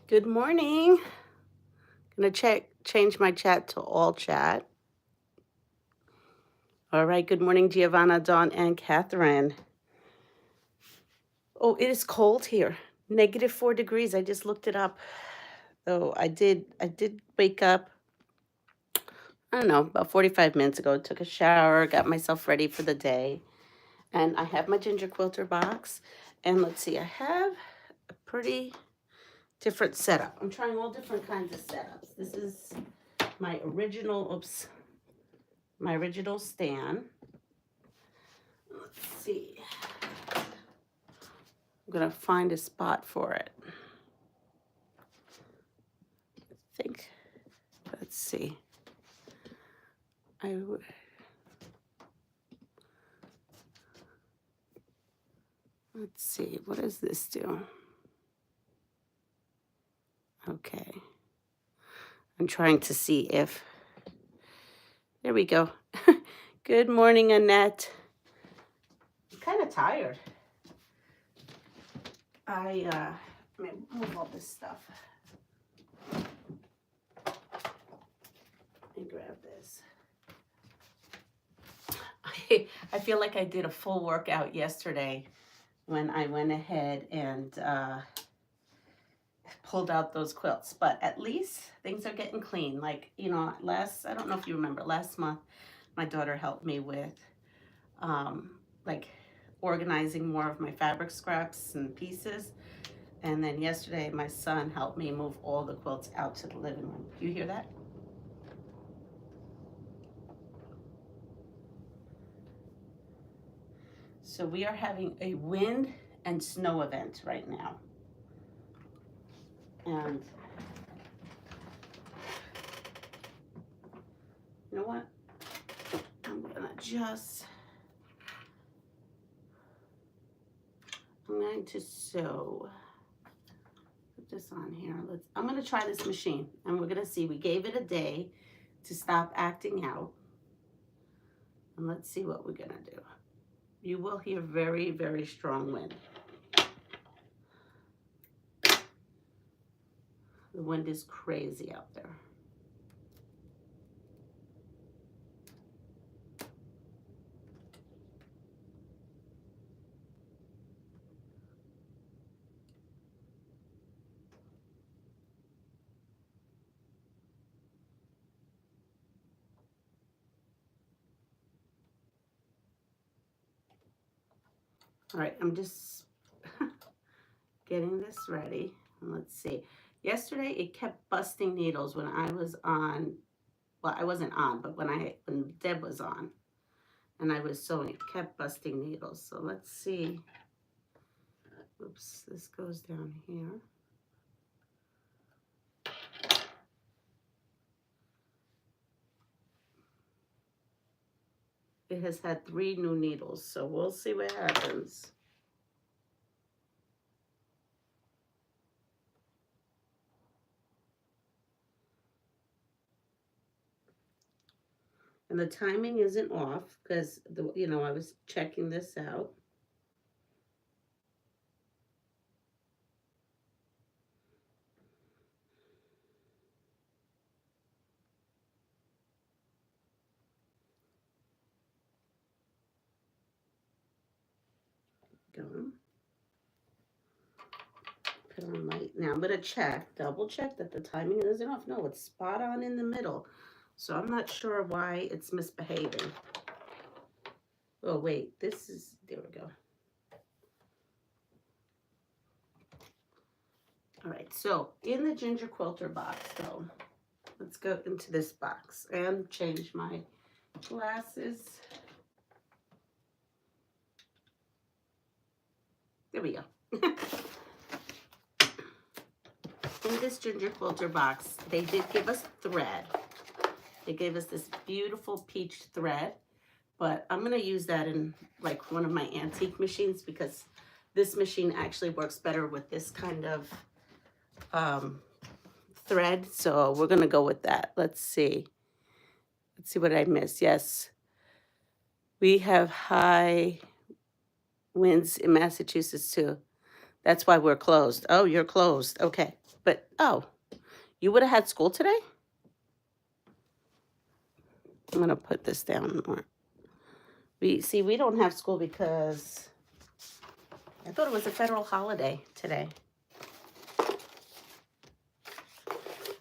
Good morning. Gonna change my chat to all chat. All right. Good morning, Giovanna, Dawn, and Catherine. Oh, it is cold here. -4 degrees. I just looked it up. Oh, I did wake up, I don't know, about 45 minutes ago. Took a shower, got myself ready for the day. And I have my ginger quilter box. And let's see, I have a pretty different setup. I'm trying all different kinds of setups. This is my original, my original stand. Let's see. I'm gonna find a spot for it. I think, let's see. Let's see, what does this do? Okay. I'm trying to see if, there we go. Good morning, Annette. I'm kind of tired. Let me move all this stuff. Let me grab this. I feel like I did a full workout yesterday when I went ahead and pulled out those quilts, but at least things are getting clean. Like, I don't know if you remember, last month my daughter helped me with like organizing more of my fabric scraps and pieces, and then yesterday my son helped me move all the quilts out to the living room. You hear that? So we are having a wind and snow event right now. And you know what? I'm going to sew. Put this on here. I'm going to try this machine and we're going to see. We gave it a day to stop acting out. And let's see what we're going to do. You will hear very, very strong wind. The wind is crazy out there. All right, I'm just getting this ready. And let's see. Yesterday, it kept busting needles when I was on. Well, I wasn't on, but when Deb was on and I was sewing, it kept busting needles. So let's see. Oops, this goes down here. It has had 3 new needles, so we'll see what happens. And the timing isn't off because I was checking this out. Go. Put on light. Now I'm gonna double check that the timing isn't off. No, it's spot on in the middle. So I'm not sure why it's misbehaving. Oh wait, there we go. All right, so in the ginger quilter box, though, let's go into this box and change my glasses. There we go. In this ginger quilter box, they did give us thread. They gave us this beautiful peach thread, but I'm going to use that in like one of my antique machines because this machine actually works better with this kind of thread. So we're going to go with that. Let's see. Let's see what I missed. Yes. We have high winds in Massachusetts too. That's why we're closed. Oh, you're closed. Okay. But, oh, you would have had school today? I'm going to put this down more. We don't have school because I thought it was a federal holiday today.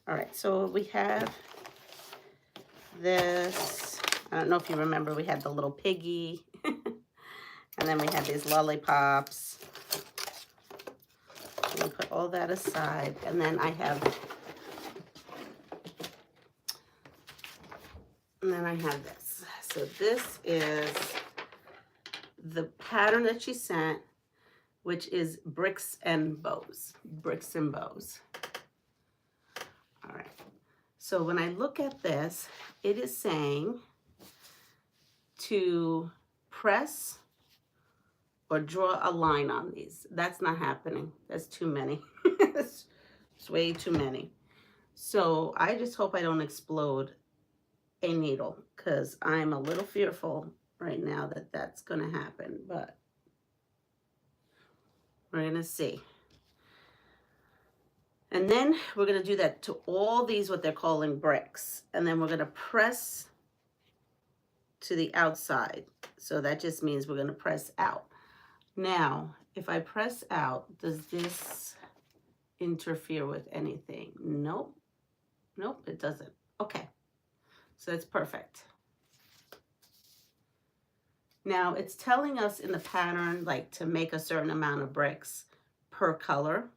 All right, so we have this. I don't know if you remember, we had the little piggy. And then we had these lollipops. I'm going to put all that aside. And then I have this. So this is the pattern that she sent, which is bricks and bows. Bricks and bows. All right. So when I look at this, it is saying to press or draw a line on these. That's not happening. That's too many. It's way too many. So I just hope I don't explode a needle, because I'm a little fearful right now that that's going to happen, but we're going to see. And then we're going to do that to all these, what they're calling bricks. And then we're going to press to the outside. So that just means we're going to press out. Now, if I press out, does this interfere with anything? Nope. Nope, it doesn't. Okay. So that's perfect. Now, it's telling us in the pattern, like, to make a certain amount of bricks per color.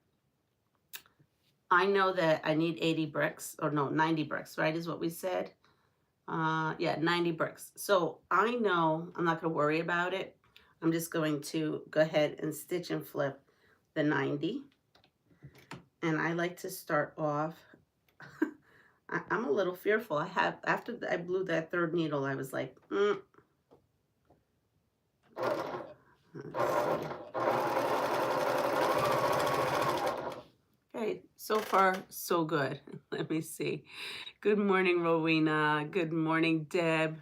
I know that I need 80 bricks, or no, 90 bricks, right, is what we said. Yeah, 90 bricks. So I know I'm not going to worry about it. I'm just going to go ahead and stitch and flip the 90. And I like to start off, I'm a little fearful. After I blew that third needle, I was like, Okay, so far, so good. Let me see. Good morning, Rowena. Good morning, Deb.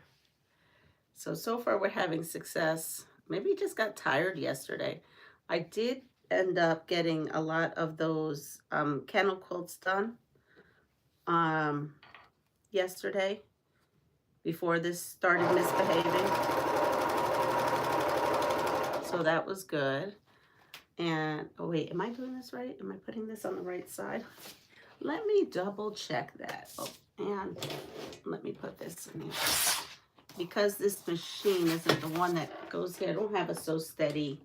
So far we're having success. Maybe you just got tired yesterday. I did end up getting a lot of those kennel quilts done yesterday before this started misbehaving. So that was good. And, oh wait, am I doing this right? Am I putting this on the right side? Let me double check that. Oh, and let me put this in here. Because this machine isn't the one that goes here, I don't have a so steady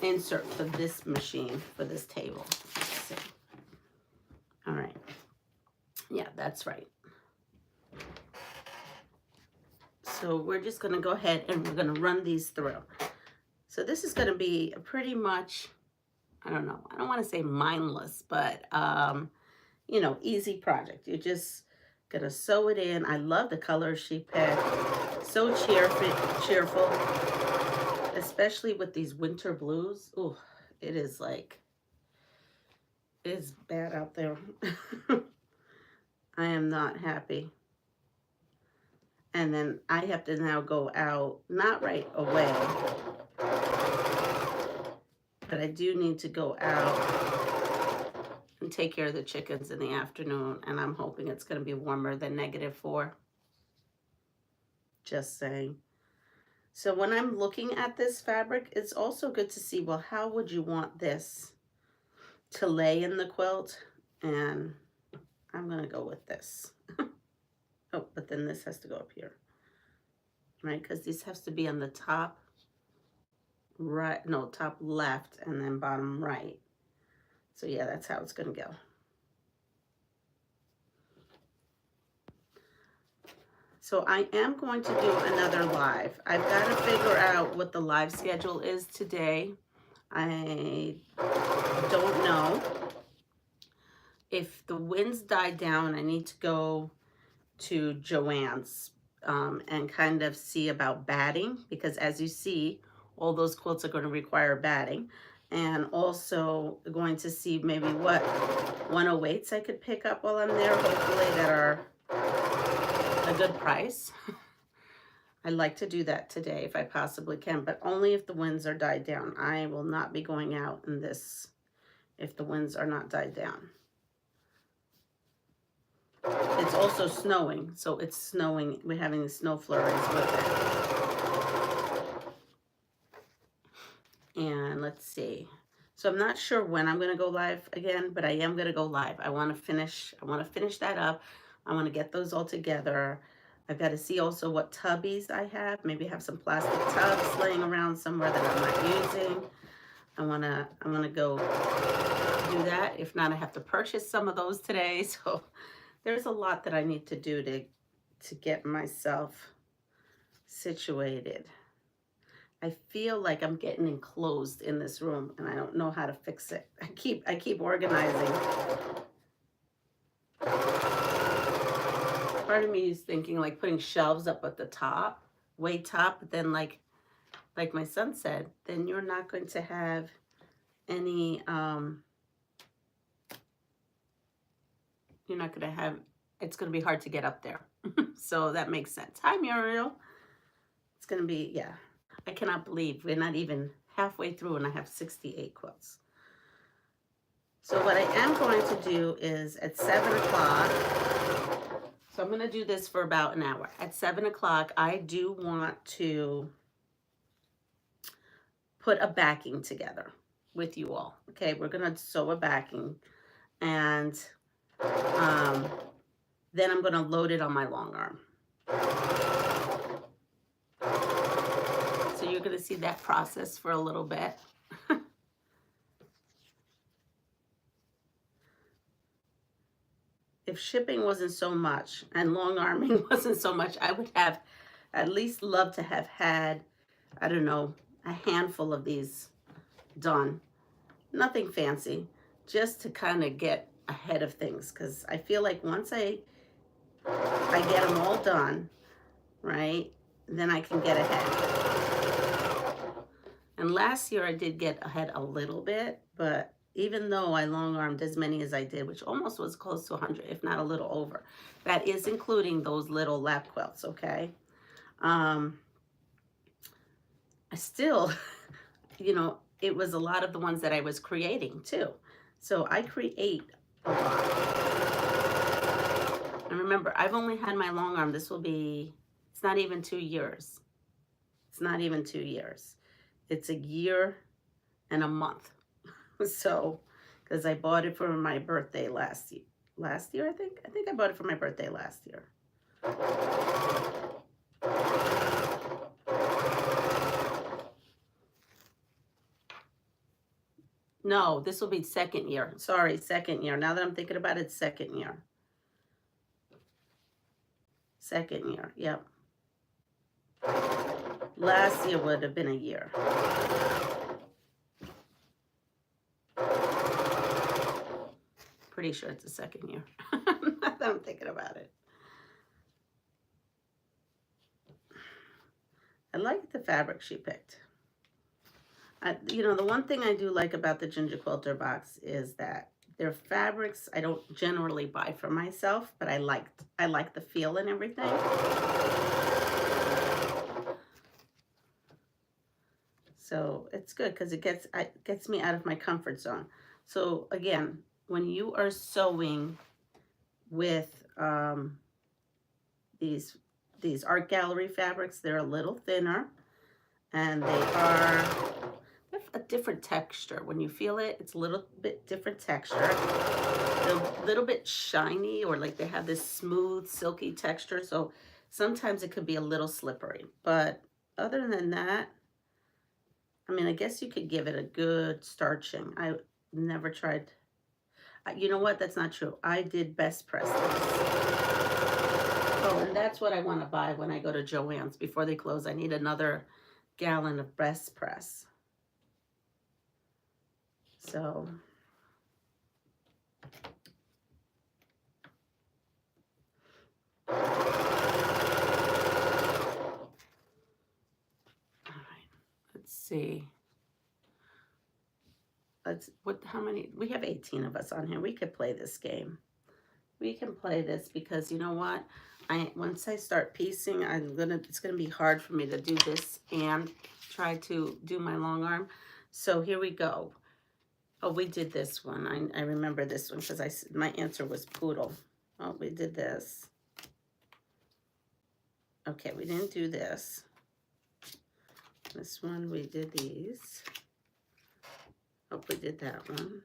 insert for this machine, for this table. Let's see. All right. Yeah, that's right. So we're just going to go ahead and we're going to run these through. So this is going to be a pretty much, I don't know, I don't want to say mindless, but, you know, easy project. You're just going to sew it in. I love the color she picked. So cheerful, especially with these winter blues. Ooh, it is like, it is bad out there. I am not happy. And then I have to now go out, not right away, but I do need to go out and take care of the chickens in the afternoon. And I'm hoping it's going to be warmer than -4. Just saying. So when I'm looking at this fabric, it's also good to see, well, how would you want this to lay in the quilt? And I'm going to go with this. Oh, but then this has to go up here, right? Because this has to be on the top right, no, top left, and then bottom right. So yeah, that's how it's going to go. So I am going to do another live. I've got to figure out what the live schedule is today. I don't know. If the winds die down, I need to go to Joann's and kind of see about batting, because as you see, all those quilts are going to require batting. And also going to see maybe what 108s I could pick up while I'm there, hopefully that are a good price. I like to do that today if I possibly can, but only if the winds are died down. I will not be going out in this if the winds are not died down. It's also snowing, so it's snowing. We're having the snow flurries with it. And let's see. So I'm not sure when I'm going to go live again, but I am going to go live. I want to finish that up. I want to get those all together. I've got to see also what tubbies I have. Maybe have some plastic tubs laying around somewhere that I'm not using. I want to go do that. If not, I have to purchase some of those today. So there's a lot that I need to do to get myself situated. I feel like I'm getting enclosed in this room and I don't know how to fix it. I keep organizing. Part of me is thinking like putting shelves up at the top, way top, but then like my son said, then you're not going to have any you're not going to have, it's going to be hard to get up there. So that makes sense. Hi Muriel. It's going to be, yeah. I cannot believe we're not even halfway through and I have 68 quilts. So what I am going to do is at 7 o'clock, so I'm going to do this for about an hour. At 7 o'clock, I do want to put a backing together with you all. Okay, we're going to sew a backing and then I'm going to load it on my long arm. So you're going to see that process for a little bit. If shipping wasn't so much and long arming wasn't so much, I would have at least loved to have had, I don't know, a handful of these done. Nothing fancy, just to kind of get ahead of things, because I feel like once I get them all done, right, then I can get ahead. And last year I did get ahead a little bit, but even though I long-armed as many as I did, which almost was close to 100, if not a little over, that is including those little lap quilts, okay? I still, you know, it was a lot of the ones that I was creating too. So I create a lot. And remember, I've only had my long arm. This will be, it's not even 2 years. It's not even 2 years. It's a year and a month. So, because I bought it for my birthday last year, I think I bought it for my birthday last year. No, this will be second year. Sorry, second year. Now that I'm thinking about it, second year. Second year, yep. Last year would have been a year. Pretty sure it's the second year. Now that I'm thinking about it. I like the fabric she picked. You know, the one thing I do like about the Ginger Quilter box is that their fabrics I don't generally buy for myself, but I like the feel and everything. So it's good because it gets me out of my comfort zone. So again, when you are sewing with these art gallery fabrics, they're a little thinner and they have a different texture. When you feel it, it's a little bit different texture. They're a little bit shiny, or like they have this smooth, silky texture. So sometimes it could be a little slippery. But other than that, I mean, I guess you could give it a good starching. I never tried. You know what? That's not true. I did best press this. Oh, and that's what I want to buy when I go to Joann's before they close. I need another gallon of best press. So all right, let's see. How many? We have 18 of us on here. We could play this game. We can play this because you know what? Once I start piecing, it's gonna be hard for me to do this and try to do my long arm. So here we go. Oh, we did this one. I remember this one because my answer was poodle. Oh, we did this. Okay, we didn't do this. This one, we did these. Hope we did that one.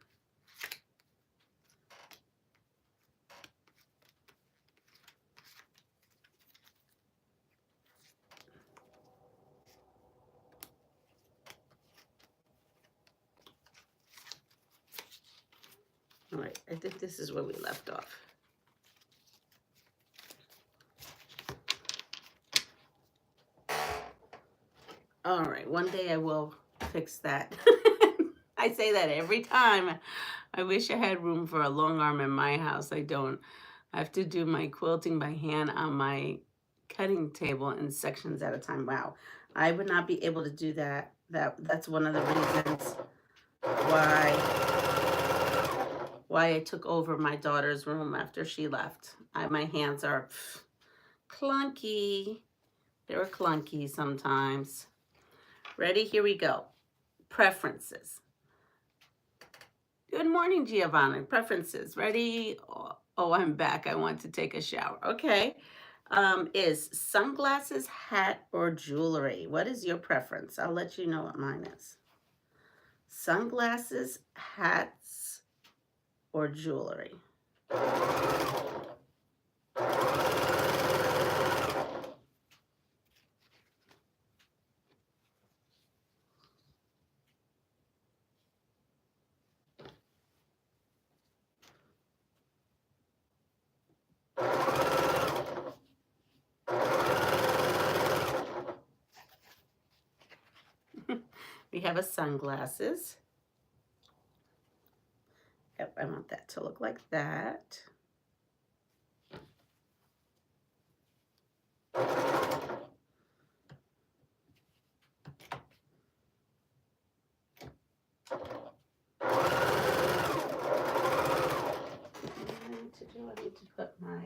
All right, I think this is where we left off. All right, one day I will fix that. I say that every time. I wish I had room for a long arm in my house. I don't. I have to do my quilting by hand on my cutting table in sections at a time. Wow, I would not be able to do that. That's one of the reasons why I took over my daughter's room after she left. My hands are clunky. They were clunky sometimes. Ready? Here we go. Preferences. Good morning, Giovanna. Preferences. Ready? Oh, I'm back. I want to take a shower. Okay. Is sunglasses, hat, or jewelry? What is your preference? I'll let you know what mine is. Sunglasses, hats, or jewelry? We have a sunglasses. Yep, I want that to look like that. I need to put my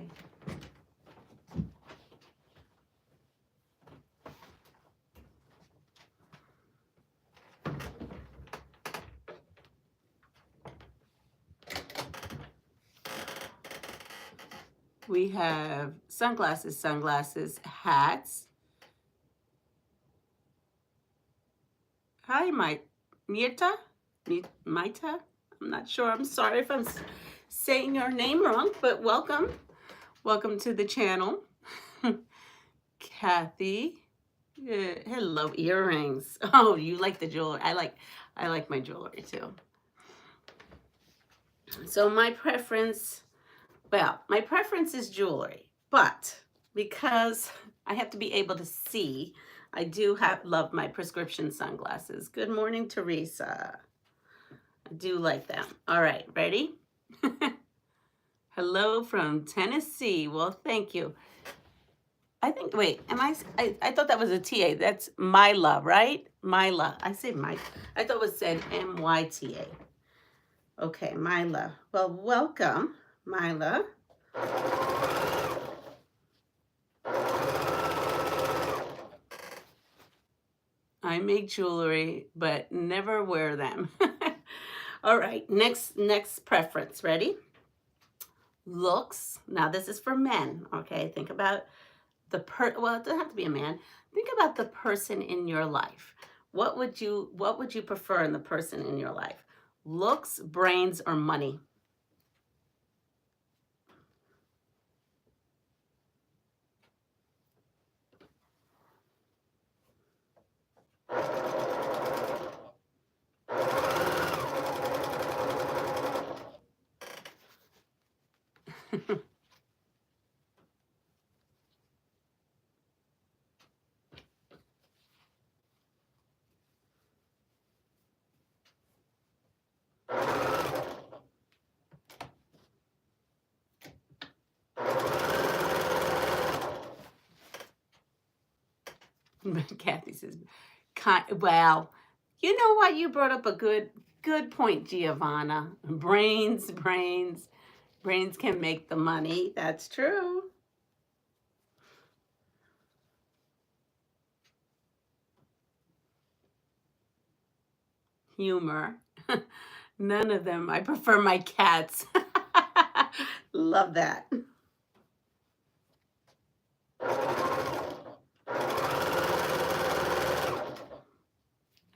we have sunglasses, hats. Hi, Mirta? Maita? I'm not sure. I'm sorry if I'm saying your name wrong, but welcome. Welcome to the channel. Kathy. Hello, earrings. Oh, you like the jewelry. I like my jewelry too. So my preference is jewelry, but because I have to be able to see, I do love my prescription sunglasses. Good morning, Teresa. I do like them. All right, ready? Hello from Tennessee. Well, thank you. I think, wait, I thought that was a TA. That's Myla, right? Myla. I say Mike. I thought it said M-Y-T-A. Okay, Myla. Well, welcome, Myla. I make jewelry, but never wear them. All right, next preference. Ready? Looks. Now this is for men. Okay, think about well, it doesn't have to be a man. Think about the person in your life. What would you prefer in the person in your life? Looks, brains, or money? Kathy says, well, you know what? You brought up a good point, Giovanna. Brains. Brains can make the money. That's true. Humor. None of them. I prefer my cats. Love that.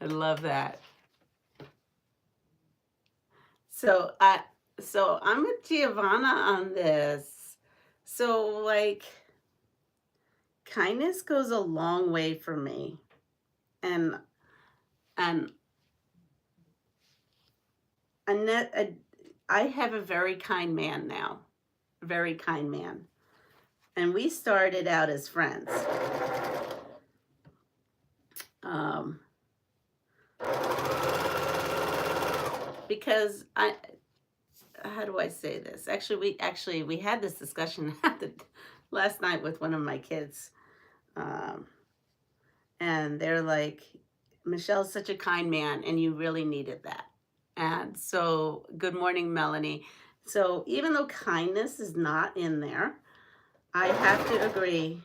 I love that. So I'm with Giovanna on this. So like kindness goes a long way for me. And and I have a very kind man now. Very kind man. And we started out as friends. Um, because how do I say this? Actually we had this discussion last night with one of my kids. Um, and they're like, Michelle's such a kind man, and you really needed that. And so, good morning, Melanie. So, even though kindness is not in there, I have to agree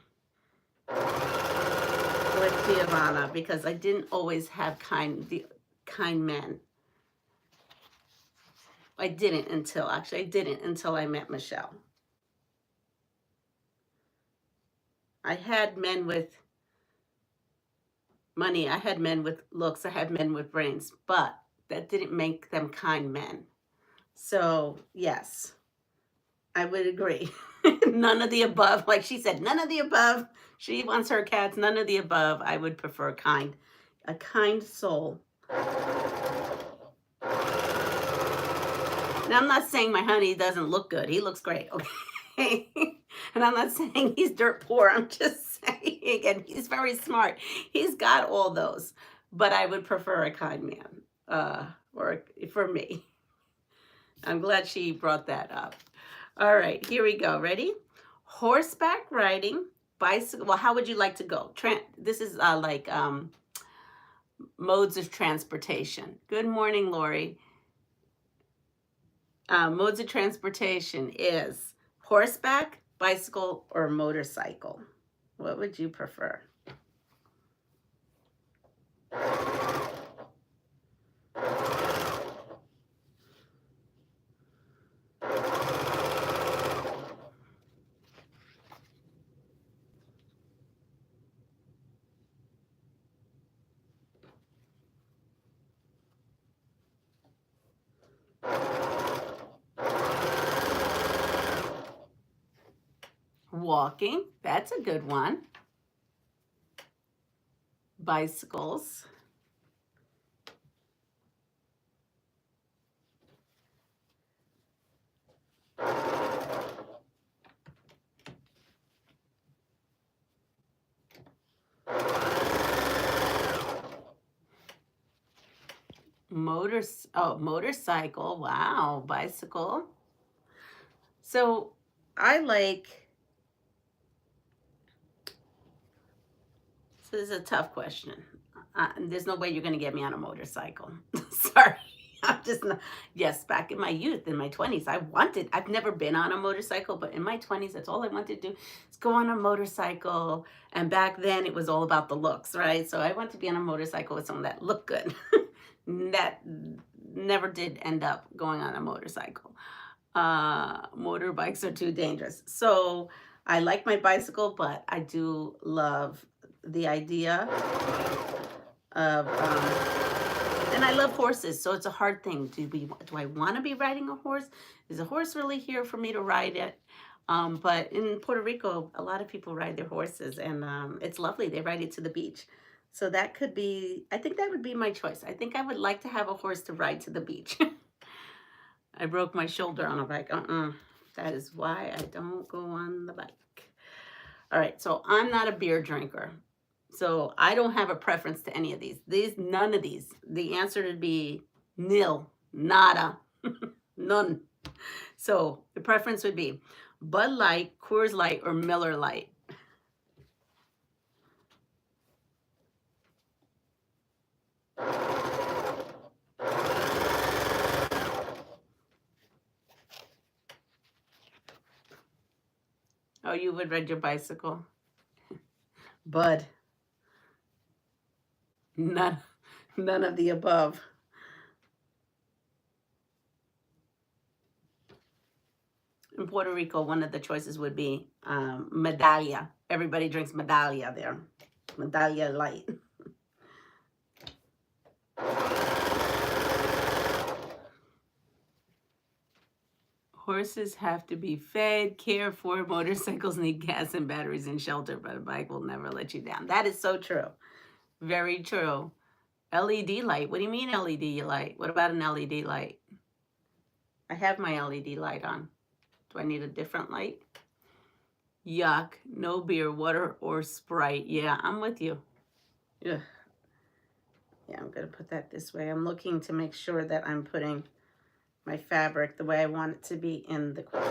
with Giovanna because I didn't always have kind men. I didn't until I met Michelle. I had men with money, I had men with looks, I had men with brains, but that didn't make them kind men. So, yes, I would agree. None of the above. Like she said, none of the above. She wants her cats, none of the above. I would prefer a kind soul. Now, I'm not saying my honey doesn't look good. He looks great, okay? And I'm not saying he's dirt poor. I'm just saying, and he's very smart. He's got all those. But I would prefer a kind man, or for me. I'm glad she brought that up. All right, here we go. Ready? Horseback riding, bicycle. Well, how would you like to go? This is like modes of transportation. Good morning, Lori. Modes of transportation is horseback, bicycle, or motorcycle. What would you prefer? Walking, that's a good one. Bicycles. Motorcycle. Wow, bicycle. So I like. So this is a tough question. There's no way you're going to get me on a motorcycle. Sorry. I'm just not. Yes, back in my youth, in my 20s, I've never been on a motorcycle, but in my 20s, that's all I wanted to do is go on a motorcycle. And back then, it was all about the looks, right? So I wanted to be on a motorcycle with someone that looked good. That never did end up going on a motorcycle. Motorbikes are too dangerous. So I like my bicycle, but I do love the idea of, and I love horses, so it's a hard thing. Do I want to be riding a horse? Is a horse really here for me to ride it? But in Puerto Rico, a lot of people ride their horses, and it's lovely. They ride it to the beach. So that could be, I think that would be my choice. I think I would like to have a horse to ride to the beach. I broke my shoulder on a bike. That is why I don't go on the bike. All right, so I'm not a beer drinker. So I don't have a preference to any of these. None of these. The answer would be nil, nada, none. So the preference would be Bud Light, Coors Light, or Miller Light. Oh, you would ride your bicycle? Bud. None of the above. In Puerto Rico, one of the choices would be medalla. Everybody drinks medalla there. Medalla light. Horses have to be fed, cared for. Motorcycles need gas and batteries and shelter, but a bike will never let you down. That is so true. Very true. LED light. What do you mean LED light? What about an LED light? I have my LED light on. Do I need a different light? Yuck. No beer, water, or Sprite. Yeah, I'm with you. Ugh. Yeah, I'm going to put that this way. I'm looking to make sure that I'm putting my fabric the way I want it to be in the quilt.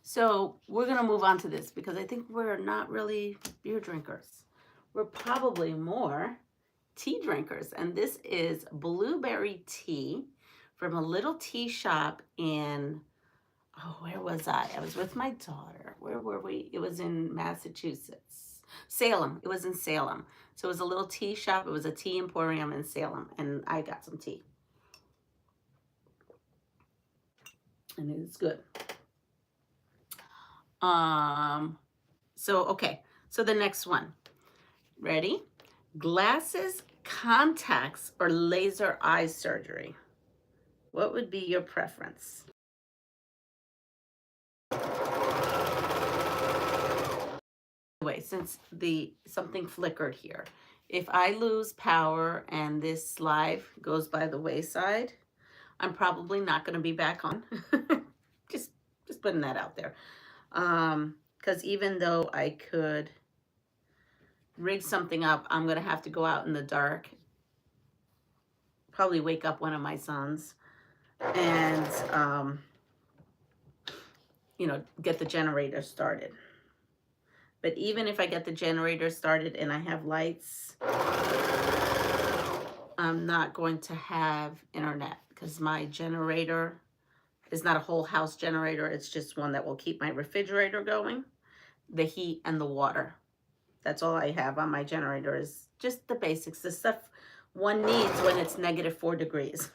So we're going to move on to this because I think we're not really beer drinkers. We're probably more tea drinkers. And this is blueberry tea from a little tea shop in, oh, where was I? I was with my daughter. Where were we? It was in Massachusetts. Salem. It was in Salem. So it was a little tea shop. It was a tea emporium in Salem. And I got some tea. And it's good. Okay. So the next one. Ready? Glasses, contacts, or laser eye surgery. What would be your preference? Anyway, since something flickered here, if I lose power and this live goes by the wayside, I'm probably not going to be back on. just putting that out there. Because even though I could rig something up, I'm going to have to go out in the dark, probably wake up one of my sons, and get the generator started. But even if I get the generator started and I have lights, I'm not going to have internet because my generator is not a whole house generator. It's just one that will keep my refrigerator going, the heat and the water. That's all I have on my generator is just the basics, the stuff one needs when it's -4 degrees.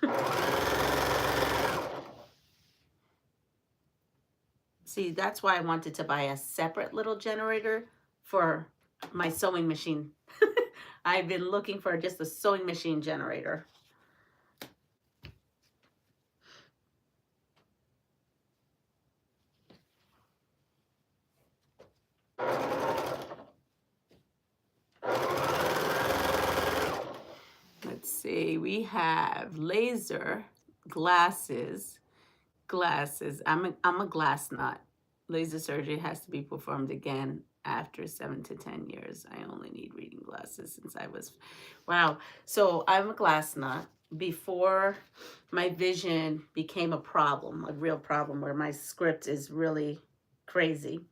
See, that's why I wanted to buy a separate little generator for my sewing machine. I've been looking for just a sewing machine generator. Let's see, we have laser, glasses. I'm a glass nut. Laser surgery has to be performed again after 7 to 10 years. I only need reading glasses since I was, wow. So I'm a glass nut. Before my vision became a problem, a real problem where my script is really crazy,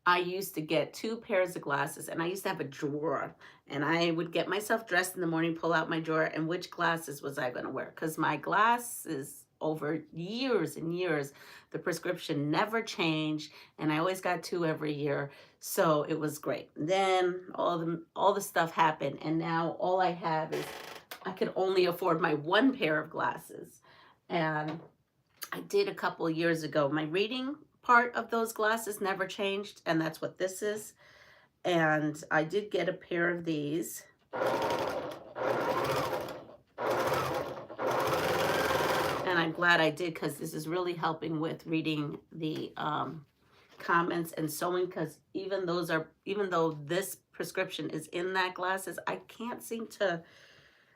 I used to get 2 pairs of glasses, and I used to have a drawer, and I would get myself dressed in the morning, pull out my drawer, and which glasses was I going to wear? Because my glasses, over years and years, the prescription never changed, and I always got 2 every year, so it was great. Then all the stuff happened, and now all I have is I could only afford my 1 pair of glasses. And I did a couple of years ago. My reading part of those glasses never changed, and that's what this is. And I did get a pair of these. And I'm glad I did, because this is really helping with reading the comments and sewing, because even though this prescription is in that glasses, I can't seem to,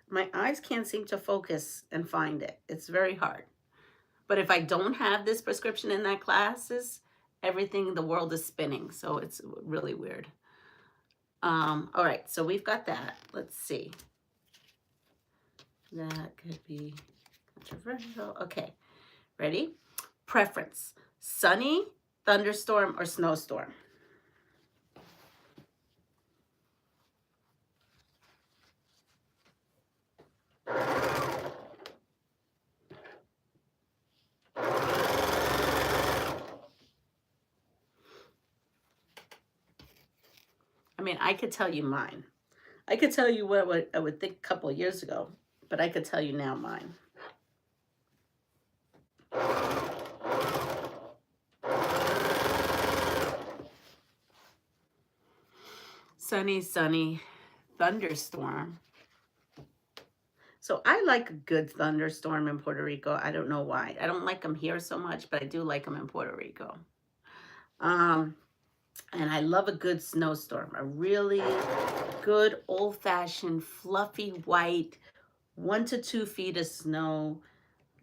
my eyes can't seem to focus and find it. It's very hard. But if I don't have this prescription in that glasses, everything in the world is spinning. So it's really weird. All right, so we've got that. Let's see. That could be controversial. Okay, ready? Preference: sunny, thunderstorm, or snowstorm? I mean, I could tell you mine. I could tell you what I would think a couple of years ago, but I could tell you now mine. Sunny, sunny, thunderstorm. So I like a good thunderstorm in Puerto Rico. I don't know why. I don't like them here so much, but I do like them in Puerto Rico. And I love a good snowstorm, a really good old-fashioned fluffy white 1 to 2 feet of snow,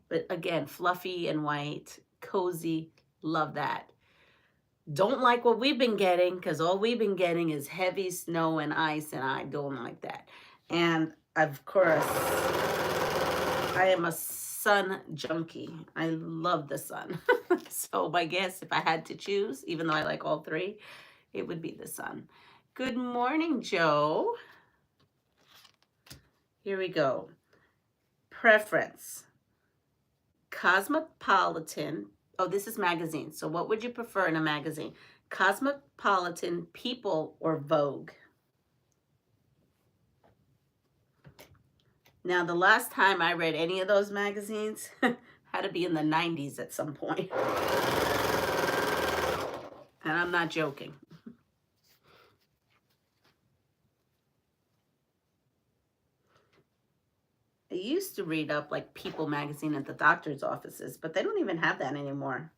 but again, fluffy and white, cozy, love that. Don't like what we've been getting, because all we've been getting is heavy snow and ice, and I don't like that. And of course, I am a sun junkie. I love the sun. So I guess if I had to choose, even though I like all three, it would be the sun. Good morning, Joe. Here we go. Preference. Cosmopolitan. Oh, this is magazine. So what would you prefer in a magazine? Cosmopolitan, People, or Vogue? Now, the last time I read any of those magazines had to be in the 90s at some point. And I'm not joking. I used to read up like People magazine at the doctor's offices, but they don't even have that anymore.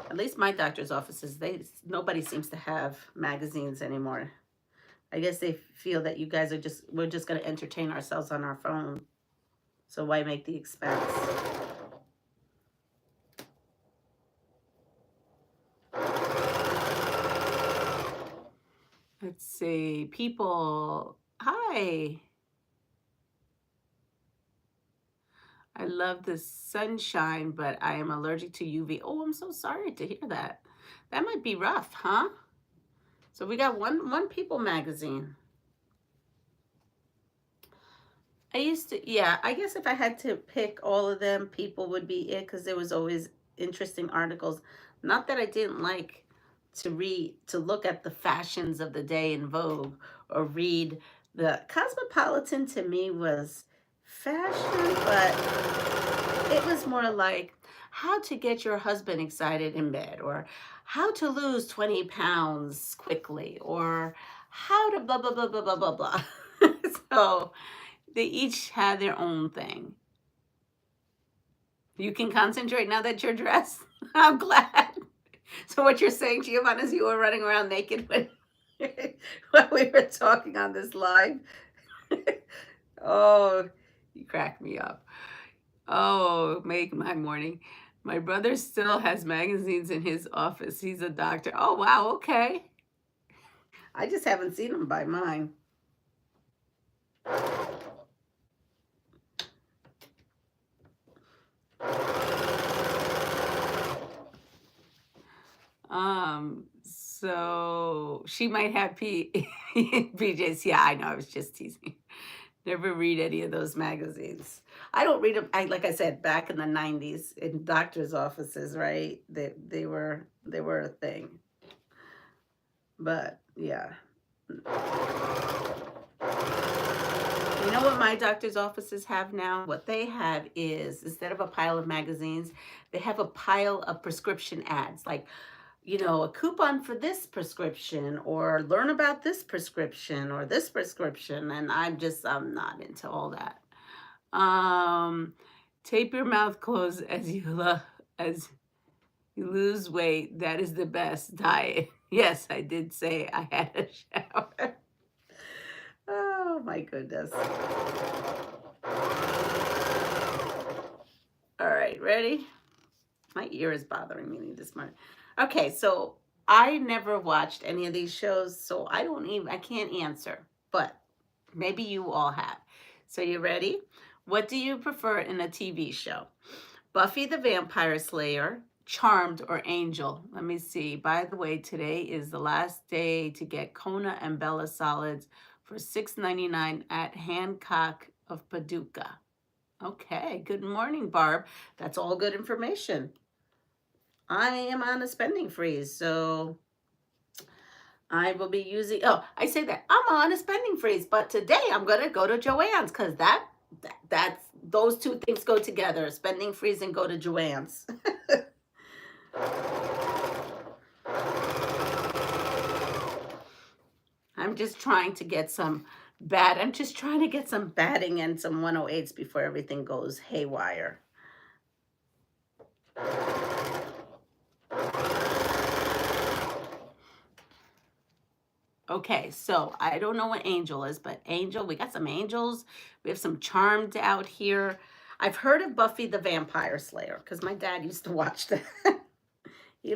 At least my doctor's offices, nobody seems to have magazines anymore. I guess they feel that you guys are we're just going to entertain ourselves on our phone. So why make the expense? Let's see. People. Hi. I love the sunshine, but I am allergic to UV. Oh, I'm so sorry to hear that. That might be rough, huh? So we got one People magazine. I used to, yeah, I guess if I had to pick all of them, People would be it, because there was always interesting articles. Not that I didn't like to look at the fashions of the day in Vogue, or read the Cosmopolitan. To me was fashion, but it was more like how to get your husband excited in bed, or how to lose 20 pounds quickly, or how to blah, blah, blah, blah, blah, blah, blah. So they each had their own thing. You can concentrate now that you're dressed. I'm glad. So what you're saying, Giovanna, is you were running around naked when, when we were talking on this live? Oh, you cracked me up. Oh, make my morning. My brother still has magazines in his office. He's a doctor. Oh, wow, okay. I just haven't seen him by mine. So she might have PJs. Yeah, I know. I was just teasing. Never read any of those magazines. I don't read them. Like I said, back in the 90s in doctors' offices, right? They were a thing. But yeah. You know what my doctor's offices have now? What they have is, instead of a pile of magazines, they have a pile of prescription ads, like, you know, a coupon for this prescription, or learn about this prescription, or this prescription. And I'm not into all that. Tape your mouth closed as you lose weight. That is the best diet. Yes, I did say I had a shower. Oh my goodness. All right, ready? My ear is bothering me this morning. Okay, so I never watched any of these shows, so I can't answer, but maybe you all have. So you ready? What do you prefer in a TV show? Buffy the Vampire Slayer, Charmed, or Angel? Let me see. By the way, today is the last day to get Kona and Bella solids for $6.99 at Hancock of Paducah. Okay, good morning, Barb. That's all good information. I am on a spending freeze, so I will be using, oh, I say that I'm on a spending freeze, but today I'm going to go to Joann's because that's, those two things go together, spending freeze and go to Joann's. I'm just trying to get some I'm just trying to get some batting and some 108s before everything goes haywire. Okay, so I don't know what angel is, but angel, we got some angels. We have some charmed out here. I've heard of Buffy the Vampire Slayer because my dad used to watch that. He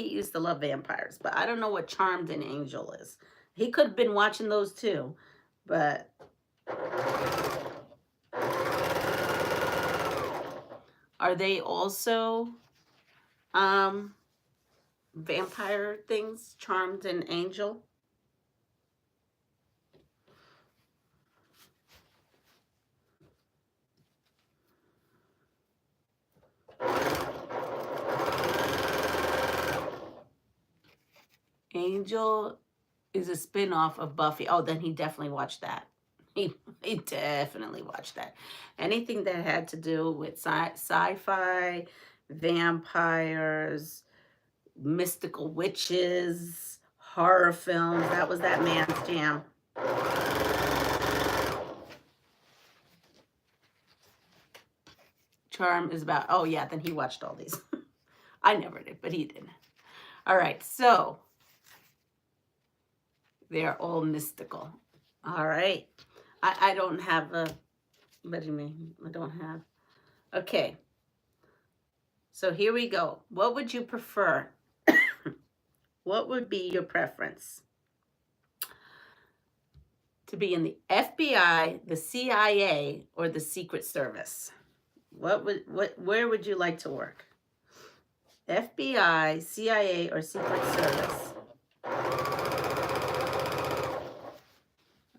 used to love vampires, but I don't know what charmed and angel is. He could have been watching those too, but are they also vampire things, charmed and angel? Angel is a spin-off of Buffy. Oh, then he definitely watched that. He definitely watched that. Anything that had to do with sci-fi, vampires, mystical witches, horror films, that was that man's jam. Charm is about, oh yeah, then he watched all these. I never did, but he did. All right, so they're all mystical. All right. I don't have a, what do you mean? I don't have. Okay. So here we go. What would you prefer? What would be your preference? To be in the FBI, the CIA, or the Secret Service? Where would you like to work? FBI, CIA, or Secret Service?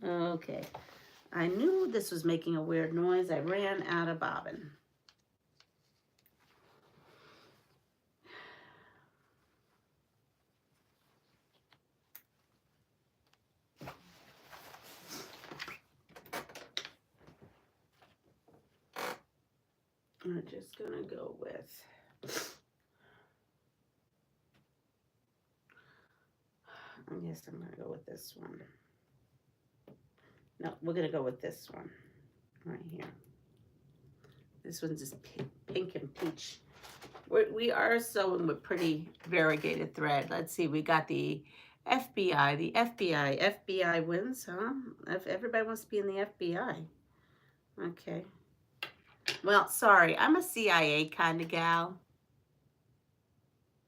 Okay. I knew this was making a weird noise. I ran out of bobbin. I'm just gonna go with, I guess I'm gonna go with this one. No, we're gonna go with this one right here. This one's just pink and peach. We are sewing with pretty variegated thread. Let's see, we got the FBI. FBI wins, huh? If everybody wants to be in the FBI. Okay. Well, sorry, I'm a CIA kind of gal.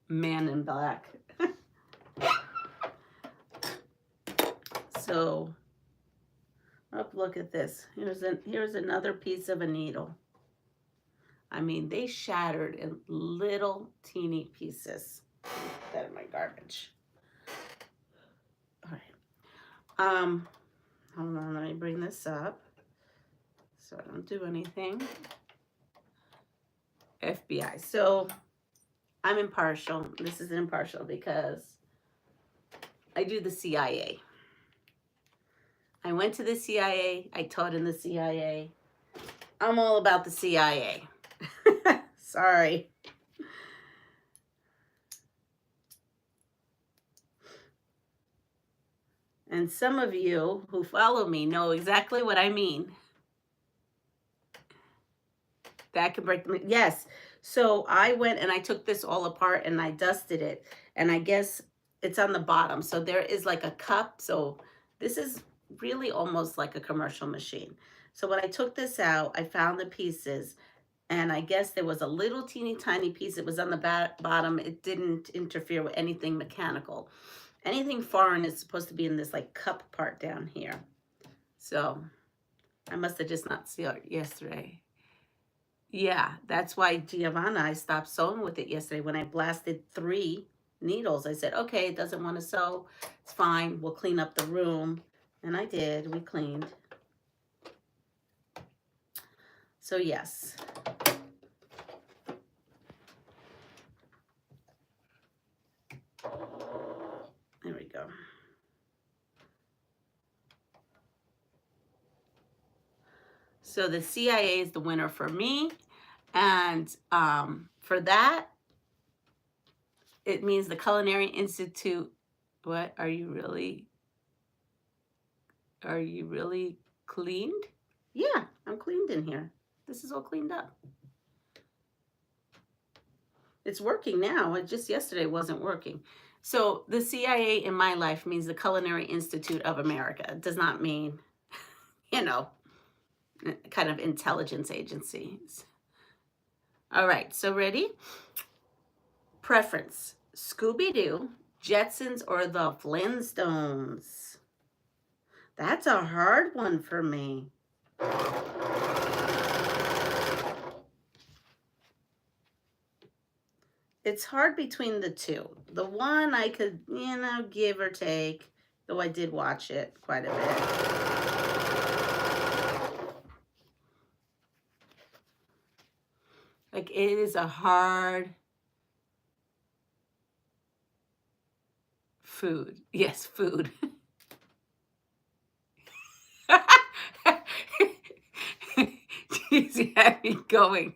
Man in black. So, look at this. Here's another piece of a needle. I mean, they shattered in little teeny pieces. Put that in my garbage. All right. Hold on, let me bring this up so I don't do anything. FBI. So I'm impartial. This is impartial because I do the CIA. I went to the CIA. I taught in the CIA. I'm all about the CIA. Sorry. And some of you who follow me know exactly what I mean. That can break the, yes. So I went and I took this all apart and I dusted it. And I guess it's on the bottom. So there is like a cup. So this is really almost like a commercial machine. So when I took this out, I found the pieces. And I guess there was a little teeny tiny piece. It was on the bottom. It didn't interfere with anything mechanical. Anything foreign is supposed to be in this like cup part down here. So I must have just not seen it yesterday. Yeah, that's why Giovanna, I stopped sewing with it yesterday when I blasted 3 needles. I said, okay, it doesn't want to sew. It's fine. We'll clean up the room. And I did. We cleaned. So yes. So the CIA is the winner for me. And for that, it means the Culinary Institute. What are you really cleaned? Yeah, I'm cleaned in here. This is all cleaned up. It's working now. Just yesterday wasn't working. So the CIA in my life means the Culinary Institute of America. It does not mean, you know, kind of intelligence agencies. All right, so ready? Preference, Scooby-Doo, Jetsons, or the Flintstones? That's a hard one for me. It's hard between the two. The one I could, give or take, though I did watch it quite a bit. Like, it is a hard food. Yes, food. Jeez, you had me going.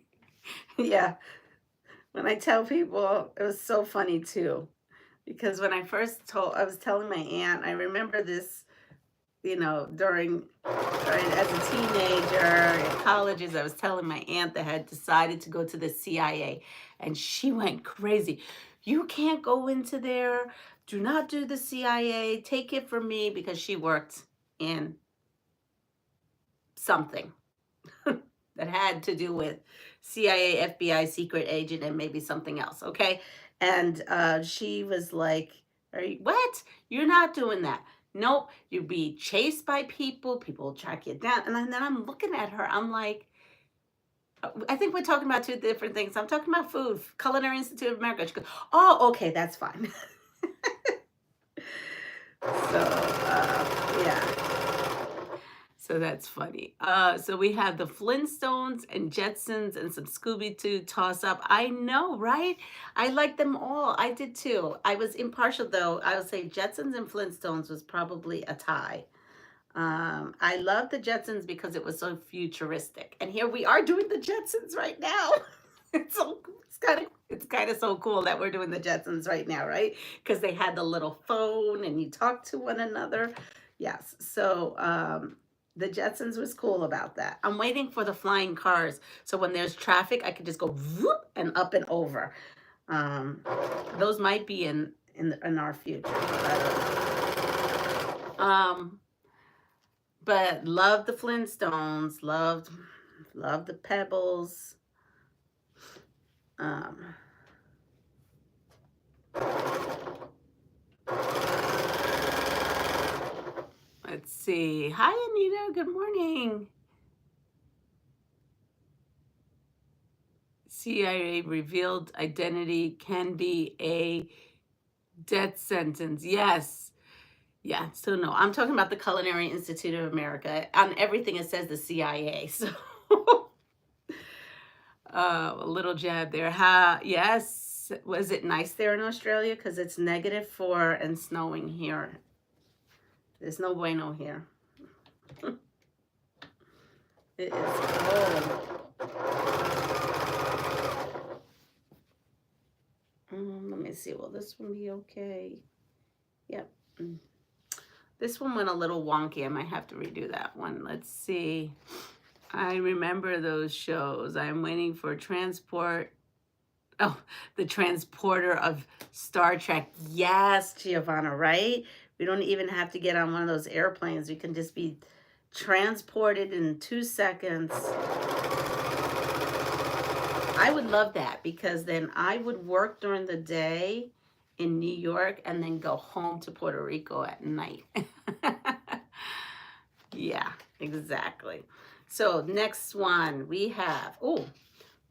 Yeah. When I tell people, it was so funny too. Because when I I was telling my aunt, I remember this, during as a teenager in colleges, I was telling my aunt that had decided to go to the CIA, and she went crazy. You can't go into there. Do not do the CIA. Take it from me, because she worked in something that had to do with CIA, FBI, secret agent, and maybe something else, okay? And she was like, what? You're not doing that. Nope, you'll be chased by people. People will track you down. And then I'm looking at her. I'm like, I think we're talking about two different things. I'm talking about food, Culinary Institute of America. She goes, oh, okay, that's fine. So, yeah. So that's funny. So we have the Flintstones and Jetsons and some Scooby-Doo toss-up. I know, right? I like them all. I did too. I was impartial, though. I would say Jetsons and Flintstones was probably a tie. I love the Jetsons because it was so futuristic. And here we are doing the Jetsons right now. It's kind of so cool that we're doing the Jetsons right now, right? Because they had the little phone and you talk to one another. Yes. So the Jetsons was cool about that. I'm waiting for the flying cars. So when there's traffic, I could just go whoop and up and over. Those might be in our future. But loved the Flintstones, loved the Pebbles. Let's see. Hi, Anita. Good morning. CIA revealed identity can be a death sentence. Yes. Yeah. So no, I'm talking about the Culinary Institute of America. On everything it says the CIA. So a little jab there. Yes. Was it nice there in Australia? Because it's -4 and snowing here. There's no bueno here. It is cold. Let me see. Will this one be okay? Yep. This one went a little wonky. I might have to redo that one. Let's see. I remember those shows. I'm waiting for transport. Oh, the transporter of Star Trek. Yes, Giovanna, right? We don't even have to get on one of those airplanes. We can just be transported in 2 seconds. I would love that, because then I would work during the day in New York and then go home to Puerto Rico at night. Yeah, exactly. So next one we have,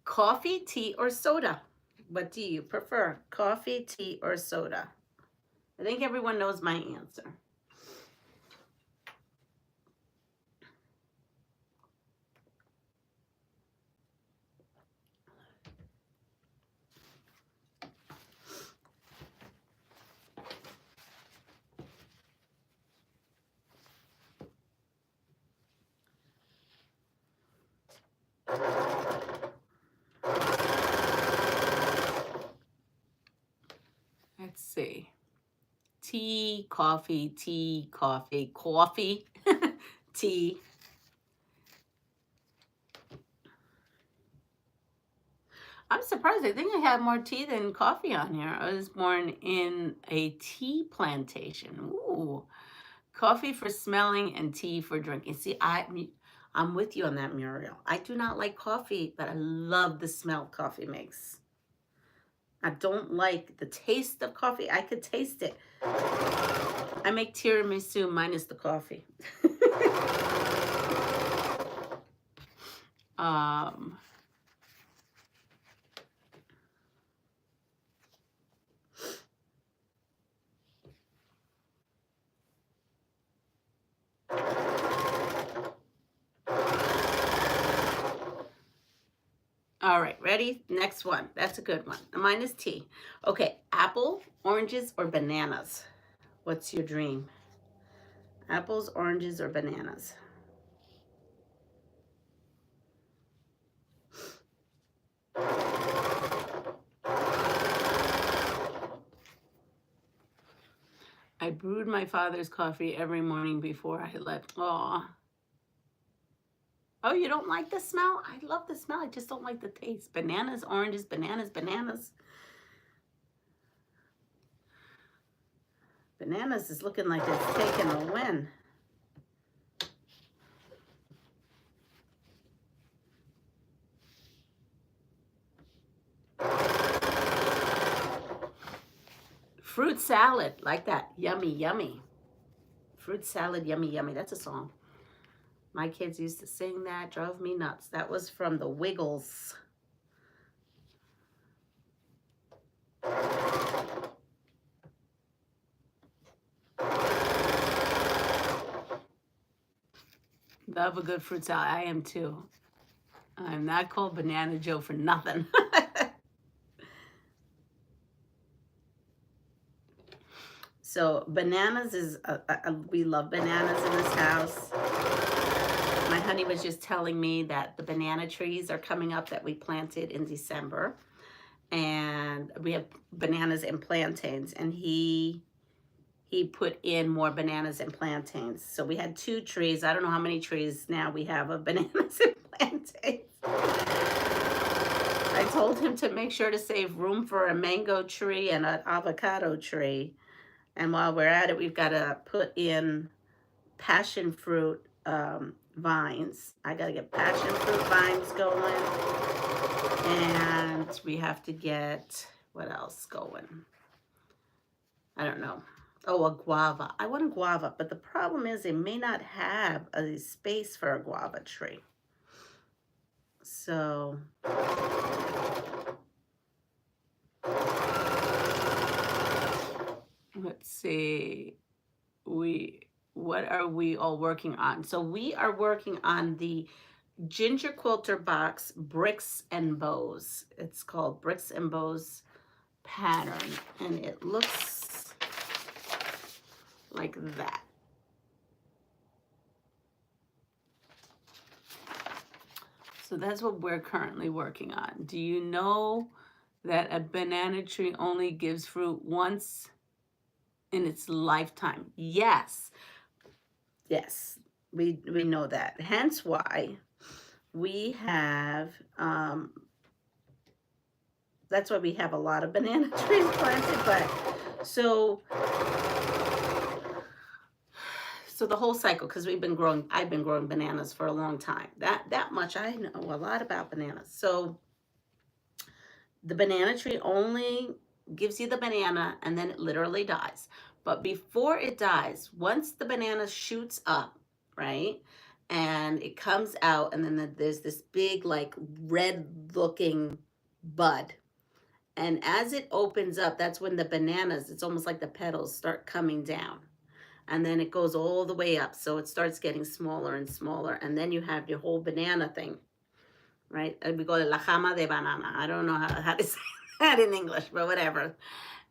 coffee, tea, or soda. What do you prefer? Coffee, tea, or soda? I think everyone knows my answer. see. Tea, coffee, coffee, tea. I'm surprised. I think I have more tea than coffee on here. I was born in a tea plantation. Ooh. Coffee for smelling and tea for drinking. See, I'm with you on that, Muriel. I do not like coffee, but I love the smell coffee makes. I don't like the taste of coffee. I could taste it. I make tiramisu minus the coffee. All right, ready? Next one. That's a good one. Mine is tea. Okay, apple, oranges, or bananas? What's your dream? Apples, oranges, or bananas? I brewed my father's coffee every morning before I left. Aw. Oh, you don't like the smell? I love the smell. I just don't like the taste. Bananas, oranges, bananas, bananas. Bananas is looking like it's taking a win. Fruit salad, like that. Yummy, yummy. Fruit salad, yummy, yummy. That's a song. My kids used to sing that. Drove me nuts. That was from the Wiggles. Love a good fruit salad. I am too. I'm not called Banana Joe for nothing. So bananas is, we love bananas in this house. My honey was just telling me that the banana trees are coming up that we planted in December. And we have bananas and plantains. And he put in more bananas and plantains. So we had 2 trees. I don't know how many trees now we have of bananas and plantains. I told him to make sure to save room for a mango tree and an avocado tree. And while we're at it, we've got to put in passion fruit vines. I got to get passion fruit vines going. And we have to get, what else going? I don't know. Oh, a guava. I want a guava, but the problem is they may not have a space for a guava tree. So let's see. What are we all working on? So we are working on the Ginger Quilter box, Bricks and Bows. It's called Bricks and Bows pattern, and it looks like that. So that's what we're currently working on. Do you know that a banana tree only gives fruit once in its lifetime? Yes. Yes, we know that. Hence why we have, that's why we have a lot of banana trees planted. But so the whole cycle, because I've been growing bananas for a long time. That much I know a lot about bananas. So the banana tree only gives you the banana and then it literally dies. But before it dies, once the banana shoots up, right, and it comes out, and then there's this big, like, red-looking bud. And as it opens up, that's when the bananas, it's almost like the petals start coming down. And then it goes all the way up. So it starts getting smaller and smaller. And then you have your whole banana thing, right? And we call it la jama de banana. I don't know how to say that in English, but whatever.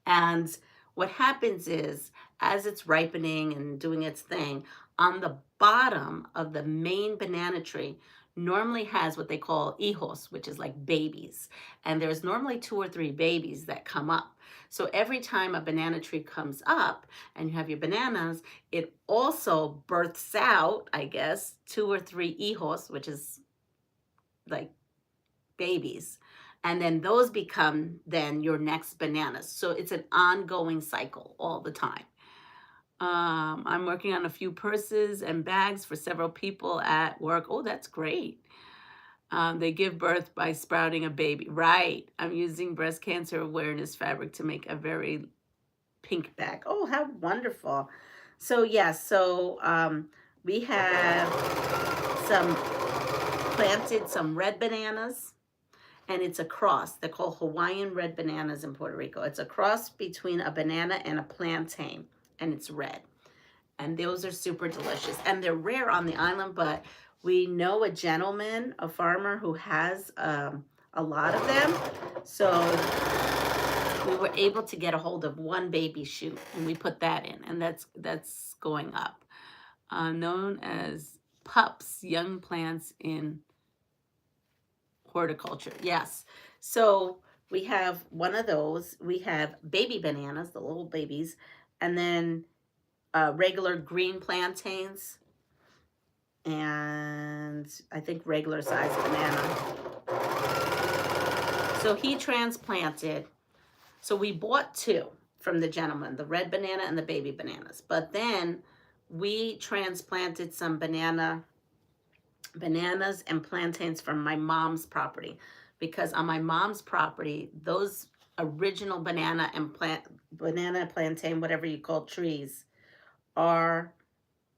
And what happens is, as it's ripening and doing its thing, on the bottom of the main banana tree, normally has what they call hijos, which is like babies. And there's normally 2 or 3 babies that come up. So every time a banana tree comes up and you have your bananas, it also births out, I guess, 2 or 3 hijos, which is like babies. And then those become then your next bananas. So it's an ongoing cycle all the time. I'm working on a few purses and bags for several people at work. Oh, that's great. They give birth by sprouting a baby. Right. I'm using breast cancer awareness fabric to make a very pink bag. Oh, how wonderful. So, yes, we have some planted some red bananas, and it's a cross. They're called Hawaiian red bananas in Puerto Rico. It's a cross between a banana and a plantain, and it's red. And those are super delicious. And they're rare on the island, but we know a gentleman, a farmer, who has a lot of them. So we were able to get a hold of one baby shoot, and we put that in, and that's going up. Known as pups, young plants in horticulture. Yes. So we have one of those. We have baby bananas, the little babies, and then regular green plantains, and I think regular size banana. So he transplanted. So we bought 2 from the gentleman, the red banana and the baby bananas. But then we transplanted some bananas and plantains from my mom's property, because on my mom's property, those original banana, plantain, whatever you call trees, are,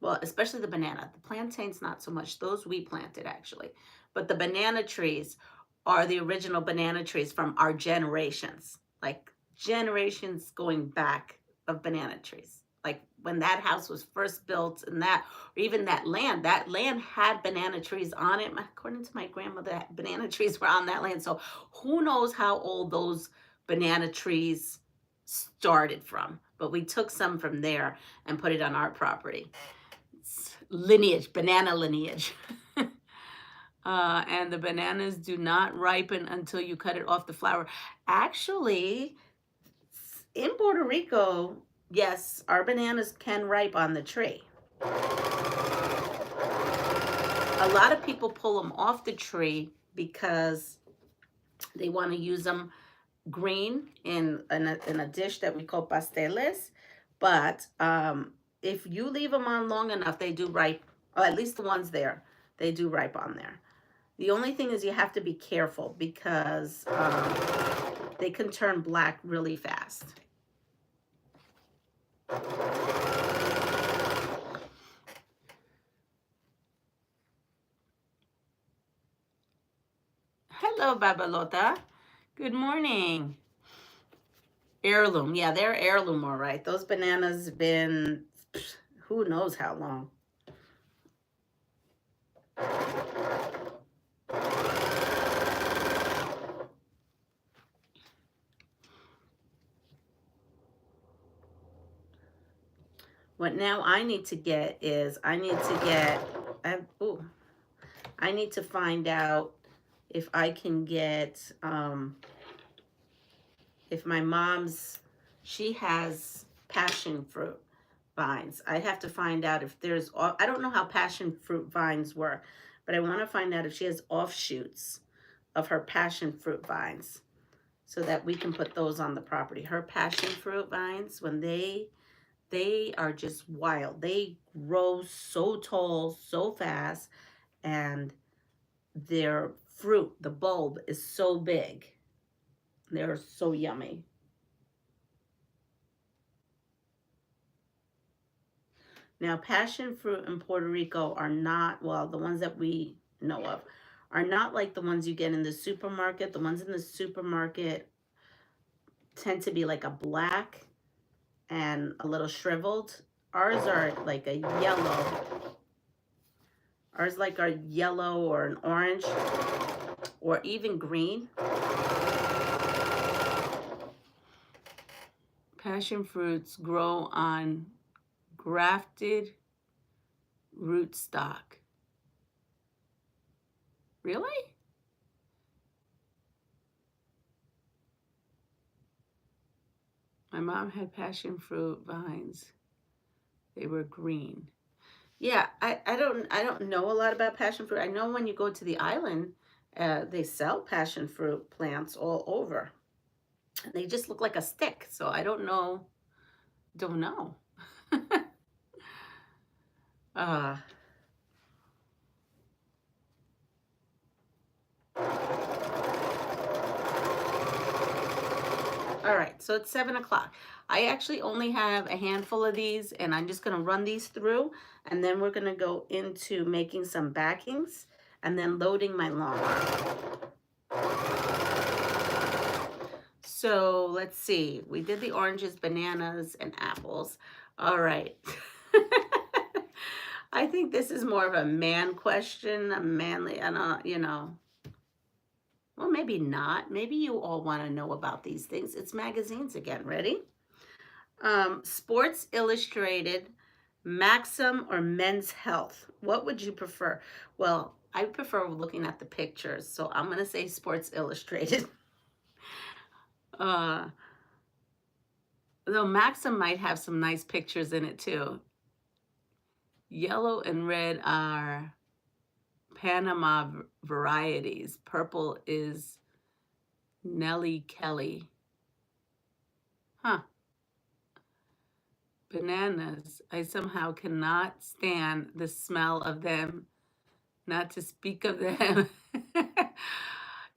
well, especially the banana. The plantains, not so much. Those we planted, actually. But the banana trees are the original banana trees from our generations, like generations going back of banana trees. Like when that house was first built, and that, or even that land had banana trees on it. According to my grandmother, banana trees were on that land. So who knows how old those banana trees started from. But we took some from there and put it on our property. It's lineage, banana lineage. And the bananas do not ripen until you cut it off the flower. Actually, in Puerto Rico, yes, our bananas can ripe on the tree. A lot of people pull them off the tree because they want to use them green in a dish that we call pasteles. But if you leave them on long enough, they do ripe, or at least the ones there, they do ripe on there. The only thing is you have to be careful, because they can turn black really fast. Hello, Babalota. Good morning. Heirloom. Yeah, they're heirloom, all right. Those bananas have been who knows how long. What now I need to get is I need to find out if I can get if my mom's, she has passion fruit vines. I have to find out if there's, I don't know how passion fruit vines work, but I want to find out if she has offshoots of her passion fruit vines, so that we can put those on the property. Her passion fruit vines, when they are just wild. They grow so tall, so fast, and their fruit, the bulb, is so big. They're so yummy. Now, passion fruit in Puerto Rico are not, well, the ones that we know of, are not like the ones you get in the supermarket. The ones in the supermarket tend to be like a black and a little shriveled. Ours are like a yellow. Ours like are yellow or an orange or even green. Passion fruits grow on grafted rootstock. Really? My mom had passion fruit vines. They were green. Yeah, I don't know a lot about passion fruit. I know when you go to the island, they sell passion fruit plants all over. They just look like a stick, so I don't know. Don't know. uh, all right, so it's 7 o'clock. I actually only have a handful of these, and I'm just gonna run these through, and then we're gonna go into making some backings, and then loading my lawnmower. So let's see. We did the oranges, bananas, and apples. All right. I think this is more of a man question, a manly, I don't, you know. Well, maybe not. Maybe you all want to know about these things. It's magazines again. Ready? Sports Illustrated, Maxim, or Men's Health. What would you prefer? Well, I prefer looking at the pictures, so I'm going to say Sports Illustrated. uh, though Maxim might have some nice pictures in it too. Yellow and red are Panama varieties. Purple is Nelly Kelly. Huh. Bananas. I somehow cannot stand the smell of them, not to speak of them.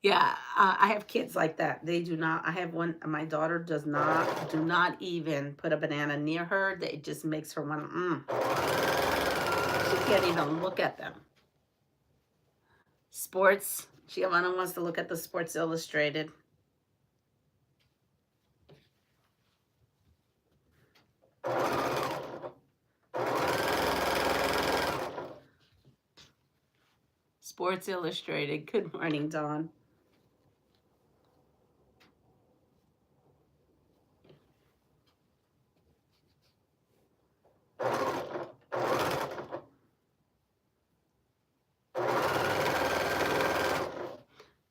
Yeah, I have kids like that. They do not. I have one. My daughter does not. Do not even put a banana near her. It just makes her want. She can't even look at them. Sports. Giovanna wants to look at the Sports Illustrated. Sports Illustrated. Good morning, Dawn.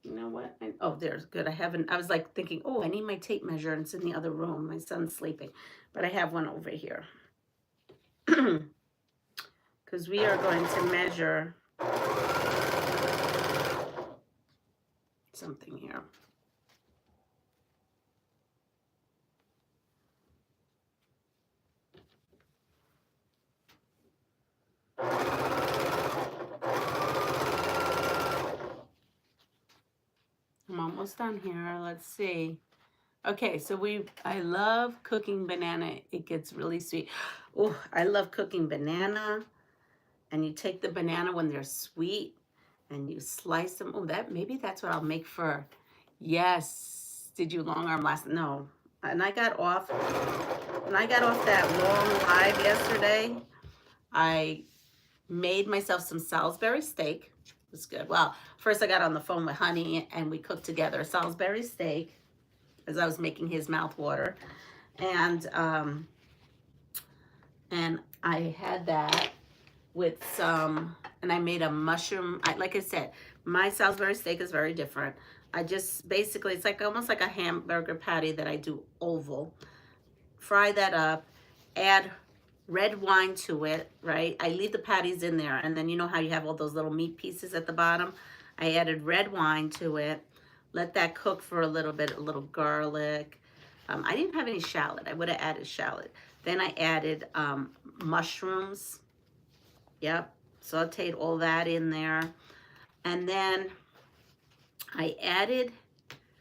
You know what? Oh, there's good. I haven't. I was like thinking, oh, I need my tape measure, and it's in the other room. My son's sleeping, but I have one over here. Because we are going to measure something here. I'm almost done here. Let's see. Okay, so I love cooking banana. It gets really sweet. Oh, I love cooking banana. And you take the banana when they're sweet and you slice them. Oh, maybe that's what I'll make for. Yes. Did you long arm last? No. And I got off. When I got off that long live yesterday, I made myself some Salisbury steak. It was good. Well, first I got on the phone with Honey and we cooked together Salisbury steak as I was making his mouth water. And I had that with some, and I made a mushroom. Like I said, my Salisbury steak is very different. I just basically, it's like almost like a hamburger patty that I do oval. Fry that up, add red wine to it, right? I leave the patties in there, and then you know how you have all those little meat pieces at the bottom? I added red wine to it, let that cook for a little bit, a little garlic. I didn't have any shallot. I would have added shallot. Then I added mushrooms. Yep, sauteed all that in there. And then I added,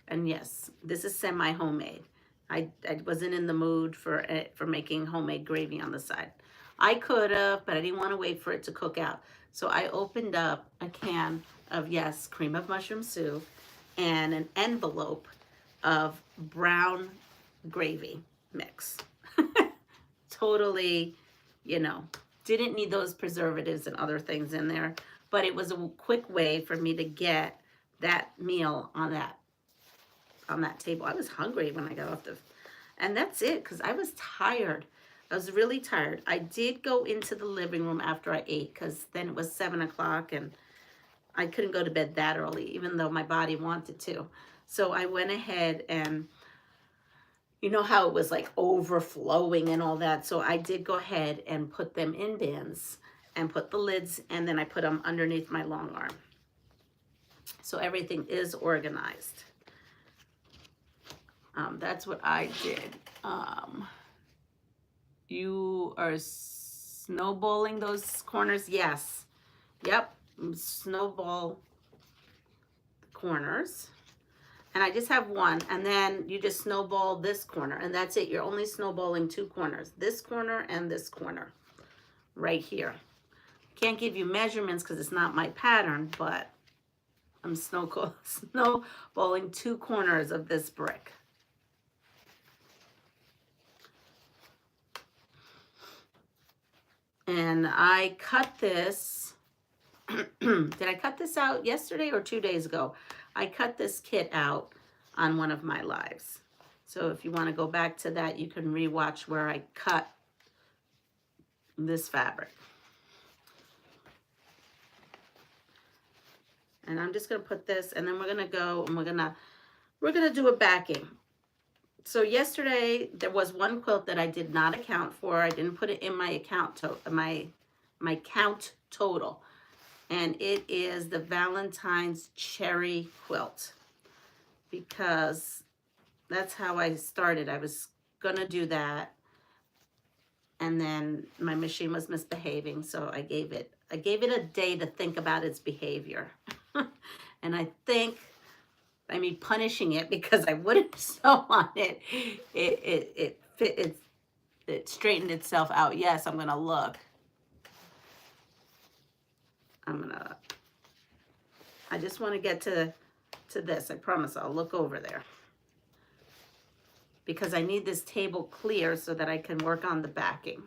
and yes, this is semi-homemade. I wasn't in the mood for making homemade gravy on the side. I could have, but I didn't want to wait for it to cook out. So I opened up a can of, yes, cream of mushroom soup and an envelope of brown gravy mix. Totally, you know, didn't need those preservatives and other things in there, but it was a quick way for me to get that meal on that table. I was hungry when I got off and that's it, because I was tired. I was really tired. I did go into the living room after I ate, because then it was 7 o'clock, and I couldn't go to bed that early, even though my body wanted to. So I went ahead and, you know how it was like overflowing and all that. So I did go ahead and put them in bins and put the lids, and then I put them underneath my long arm. So everything is organized. That's what I did. You are snowballing those corners? Yes. Yep. Snowball corners. And I just have one, and then you just snowball this corner, and that's it. You're only snowballing two corners, this corner and this corner right here. Can't give you measurements because it's not my pattern, but I'm snowballing two corners of this brick. And I cut this, did I cut this out yesterday or 2 days ago? I cut this kit out on one of my lives. So if you want to go back to that, you can rewatch where I cut this fabric. And I'm just going to put this, and then we're going to go and we're going to do a backing. So yesterday there was one quilt that I did not account for. I didn't put it in my account my count total. And it is the Valentine's Cherry quilt, because that's how I started. I was gonna do that, and then my machine was misbehaving, so I gave it a day to think about its behavior. And I think by me punishing it because I wouldn't sew on it, it straightened itself out. Yes, I'm gonna look. I just want to get to this. I promise I'll look over there, because I need this table clear so that I can work on the backing.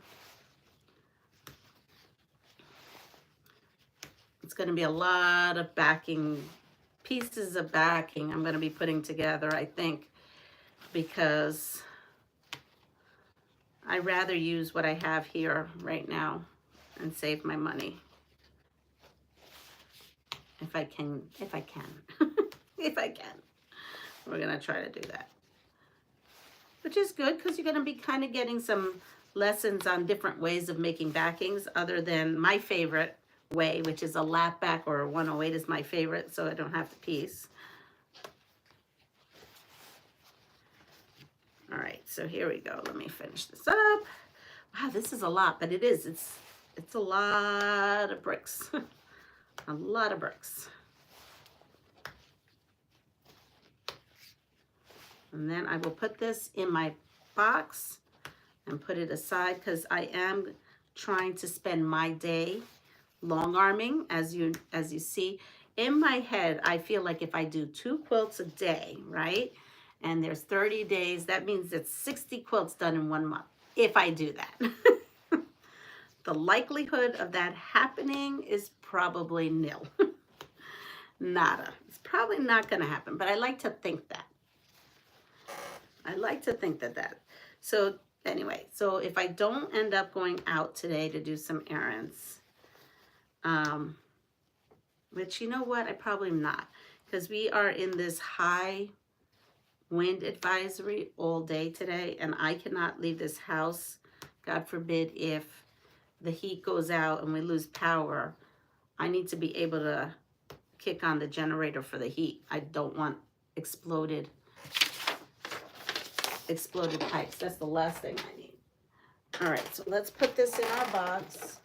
It's going to be a lot of backing, pieces of backing I'm going to be putting together, I think, because I'd rather use what I have here right now and save my money. If I can, if I can. We're going to try to do that. Which is good, because you're going to be kind of getting some lessons on different ways of making backings, other than my favorite way, which is a lap back, or a 108 is my favorite, so I don't have to piece. All right, so here we go. Let me finish this up. Wow, this is a lot, but it is. It's a lot of bricks. A lot of bricks. And then I will put this in my box and put it aside, because I am trying to spend my day long arming. As you see in my head, I feel like if I do 2 quilts a day, right, and there's 30 days, that means it's 60 quilts done in 1 month, if I do that. The likelihood of that happening is probably nil. Nada. It's probably not going to happen, but I like to think that. I like to think that. So anyway, so if I don't end up going out today to do some errands, which, you know what, I probably am not, because we are in this high wind advisory all day today, and I cannot leave this house. God forbid if the heat goes out and we lose power. I need to be able to kick on the generator for the heat. I don't want exploded pipes. That's the last thing I need. All right, so let's put this in our box.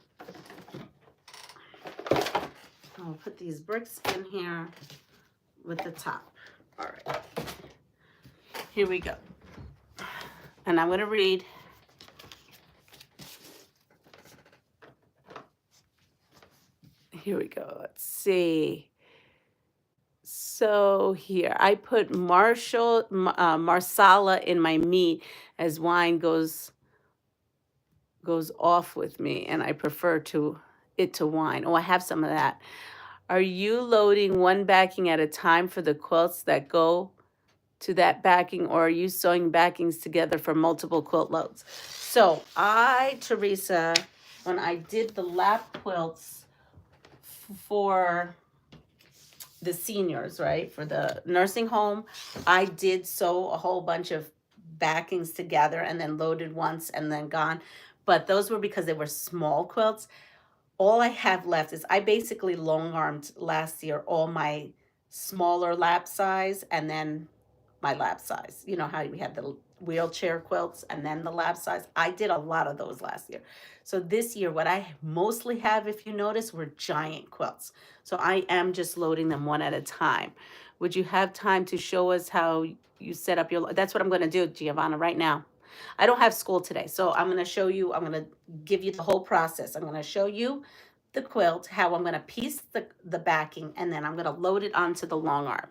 I'll put these bricks in here with the top. All right, here we go. And I'm going to read. Here we go. Let's see. So here, I put marsala in my meat as wine goes off with me, and I prefer it to wine. Oh, I have some of that. Are you loading one backing at a time for the quilts that go to that backing, or are you sewing backings together for multiple quilt loads? So Teresa, when I did the lap quilts for the seniors, right, for the nursing home, I did sew a whole bunch of backings together and then loaded once and then gone. But those were because they were small quilts. All I have left is I basically long armed last year all my smaller lap size and then my lap size. You know how we had the wheelchair quilts and then the lap size? I did a lot of those last year. So this year, what I mostly have, if you notice, were giant quilts. So I am just loading them one at a time. Would you have time to show us how you set up your, that's what I'm going to do, Giovanna, right now. I don't have school today, so I'm going to show you, I'm going to give you the whole process. I'm going to show you the quilt, how I'm going to piece the backing, and then I'm going to load it onto the long arm.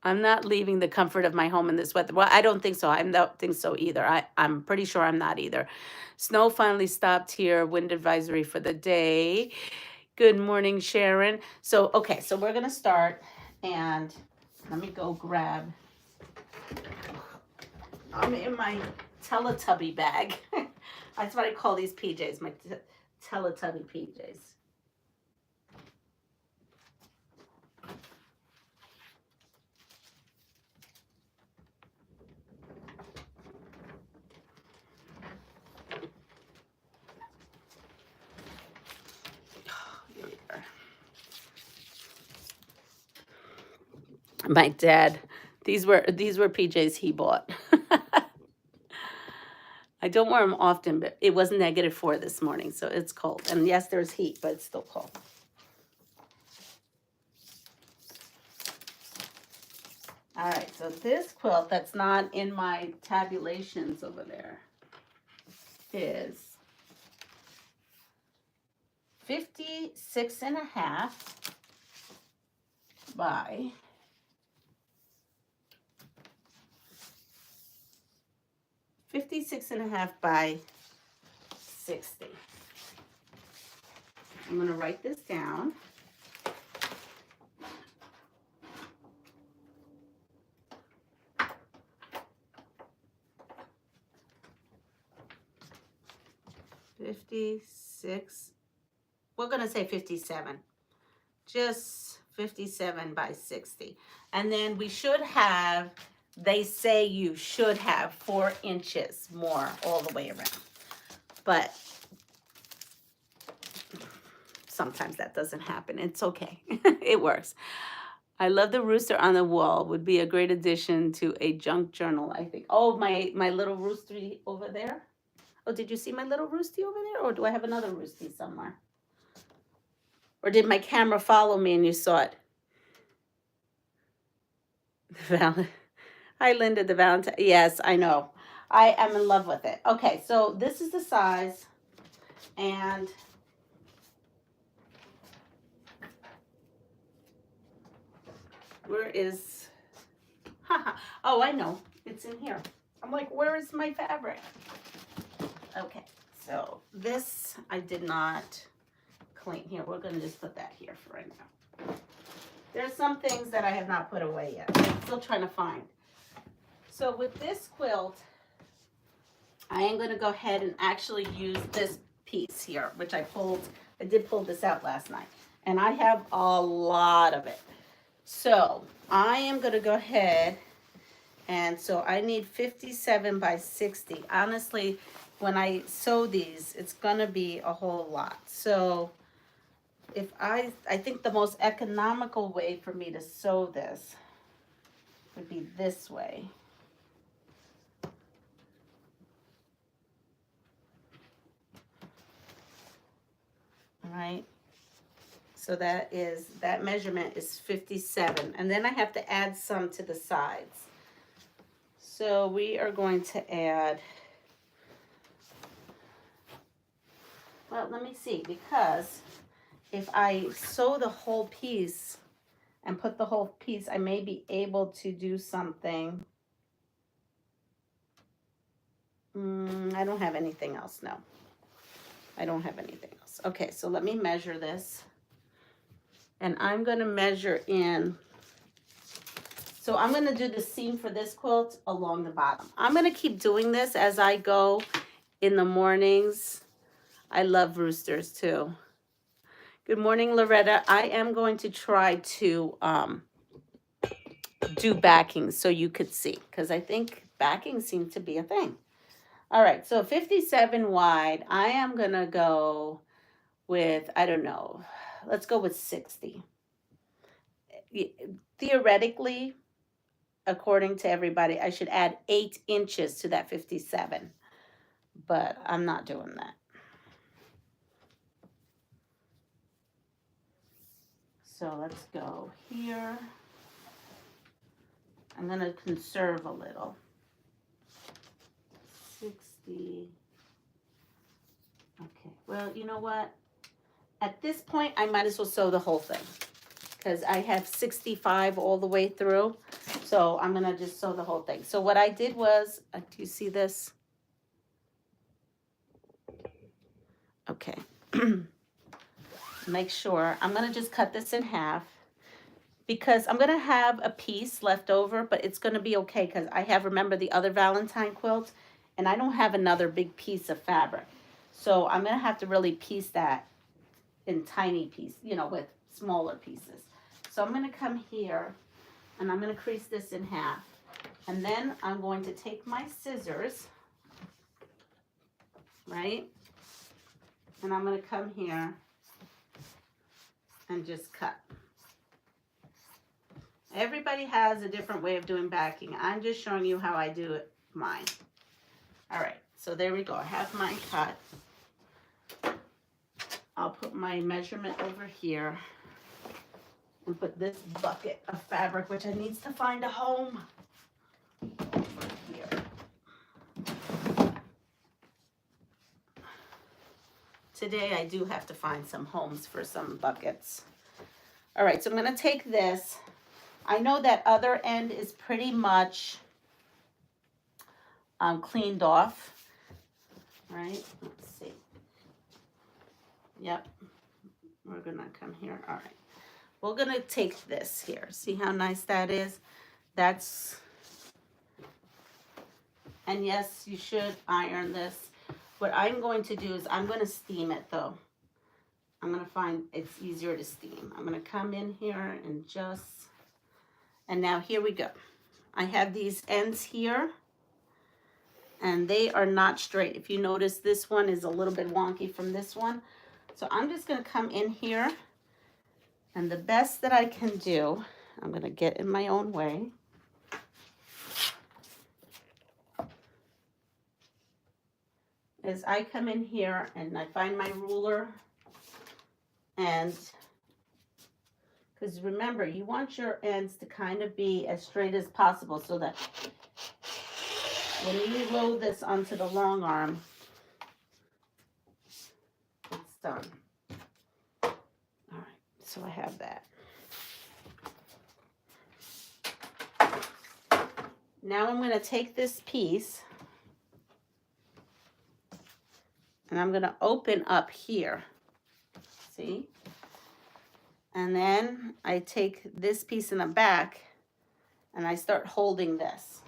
I'm not leaving the comfort of my home in this weather. Well, I don't think so. I don't think so either. I'm pretty sure I'm not either. Snow finally stopped here. Wind advisory for the day. Good morning, Sharon. So, okay, so we're going to start, and let me go grab, I'm in my Teletubby bag. That's what I call these PJs, my Teletubby PJs. My dad, these were PJs he bought. I don't wear them often, but it was -4 this morning, so it's cold. And yes, there's heat, but it's still cold. All right, so this quilt that's not in my tabulations over there is 56.5 by 56.5 by 60. I'm going to write this down. We're going to say 57. Just 57 by 60. And then we should have, they say you should have 4 inches more all the way around. But sometimes that doesn't happen. It's okay. It works. I love the rooster on the wall. Would be a great addition to a junk journal, I think. Oh, my little roosty over there. Oh, did you see my little roosty over there? Or do I have another roosty somewhere? Or did my camera follow me and you saw it? Hi, Linda, the Valentine. Yes, I know. I am in love with it. Okay, so this is the size. And where is... Oh, I know. It's in here. I'm like, where is my fabric? Okay, so this I did not clean. Here, we're going to just put that here for right now. There's some things that I have not put away yet. I'm still trying to find. So with this quilt, I am going to go ahead and actually use this piece here, which I did pull this out last night. And I have a lot of it. So I am going to go ahead, and so I need 57 by 60. Honestly, when I sew these, it's going to be a whole lot. So if I think the most economical way for me to sew this would be this way. All right. So that measurement is 57. And then I have to add some to the sides. So we are going to add, well, let me see, because if I sew the whole piece and put the whole piece, I may be able to do something. I don't have anything else, no. I don't have anything else. Okay, so let me measure this. And I'm going to measure in, so I'm going to do the seam for this quilt along the bottom. I'm going to keep doing this as I go in the mornings. I love roosters too. Good morning, Loretta. I am going to try to do backing so you could see, because I think backing seemed to be a thing. All right, so 57 wide. I am going to go with, I don't know, let's go with 60. Theoretically, according to everybody, I should add 8 inches to that 57, but I'm not doing that. So let's go here. I'm going to conserve a little. 60. Okay, well, you know what? At this point, I might as well sew the whole thing because I have 65 all the way through. So I'm going to just sew the whole thing. So what I did was, do you see this? Okay. Make sure. I'm going to just cut this in half because I'm going to have a piece left over, but it's going to be okay because I have, remember, the other Valentine quilt, and I don't have another big piece of fabric. So I'm going to have to really piece that in tiny pieces, you know, with smaller pieces. So I'm going to come here and I'm going to crease this in half. And then I'm going to take my scissors, right? And I'm going to come here and just cut. Everybody has a different way of doing backing. I'm just showing you how I do it, mine. All right, so there we go. I have mine cut. I'll put my measurement over here and put this bucket of fabric, which I needs to find a home, over here. Today I do have to find some homes for some buckets. All right, so I'm going to take this. I know that other end is pretty much cleaned off, right? Let's see. Yep, we're going to come here. All right, we're going to take this here. See how nice that is? That's, and yes, you should iron this. What I'm going to do is I'm going to steam it though. I'm going to find it's easier to steam. I'm going to come in here and just, and now here we go. I have these ends here and they are not straight. If you notice, this one is a little bit wonky from this one. So I'm just going to come in here, and the best that I can do, I'm going to get in my own way. Is I come in here and I find my ruler, and because remember, you want your ends to kind of be as straight as possible so that when you load this onto the long arm, it's done. All right, so I have that. Now I'm going to take this piece and I'm going to open up here. See? And then I take this piece in the back and I start holding this.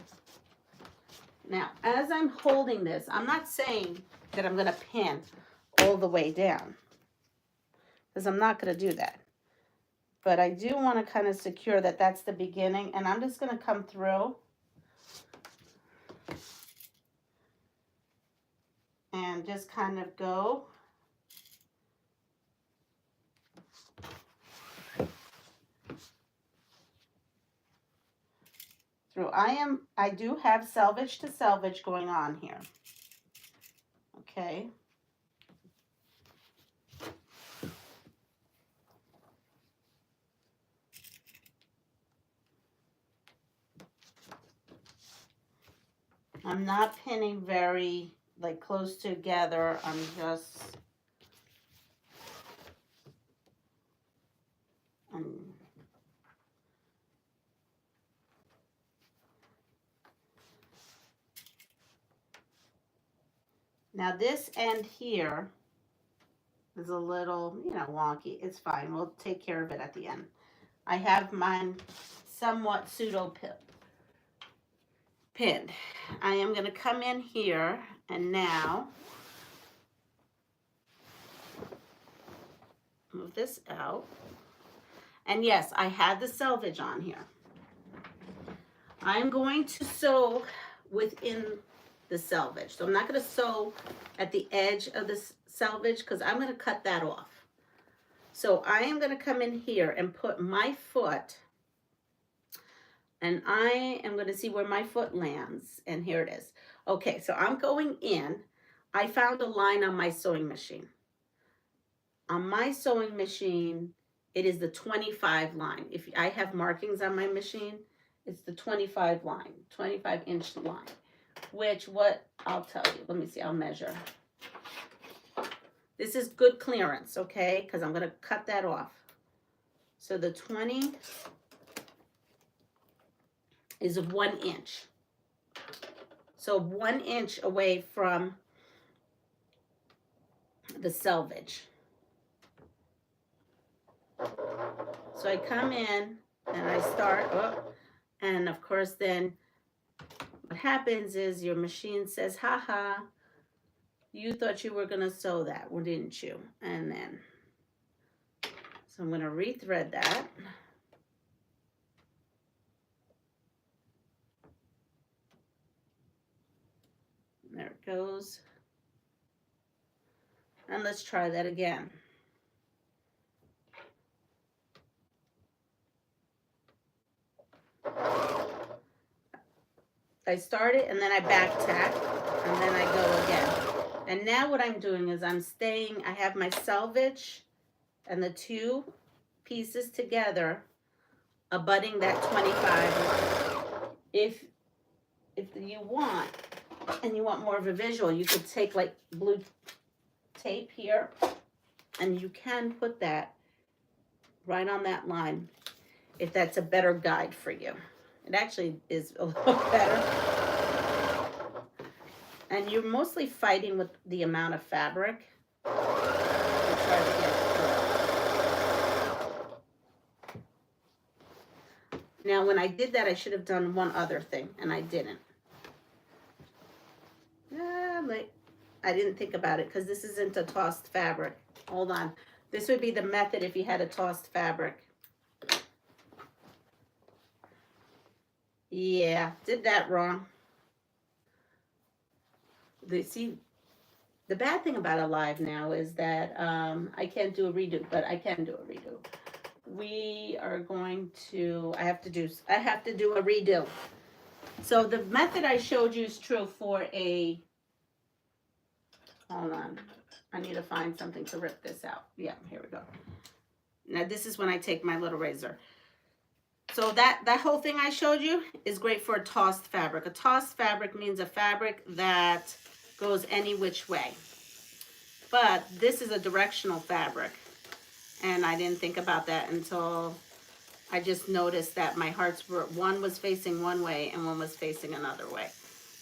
Now, as I'm holding this, I'm not saying that I'm going to pin all the way down, because I'm not going to do that. But I do want to kind of secure that that's the beginning, and I'm just going to come through and just kind of go. Through. I do have selvage to selvage going on here. Okay. I'm not pinning very like close together. I'm just now this end here is a little, you know, wonky. It's fine. We'll take care of it at the end. I have mine somewhat pseudo pinned. I am going to come in here and now Move this out. And yes, I had the selvage on here. I'm going to sew within the selvage. So I'm not going to sew at the edge of this selvage because I'm going to cut that off. So I am going to come in here and put my foot, and I am going to see where my foot lands. And here it is. Okay, so I'm going in. I found a line on my sewing machine. On my sewing machine, it is the 25 line. If I have markings on my machine, it's the 25 line, 25-inch line, which what I'll tell you. Let me see, I'll measure. This is good clearance, okay? Because I'm going to cut that off. So the 20 is 1 inch. So 1 inch away from the selvage. So I come in and I start, and of course then what happens is your machine says, haha, you thought you were going to sew that, well, didn't you? And then, so I'm going to rethread that. There it goes. And let's try that again. I start it and then I back tack and then I go again. And now what I'm doing is I'm staying, I have my selvage and the two pieces together abutting that 25 line. If you want, and you want more of a visual, you could take like blue tape here and you can put that right on that line if that's a better guide for you. It actually is a little better. And you're mostly fighting with the amount of fabric. Try to get it. Now, when I did that, I should have done one other thing, and I didn't. I didn't think about it because this isn't a tossed fabric. Hold on. This would be the method if you had a tossed fabric. Yeah, did that wrong. See, the bad thing about a live now is that I can't do a redo, but I can do a redo. We are going to, I have to do a redo. So the method I showed you is true for a, hold on, I need to find something to rip this out. Yeah, here we go. Now this is when I take my little razor. So that whole thing I showed you is great for a tossed fabric. A tossed fabric means a fabric that goes any which way. But this is a directional fabric. And I didn't think about that until I just noticed that my hearts were, one was facing one way and one was facing another way.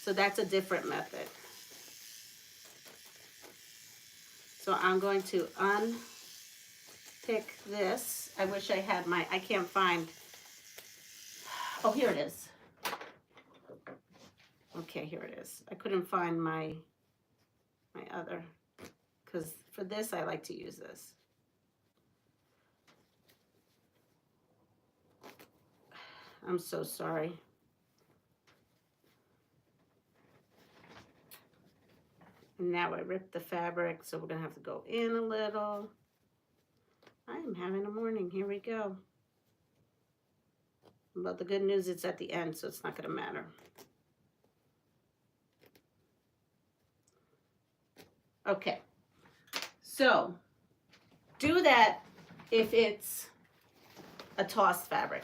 So that's a different method. So I'm going to unpick this. I wish I had my, I can't find, oh, here it is. Okay, here it is. I couldn't find my other, because for this, I like to use this. I'm so sorry. And now I ripped the fabric, so we're gonna have to go in a little. I am having a morning, here we go. But the good news, it's at the end, so it's not gonna matter. Okay, so do that if it's a tossed fabric.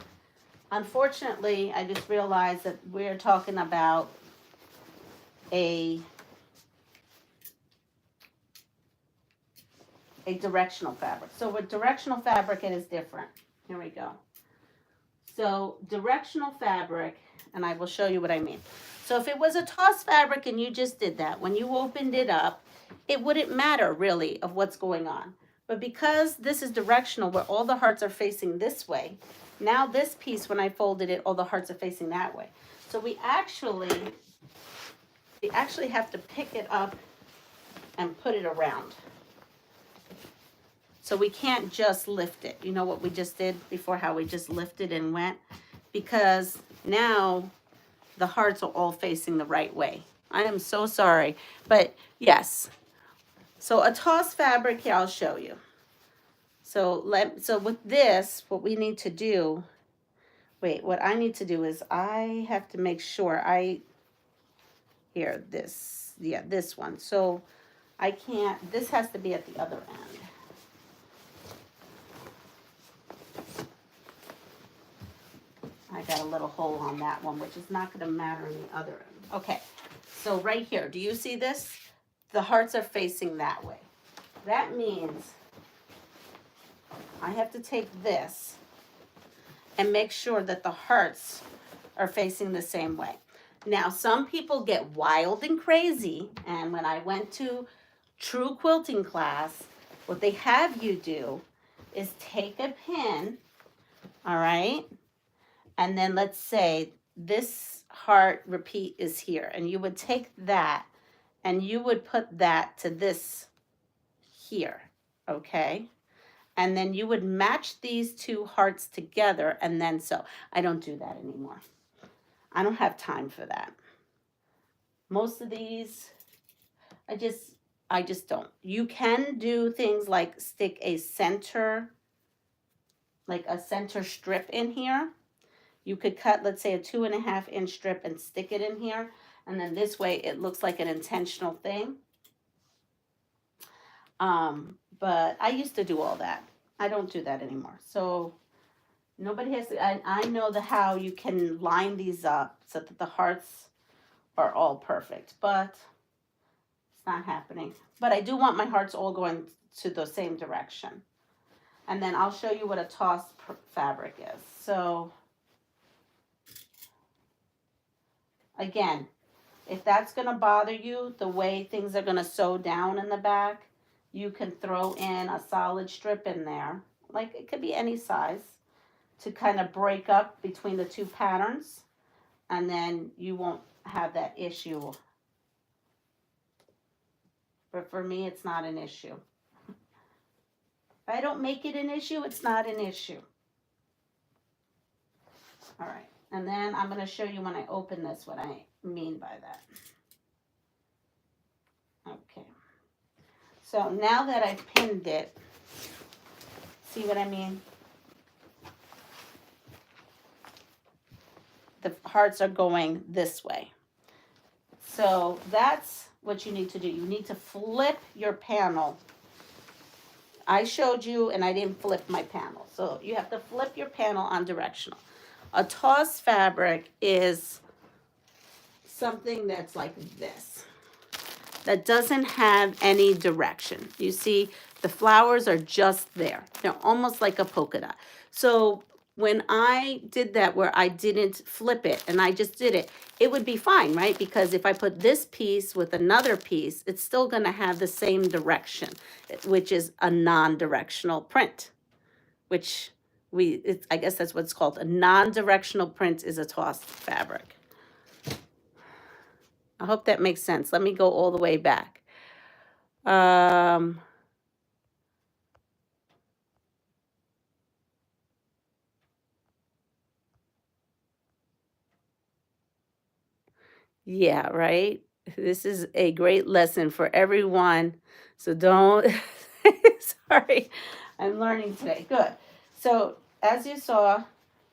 Unfortunately, I just realized that we're talking about a directional fabric. So with directional fabric, it is different. Here we go. So directional fabric, and I will show you what I mean. So if it was a tossed fabric and you just did that, when you opened it up, it wouldn't matter really of what's going on. But because this is directional, where all the hearts are facing this way, now this piece, when I folded it, all the hearts are facing that way. So we actually have to pick it up and put it around. So we can't just lift it. You know what we just did before, how we just lifted and went? Because now the hearts are all facing the right way. I am so sorry, but yes. So a toss fabric here, I'll show you. So with this, what we need to do, wait, what I need to do is I have to make sure this one. So I can't, this has to be at the other end. I got a little hole on that one, which is not going to matter in the other end. Okay, so right here, do you see this? The hearts are facing that way. That means I have to take this and make sure that the hearts are facing the same way. Now, some people get wild and crazy, and when I went to true quilting class, what they have you do is take a pin, all right? And then let's say this heart repeat is here, and you would take that and you would put that to this here, okay? And then you would match these two hearts together and then sew. I don't do that anymore. I don't have time for that. Most of these, I just don't. You can do things like stick a center, like a center strip in here. You could cut, let's say, a 2.5 inch strip and stick it in here. And then this way it looks like an intentional thing. But I used to do all that. I don't do that anymore. So nobody has to, I know how you can line these up so that the hearts are all perfect, but it's not happening. But I do want my hearts all going to the same direction. And then I'll show you what a tossed fabric is. So again, if that's going to bother you, the way things are going to sew down in the back, you can throw in a solid strip in there. Like it could be any size to kind of break up between the two patterns. And then you won't have that issue. But for me, it's not an issue. If I don't make it an issue, it's not an issue. All right. And then I'm going to show you when I open this what I mean by that. Okay. So now that I've pinned it, see what I mean? The hearts are going this way. So that's what you need to do. You need to flip your panel. I showed you and I didn't flip my panel. So you have to flip your panel on directional. A tossed fabric is something that's like this, that doesn't have any direction. You see, the flowers are just there. They're almost like a polka dot. So when I did that where I didn't flip it and I just did it, it would be fine, right? Because if I put this piece with another piece, it's still going to have the same direction, which is a non-directional print, which I guess that's what it's called. A non-directional print is a tossed fabric. I hope that makes sense. Let me go all the way back. Yeah, right? This is a great lesson for everyone. So don't, sorry, I'm learning today. Good. So as you saw,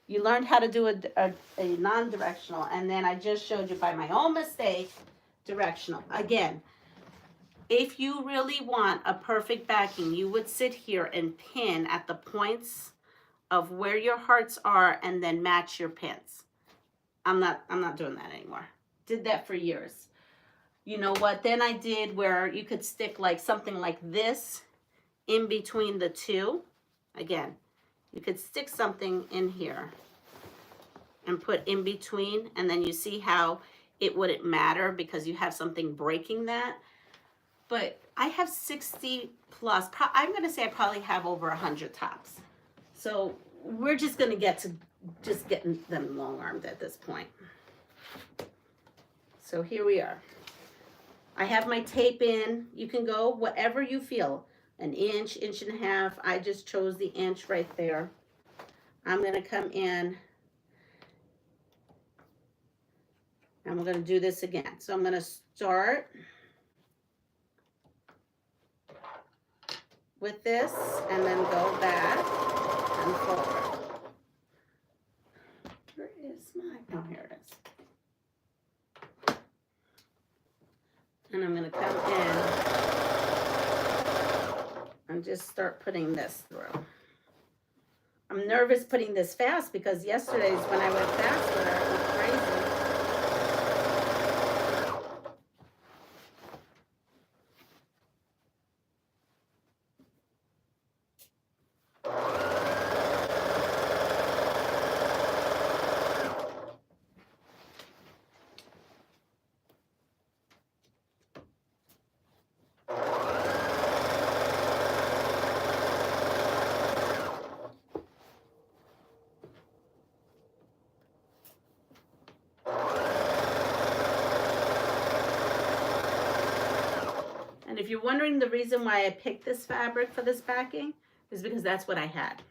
you learned how to do a non-directional, and then I just showed you by my own mistake, directional. Again, if you really want a perfect backing, you would sit here and pin at the points of where your hearts are and then match your pins. I'm not doing that anymore. Did that for years. You know what? Then I did where you could stick like something like this in between the two. Again, you could stick something in here and put in between, and then you see how it wouldn't matter because you have something breaking that. But I have 60 plus. I'm going to say I probably have over 100 tops. So we're just going to get to just getting them long-armed at this point. So here we are. I have my tape in. You can go whatever you feel. an inch, inch and a half. I just chose the inch right there. I'm going to come in and we're going to do this again. So I'm going to start with this and then go back and forward. Where is my, oh, here it is. And I'm going to come in and just start putting this through. I'm nervous putting this fast because yesterday's when I went fast with her, it was crazy. And if you're wondering the reason why I picked this fabric for this backing, is because that's what I had.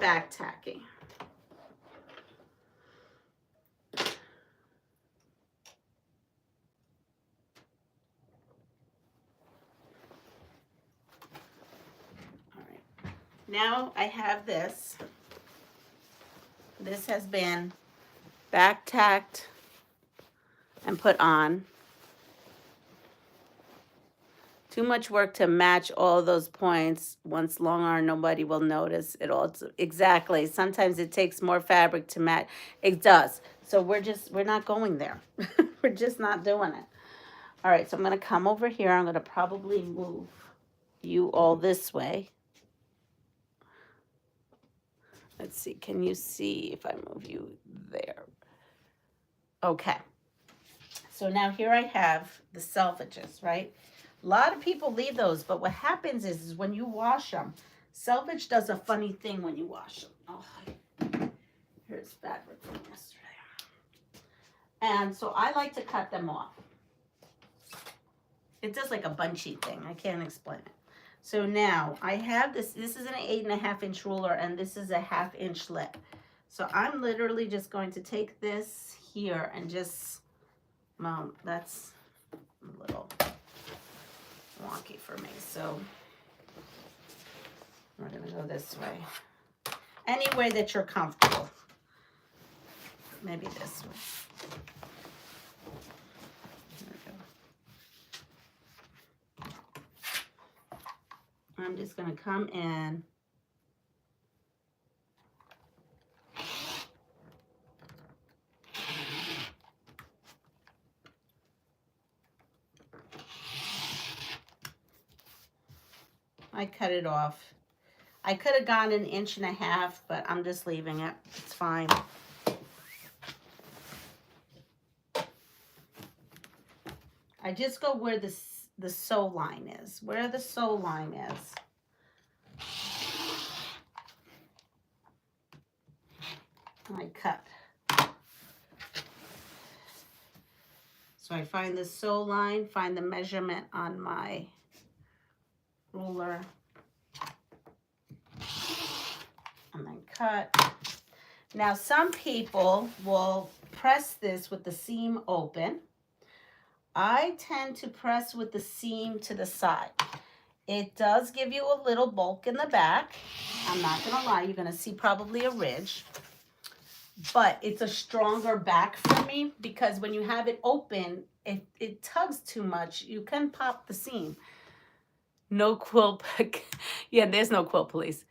Back tacking. All right. Now I have this. This has been back tacked and put on. Too much work to match all those points. Once long arm, nobody will notice it all. Exactly. Sometimes it takes more fabric to match. It does. So we're not going there. We're just not doing it. All right, so I'm going to come over here. I'm going to probably move you all this way. Let's see. Can you see if I move you there? Okay. So now here I have the selvages, right? A lot of people leave those, but what happens is when you wash them, selvage does a funny thing when you wash them. Oh, here's fabric from yesterday. And so I like to cut them off. It does like a bunchy thing. I can't explain it. So now I have this. This is an 8.5 inch ruler, and this is a 1/2 inch lip. So I'm literally just going to take this here and just, well, that's a little wonky for me, so we're gonna go this way. Any way that you're comfortable. Maybe this way. There we go. I'm just gonna come in . I cut it off. I could have gone 1.5 inches, but I'm just leaving it. It's fine. I just go where the sew line is. Where the sew line is. I cut. So I find the sew line, find the measurement on my ruler, and then cut. Now some people will press this with the seam open. I tend to press with the seam to the side. It does give you a little bulk in the back. I'm not gonna lie, you're gonna see probably a ridge, but it's a stronger back for me because when you have it open, if it tugs too much, you can pop the seam. No quilt, yeah, there's no quilt police.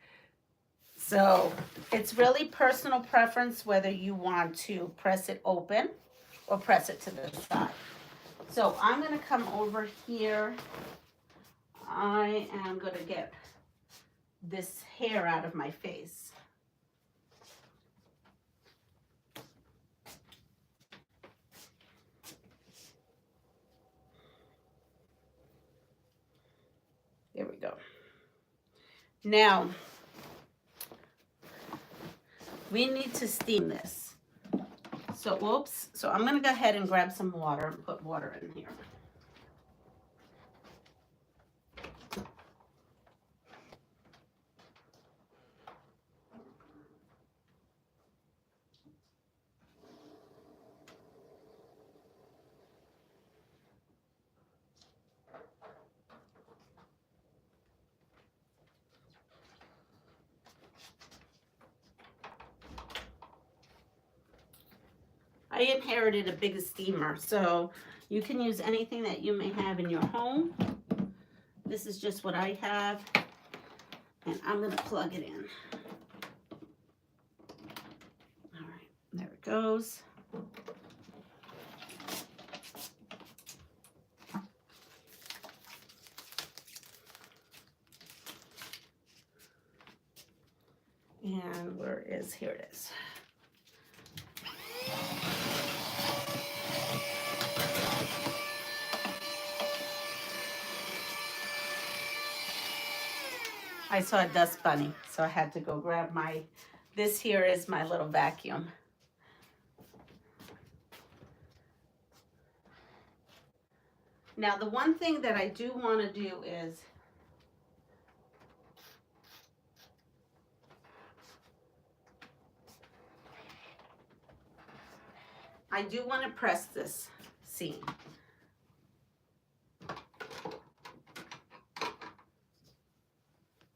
So it's really personal preference whether you want to press it open or press it to the side. So I'm going to come over here. I am going to get this hair out of my face. There we go. Now, we need to steam this. So, whoops. So I'm going to go ahead and grab some water and put water in here. I inherited a big steamer, so you can use anything that you may have in your home. This is just what I have, and I'm going to plug it in. All right, there it goes. And where is, here it is. I saw a dust bunny, so I had to go grab my, this here is my little vacuum. Now, the one thing that I do want to do is, I do want to press this seam.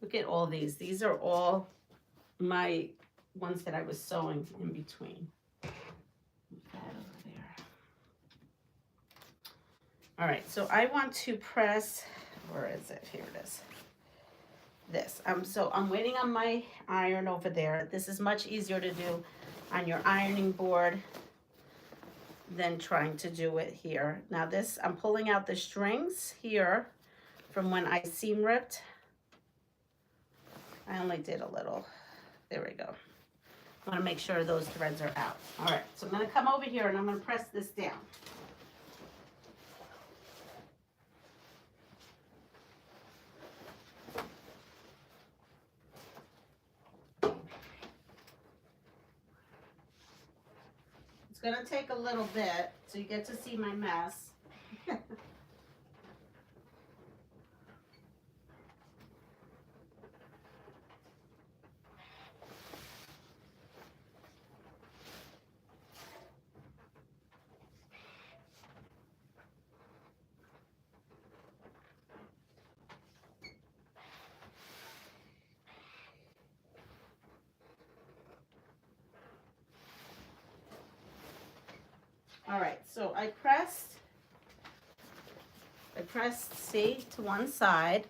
Look at all these. These are all my ones that I was sewing in between. Move that over there. All right, so I want to press, where is it? Here it is. This. So I'm waiting on my iron over there. This is much easier to do on your ironing board than trying to do it here. Now this, I'm pulling out the strings here from when I seam ripped. I only did a little. There we go. I want to make sure those threads are out. All right, so I'm going to come over here and I'm going to press this down. It's going to take a little bit so you get to see my mess. All right, so I pressed, see, to one side.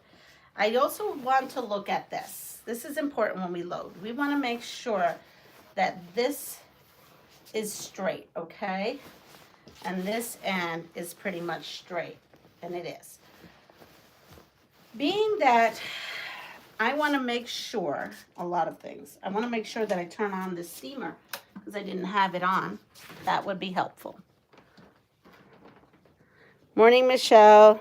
I also want to look at this. This is important when we load. We want to make sure that this is straight, okay? And this end is pretty much straight, and it is. Being that I want to make sure, a lot of things. I want to make sure that I turn on the steamer because I didn't have it on. That would be helpful. Morning, Michelle.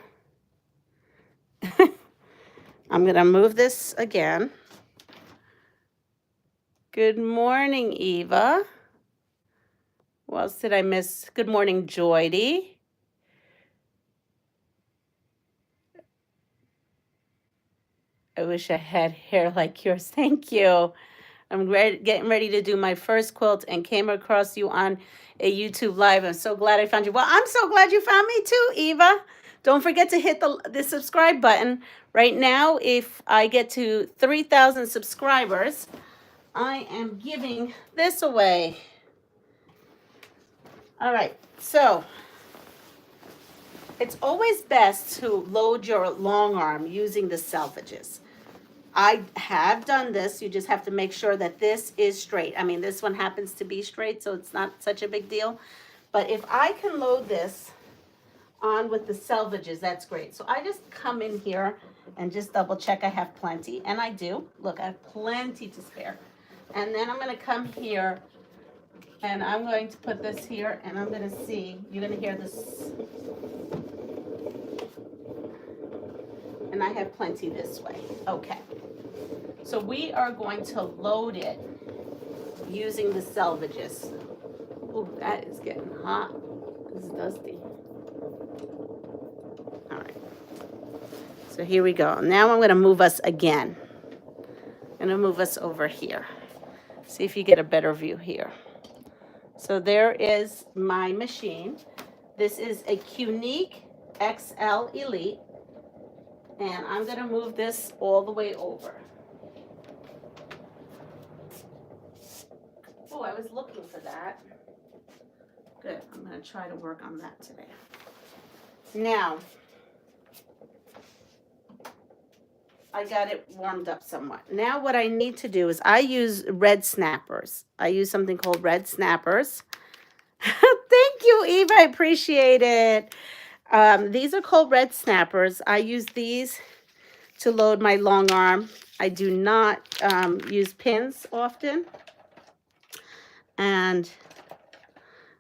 I'm going to move this again. Good morning, Eva. What else did I miss? Good morning, Joydy. I wish I had hair like yours. Thank you. I'm getting ready to do my first quilt and came across you on a YouTube live. I'm so glad I found you. Well, I'm so glad you found me too, Eva. Don't forget to hit the subscribe button. Right now, if I get to 3,000 subscribers, I am giving this away. All right, so It's always best to load your long arm using the selvages. I have done this. You just have to make sure that this is straight. I mean, this one happens to be straight, so it's not such a big deal. But if I can load this on with the selvages, that's great. So I just come in here and just double check I have plenty, and I do. Look, I have plenty to spare. And then I'm going to come here, and I'm going to put this here, and I'm going to see, you're going to hear this, and I have plenty this way. Okay. So we are going to load it using the selvages. Oh, that is getting hot. This is dusty. All right. So here we go. Now I'm going to move us again. I'm going to move us over here. See if you get a better view here. So there is my machine. This is a Qnique XL Elite. And I'm going to move this all the way over. Oh, I was looking for that. Good. I'm going to try to work on that today. Now, I got it warmed up somewhat. Now what I need to do is I use red snappers. I use something called red snappers. Thank you, Eva. I appreciate it. These are called red snappers. I use these to load my long arm. I do not use pins often. And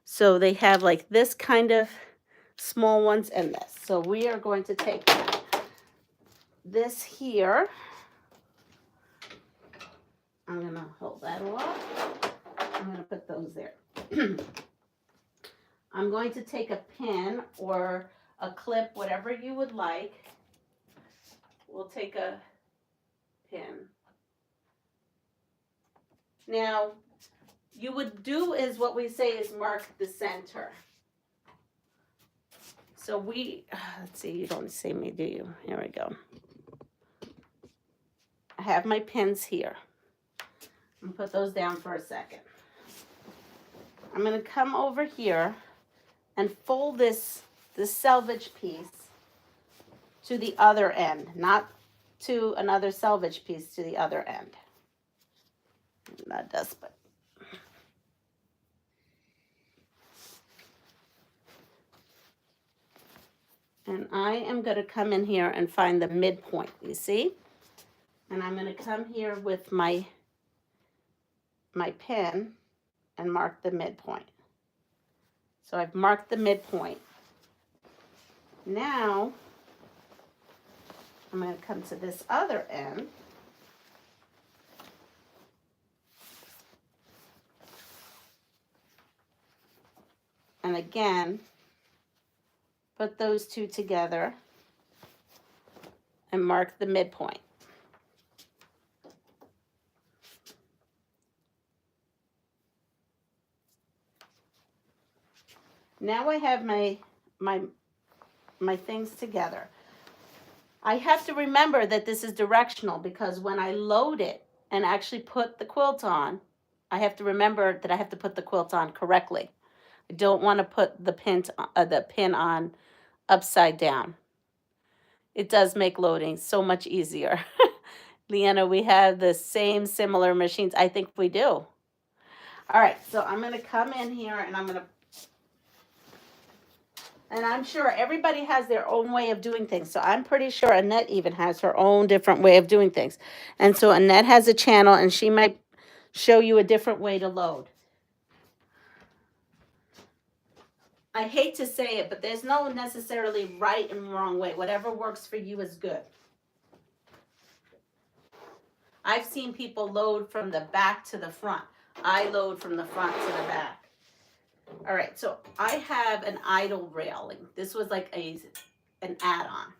so they have like this kind of small ones and this. So we are going to take this here. I'm going to hold that off. I'm going to put those there. I'm going to take a pin or a clip, whatever you would like. We'll take a pin. Now, you would do is what we say is mark the center. So let's see, you don't see me, do you? Here we go. I have my pins here. I'm going to put those down for a second. I'm going to come over here and fold this selvage piece to the other end, not to another selvage piece, to the other end. Not dust, but. And I am going to come in here and find the midpoint, you see? And I'm going to come here with my pen and mark the midpoint. So I've marked the midpoint. Now, I'm going to come to this other end. And again, put those two together and mark the midpoint. Now I have my things together. I have to remember that this is directional because when I load it and actually put the quilt on, I have to remember that I have to put the quilt on correctly. I don't want to put the pin on upside down. It does make loading so much easier. Leanna, we have the same similar machines. I think we do. All right, so I'm going to come in here and I'm sure everybody has their own way of doing things. So I'm pretty sure Annette even has her own different way of doing things. And so Annette has a channel and she might show you a different way to load. I hate to say it, but there's no necessarily right and wrong way. Whatever works for you is good. I've seen people load from the back to the front. I load from the front to the back. All right, so I have an idle railing. This was like an add-on.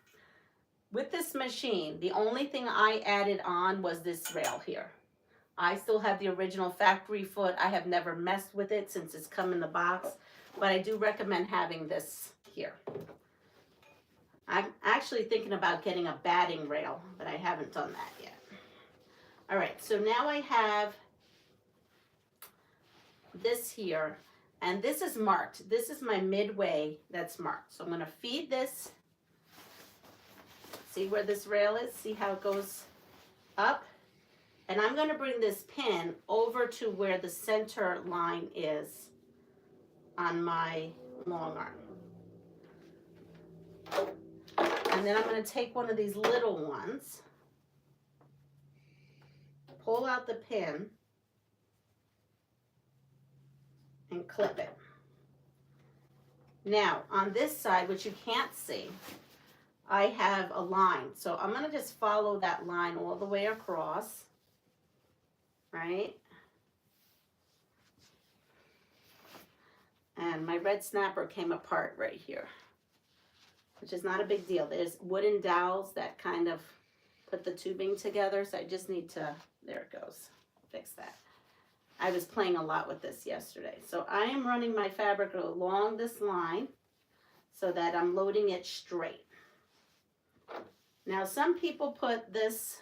With this machine, the only thing I added on was this rail here. I still have the original factory foot. I have never messed with it since it's come in the box, but I do recommend having this here. I'm actually thinking about getting a batting rail, but I haven't done that yet. All right, so now I have this here. And this is marked. This is my midway that's marked. So I'm going to feed this. See where this rail is? See how it goes up? And I'm going to bring this pin over to where the center line is on my long arm. And then I'm going to take one of these little ones, pull out the pin, and clip it. Now, on this side, which you can't see, I have a line. So I'm going to just follow that line all the way across, right? And my red snapper came apart right here, which is not a big deal. There's wooden dowels that kind of put the tubing together, so I just need to, there it goes, fix that. I was playing a lot with this yesterday. So I am running my fabric along this line so that I'm loading it straight. Now some people put this,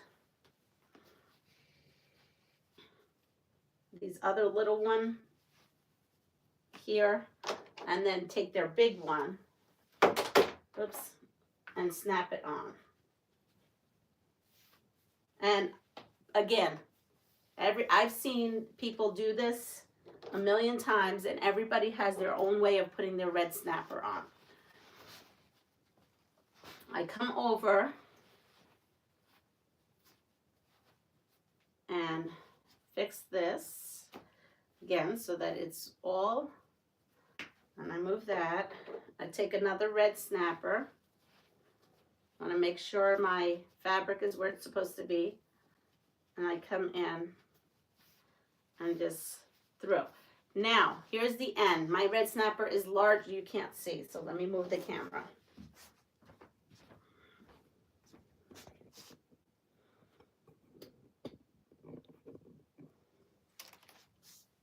these other little one here, and then take their big one, oops, and snap it on. And again, I've seen people do this a million times, and everybody has their own way of putting their red snapper on. I come over and fix this again so that it's all, and I move that. I take another red snapper. I want to make sure my fabric is where it's supposed to be, and I come in and just through. Now, here's the end. My red snapper is large, you can't see, so let me move the camera.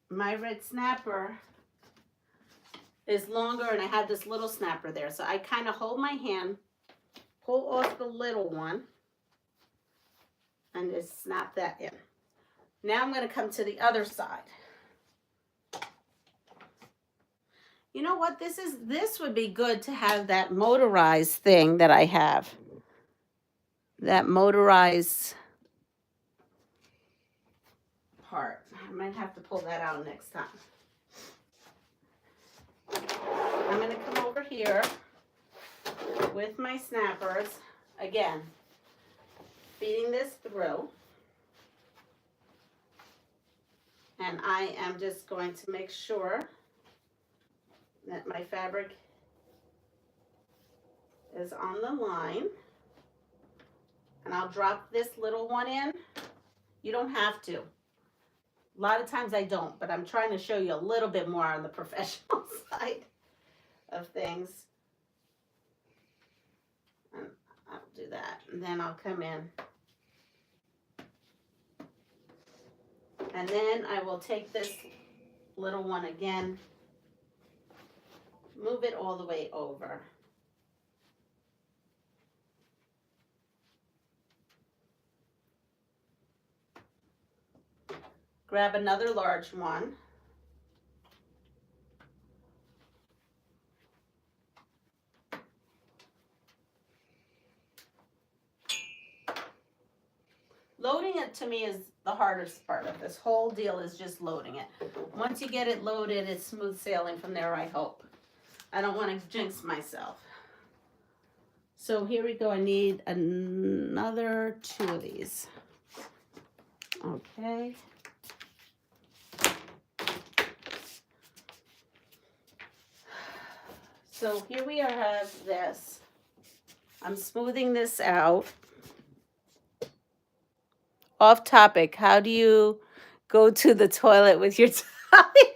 My red snapper is longer, and I have this little snapper there, so I kind of hold my hand, pull off the little one, and just snap that in. Now I'm going to come to the other side. You know what? This would be good to have that motorized thing that I have. That motorized part. I might have to pull that out next time. I'm going to come over here with my snappers. Again, feeding this through. And I am just going to make sure that my fabric is on the line. And I'll drop this little one in. You don't have to. A lot of times I don't, but I'm trying to show you a little bit more on the professional side of things. And I'll do that. And then I'll come in. And then I will take this little one again, move it all the way over. Grab another large one. Loading it to me is the hardest part of this whole deal, is just loading it. Once you get it loaded, it's smooth sailing from there, I hope. I don't want to jinx myself. So here we go. I need another 2 of these. Okay. So here we have this. I'm smoothing this out. Off topic, how do you go to the toilet with your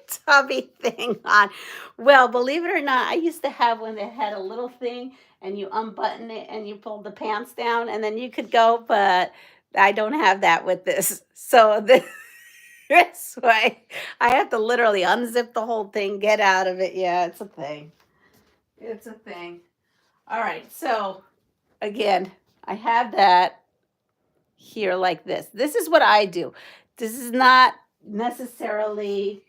tubby thing on? Well, believe it or not, I used to have one that had a little thing and you unbutton it and you pull the pants down and then you could go, but I don't have that with this. So this way, I have to literally unzip the whole thing, get out of it. Yeah, it's a thing. It's a thing. All right, so again, I have that here like this. This is what I do. This is not necessarily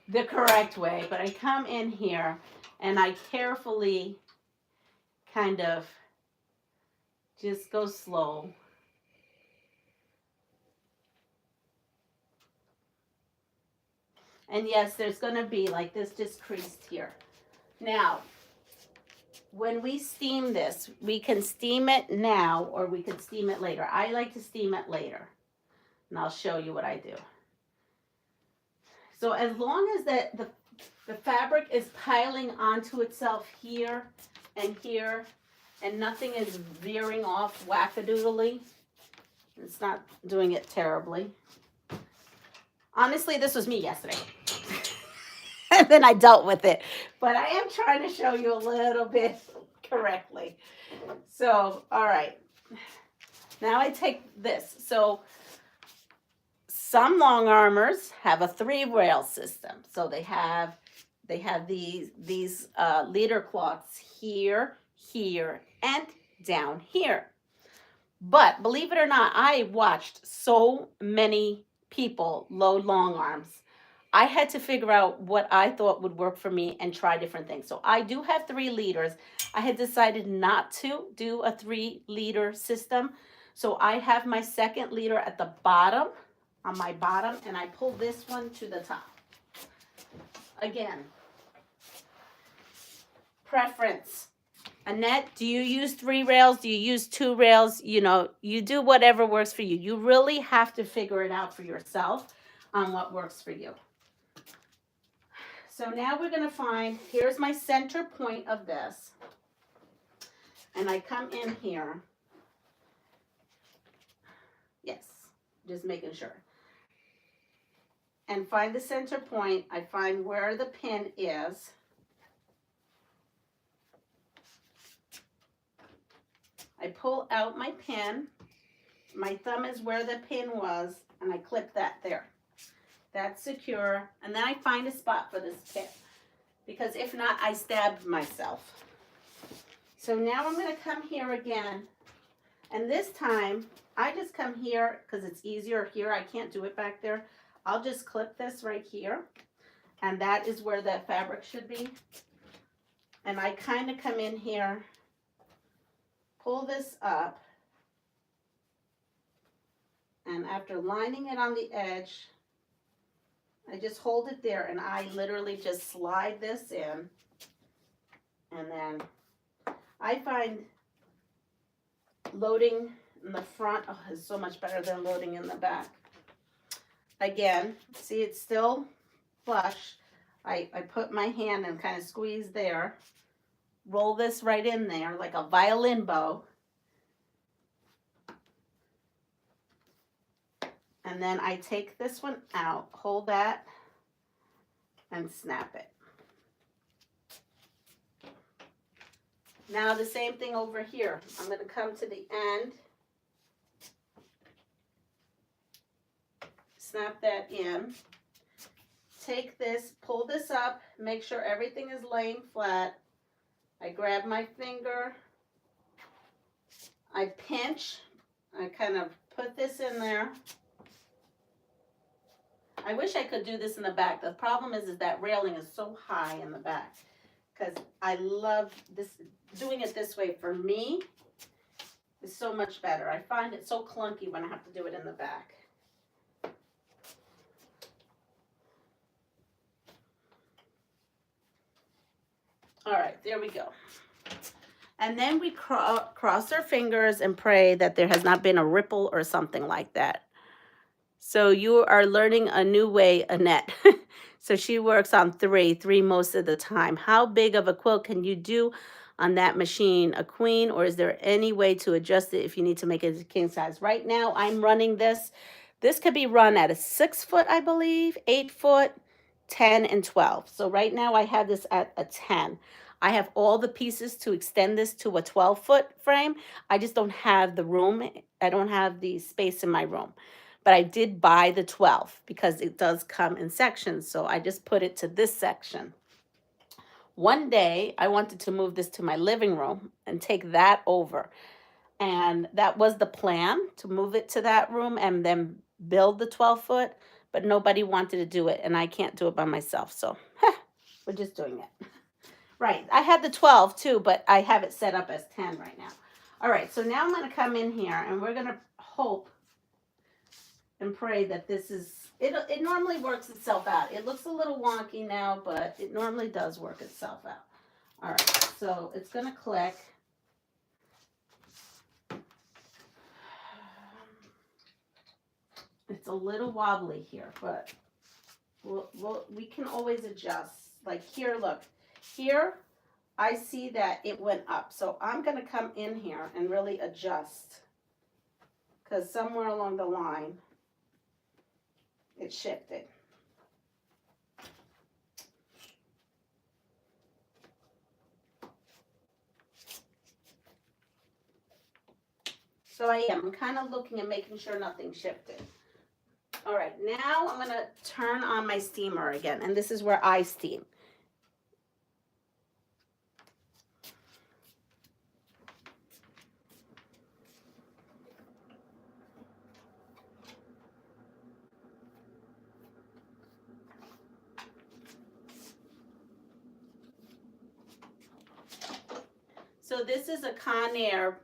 the correct way, but I come in here and I carefully kind of just go slow. And yes, there's going to be like this just creased here. Now, when we steam this, we can steam it now or we can steam it later. I like to steam it later, and I'll show you what I do. So as long as the fabric is piling onto itself here and here, and nothing is veering off wackadoodly, it's not doing it terribly. Honestly, this was me yesterday. And then I dealt with it. But I am trying to show you a little bit correctly. So, all right. Now I take this. So some long armors have a 3-rail system. So they have these leader cloths here, here, and down here. But believe it or not, I watched so many people load long arms. I had to figure out what I thought would work for me and try different things. So I do have 3 leaders. I had decided not to do a 3-leader system. So I have my second leader at the bottom, on my bottom, and I pull this one to the top. Again, preference. Annette, do you use 3 rails? Do you use 2 rails? You know, you do whatever works for you. You really have to figure it out for yourself on what works for you. So now we're going to find, here's my center point of this. And I come in here. Yes, just making sure. And find the center point. I find where the pin is. I pull out my pin. My thumb is where the pin was, and I clip that there. That's secure. And then I find a spot for this pin, because if not, I stab myself. So now I'm going to come here again. And this time, I just come here because it's easier here. I can't do it back there. I'll just clip this right here. And that is where that fabric should be. And I kind of come in here, pull this up. And after lining it on the edge, I just hold it there and I literally just slide this in. And then I find loading in the front is so much better than loading in the back. Again, see, it's still flush. I put my hand and kind of squeeze there. Roll this right in there like a violin bow. And then I take this one out, hold that, and snap it. Now the same thing over here. I'm going to come to the end, snap that in, take this, pull this up, make sure everything is laying flat. I grab my finger, I pinch, I kind of put this in there. I wish I could do this in the back. The problem is that railing is so high in the back, because I love this. Doing it this way for me is so much better. I find it so clunky when I have to do it in the back. All right, there we go. And then we cross our fingers and pray that there has not been a ripple or something like that. So you are learning a new way, Annette. So she works on three most of the time. How big of a quilt can you do on that machine? A queen, or is there any way to adjust it if you need to make it a king size? Right now, I'm running this. This could be run at a 6 foot, I believe, 8 foot, 10, and 12. So right now I have this at a 10. I have all the pieces to extend this to a 12-foot frame. I just don't have the room. I don't have the space in my room. But I did buy the 12 because it does come in sections. So I just put it to this section. One day, I wanted to move this to my living room and take that over. And that was the plan, to move it to that room and then build the 12-foot, but nobody wanted to do it, and I can't do it by myself. So we're just doing it. Right. I had the 12 too, but I have it set up as 10 right now. All right. So now I'm going to come in here, and we're going to hope and pray that this is, it normally works itself out. It looks a little wonky now, but it normally does work itself out. All right. So it's going to click. It's a little wobbly here, but we can always adjust. Like here, look. Here, I see that it went up. So I'm going to come in here and really adjust. Because somewhere along the line, it shifted. So I'm kind of looking and making sure nothing shifted. All right, now I'm going to turn on my steamer again, and this is where I steam. So this is a Conair.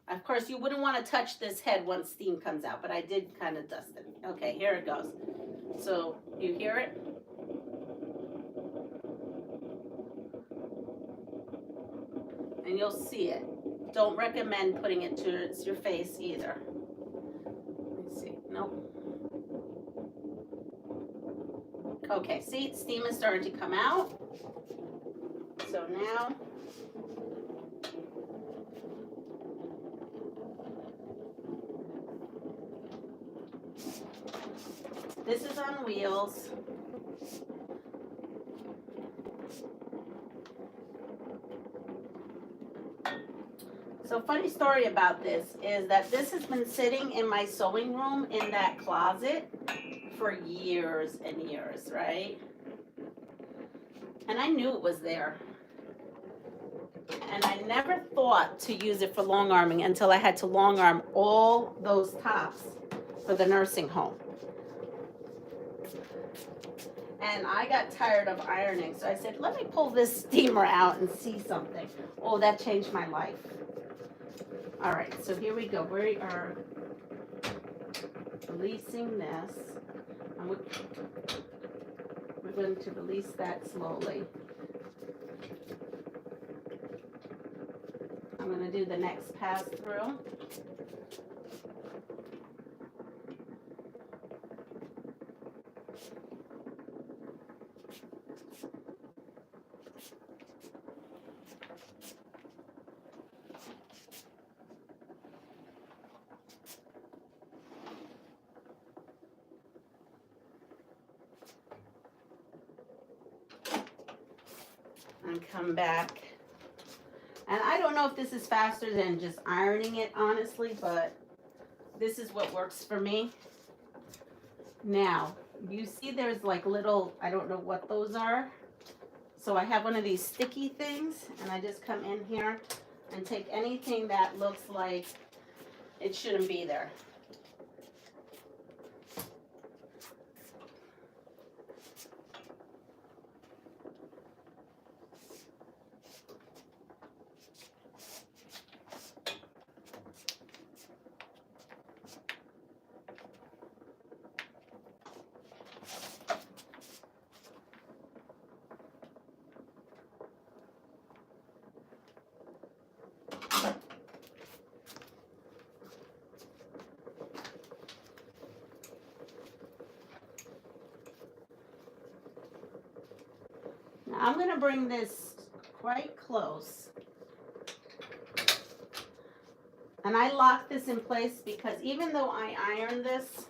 Of course, you wouldn't want to touch this head once steam comes out, but I did kind of dust it. Okay, here it goes. So you hear it? And you'll see it. Don't recommend putting it to your face either. Let's see. Nope. Okay, see, steam is starting to come out. So now, this is on wheels. So funny story about this is that this has been sitting in my sewing room in that closet for years and years, right? And I knew it was there. And I never thought to use it for long arming until I had to long arm all those tops for the nursing home. And I got tired of ironing, so I said, let me pull this steamer out and see something. Oh, that changed my life. All right, so here we go. We are releasing this. And we're going to release that slowly. I'm going to do the next pass through. And come back. And I don't know if this is faster than just ironing it, honestly, but this is what works for me. Now, you see there's like little, I don't know what those are. So I have one of these sticky things, and I just come in here and take anything that looks like it shouldn't be there. Now I'm going to bring this quite close. And I lock this in place because even though I iron this,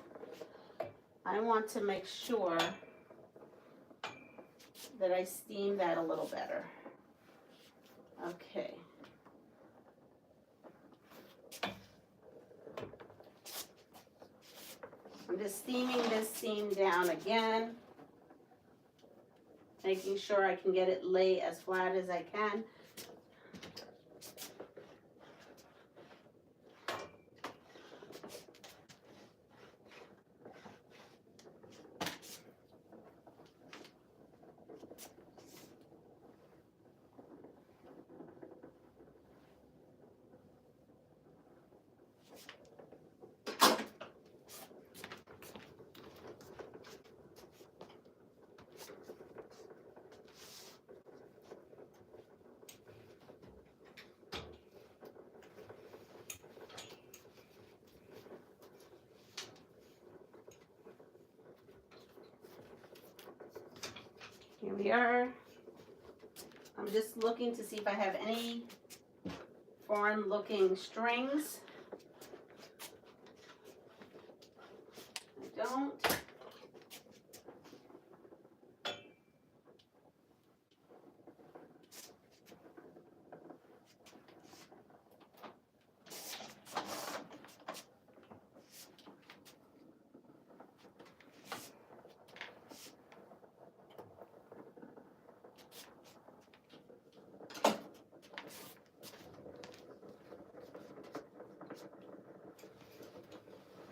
I want to make sure that I steam that a little better. Okay. I'm just steaming this seam down again, making sure I can get it lay as flat as I can. Here we are. I'm just looking to see if I have any foreign looking strings. I don't.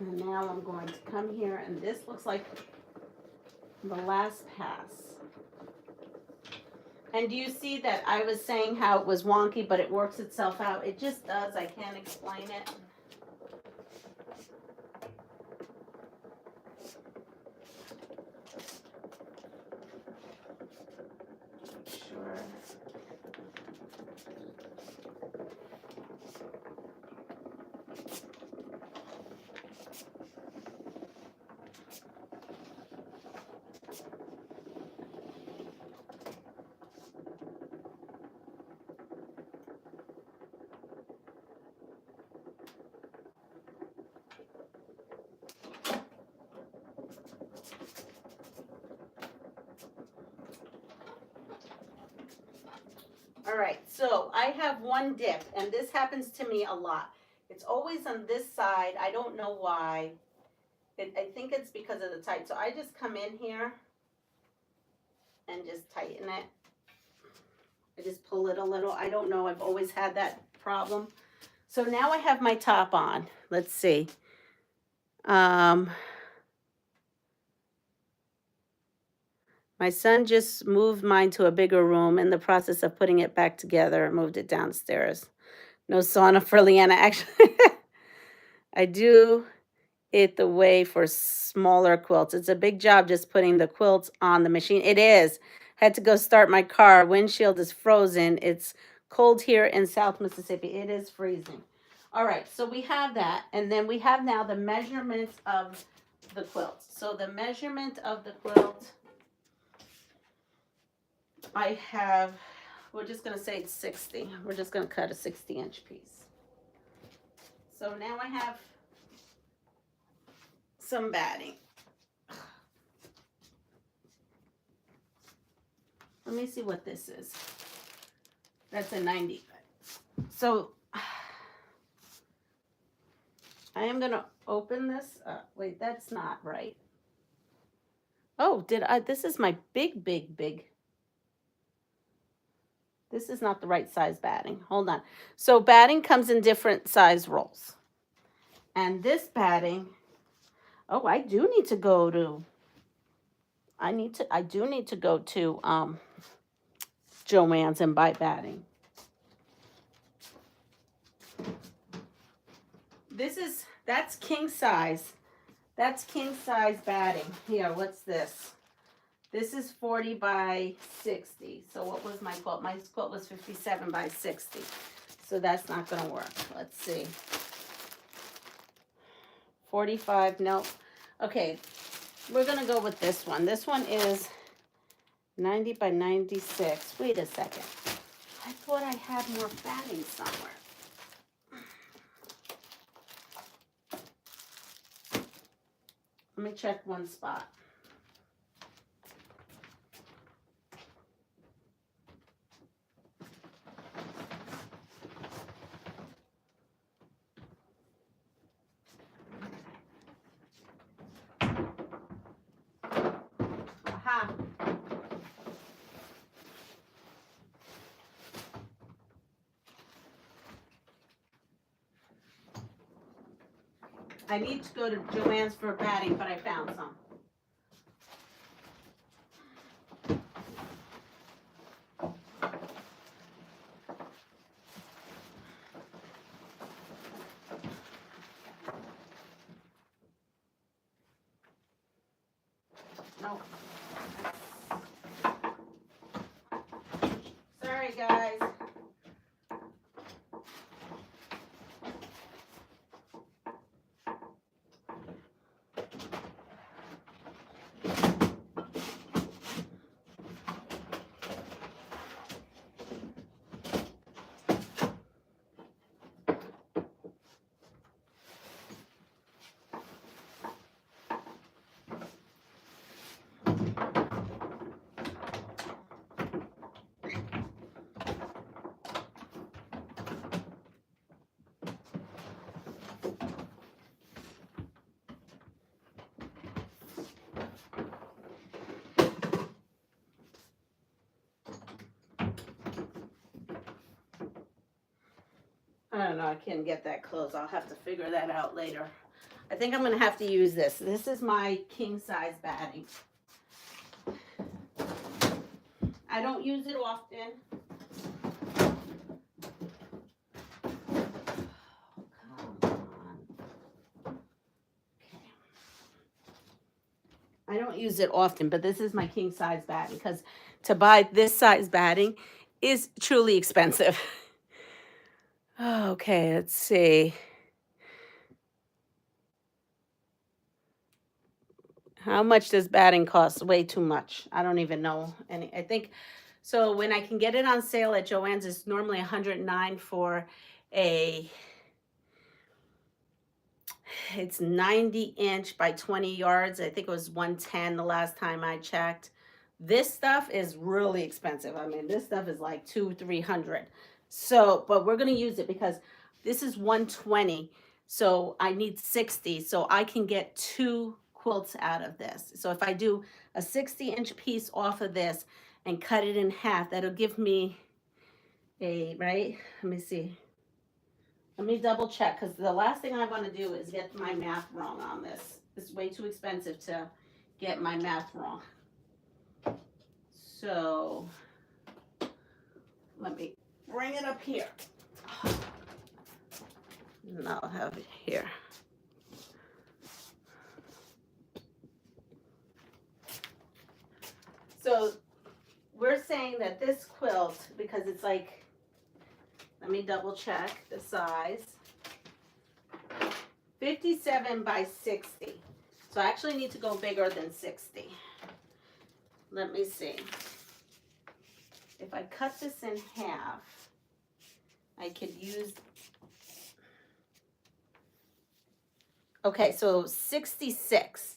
And now I'm going to come here, and this looks like the last pass. And do you see that I was saying how it was wonky, but it works itself out? It just does. I can't explain it. Sure. All right, so I have one dip, and this happens to me a lot. It's always on this side. I don't know why. I think it's because of the tight. So I just come in here and just tighten it. I just pull it a little. I don't know. I've always had that problem. So now I have my top on. Let's see. My son just moved mine to a bigger room in the process of putting it back together. Moved it downstairs. No sauna for Leanna. Actually, I do it the way for smaller quilts. It's a big job just putting the quilts on the machine. It is. Had to go start my car. Windshield is frozen. It's cold here in South Mississippi. It is freezing. All right, so we have that. And then we have now the measurements of the quilt. So the measurement of the quilt, I have, we're just going to say it's 60. We're just going to cut a 60-inch piece. So now I have some batting. Let me see what this is. That's a 90. So I am going to open this up. Wait, that's not right. Oh, this is my big. This is not the right size batting. Hold on. So batting comes in different size rolls. And this batting, oh, I do need to go to Joann's and buy batting. That's king size. That's king size batting. Here, what's this? This is 40 by 60. So what was my quilt? My quilt was 57 by 60. So that's not going to work. Let's see. 45, no. Okay, we're going to go with this one. This one is 90 by 96. Wait a second. I thought I had more batting somewhere. Let me check one spot. Aha. I need to go to Joann's for batting, but I found some. No. Sorry, guys. don't know, I can't get that close. I'll have to figure that out later. I think I'm going to have to use this. This is my king size batting. I don't use it often. I don't use it often, but this is my king size batting because to buy this size batting is truly expensive. Okay, let's see. How much does batting cost? Way too much. I don't even know any. I think so. When I can get it on sale at Joann's, it's normally $109 for a. It's 90-inch by 20 yards. I think it was 110 the last time I checked. This stuff is really expensive. I mean, this stuff is like $200-300. So, but we're gonna use it because this is 120. So I need 60. So I can get 2 quilts out of this. So if I do a 60-inch piece off of this and cut it in half, that'll give me a, right? Let me see. Let me double check because the last thing I want to do is get my math wrong on this. It's way too expensive to get my math wrong. So let me bring it up here. And I'll have it here. So we're saying that this quilt, because it's like, let me double check the size. 57 by 60. So I actually need to go bigger than 60. Let me see. If I cut this in half, I could use, okay, so 66.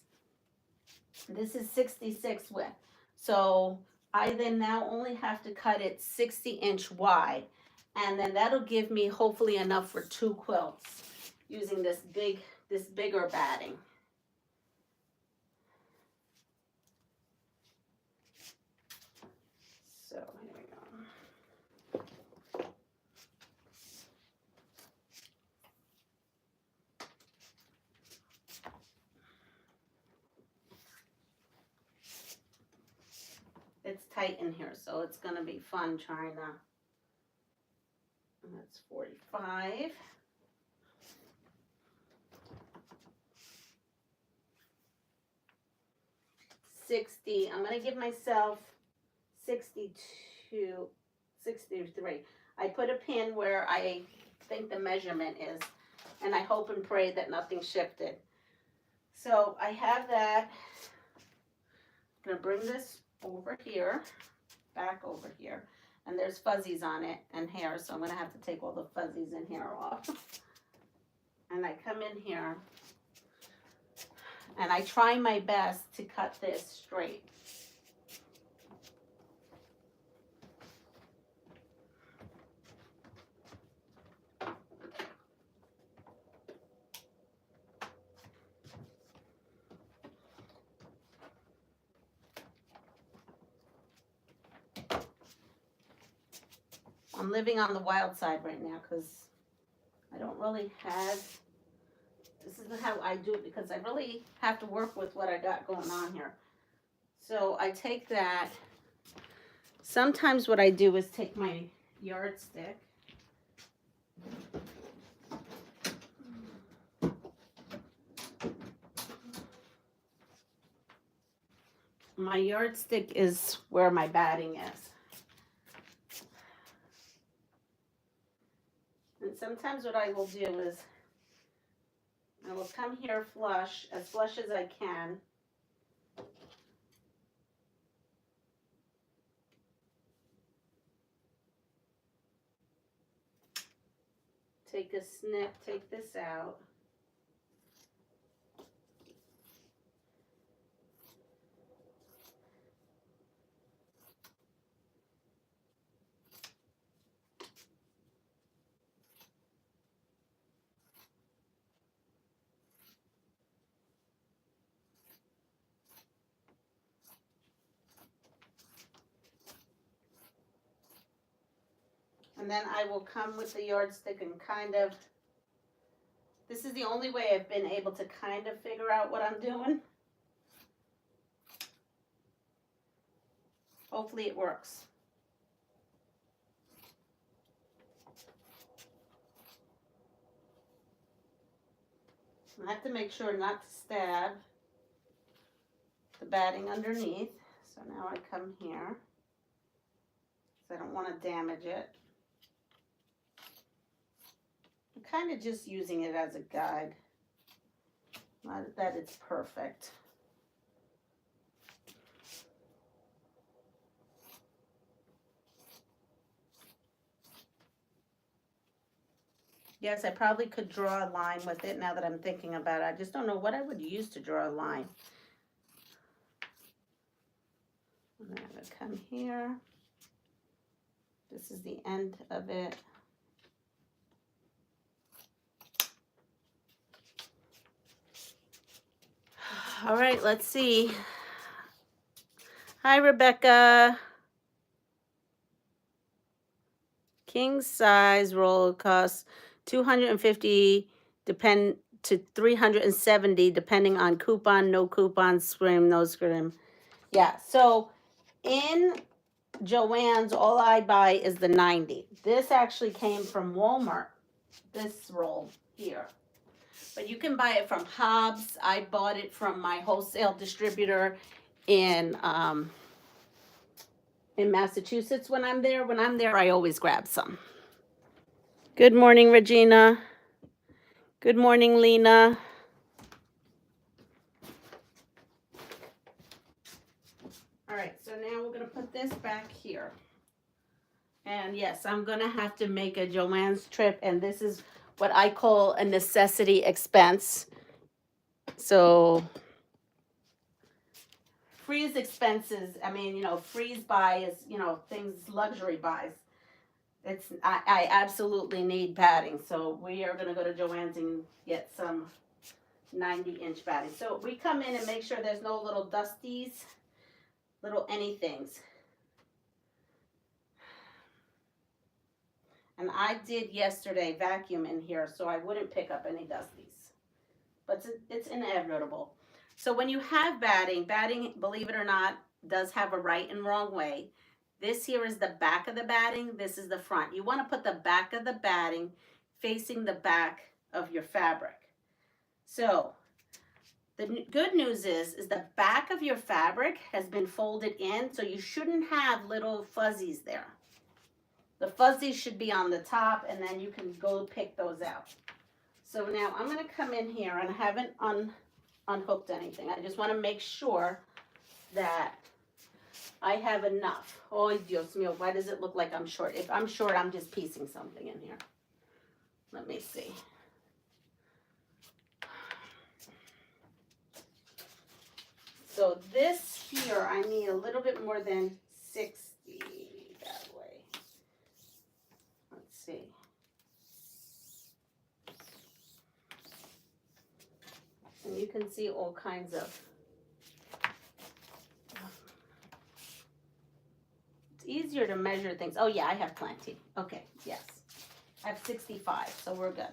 This is 66 width. So I then now only have to cut it 60-inch wide. And then that'll give me hopefully enough for 2 quilts using this bigger batting. So here we go. It's tight in here, so it's going to be fun trying to, that's 45. 60. I'm going to give myself 62, 63. I put a pin where I think the measurement is, and I hope and pray that nothing shifted. So I have that. I'm going to bring this over here, back over here, and there's fuzzies on it and hair, so I'm going to have to take all the fuzzies and hair off. And I come in here, and I try my best to cut this straight. I'm living on the wild side right now because I don't really have, this isn't how I do it because I really have to work with what I got going on here. So I take that. Sometimes what I do is take my yardstick. My yardstick is where my batting is. And sometimes what I will do is I will come here flush, as flush as I can. Take a snip, take this out. And then I will come with the yardstick and kind of, this is the only way I've been able to kind of figure out what I'm doing. Hopefully it works. I have to make sure not to stab the batting underneath. So now I come here, because I don't want to damage it. I'm kind of just using it as a guide, not that it's perfect. Yes, I probably could draw a line with it now that I'm thinking about it. I just don't know what I would use to draw a line. And then I'm going to come here. This is the end of it. All right, let's see. Hi, Rebecca. King size roll costs $250 to $370 depending on coupon, no coupon, scrim, no scrim. Yeah, so in Joann's, all I buy is the 90. This actually came from Walmart, this roll here. But you can buy it from Hobbs. I bought it from my wholesale distributor in Massachusetts when I'm there. When I'm there, I always grab some. Good morning, Regina. Good morning, Lena. All right, so now we're going to put this back here. And yes, I'm going to have to make a Joann's trip, and this is what I call a necessity expense. So freeze expenses, I mean, you know, freeze buy is, you know, things, luxury buys. I absolutely need batting, so we are going to go to Joann's and get some 90-inch batting. So we come in and make sure there's no little dusties, little anythings. And I did yesterday vacuum in here, so I wouldn't pick up any dusties. But it's inevitable. So when you have batting, believe it or not, does have a right and wrong way. This here is the back of the batting. This is the front. You want to put the back of the batting facing the back of your fabric. So the good news is the back of your fabric has been folded in, so you shouldn't have little fuzzies there. The fuzzies should be on the top, and then you can go pick those out. So now I'm going to come in here, and I haven't unhooked anything. I just want to make sure that I have enough. Oh, Dios mío, why does it look like I'm short? If I'm short, I'm just piecing something in here. Let me see. So this here, I need a little bit more than 60 that way. Let's see. And you can see all kinds of. It's easier to measure things. Oh yeah, I have plenty. Okay, yes. I have 65, so we're good.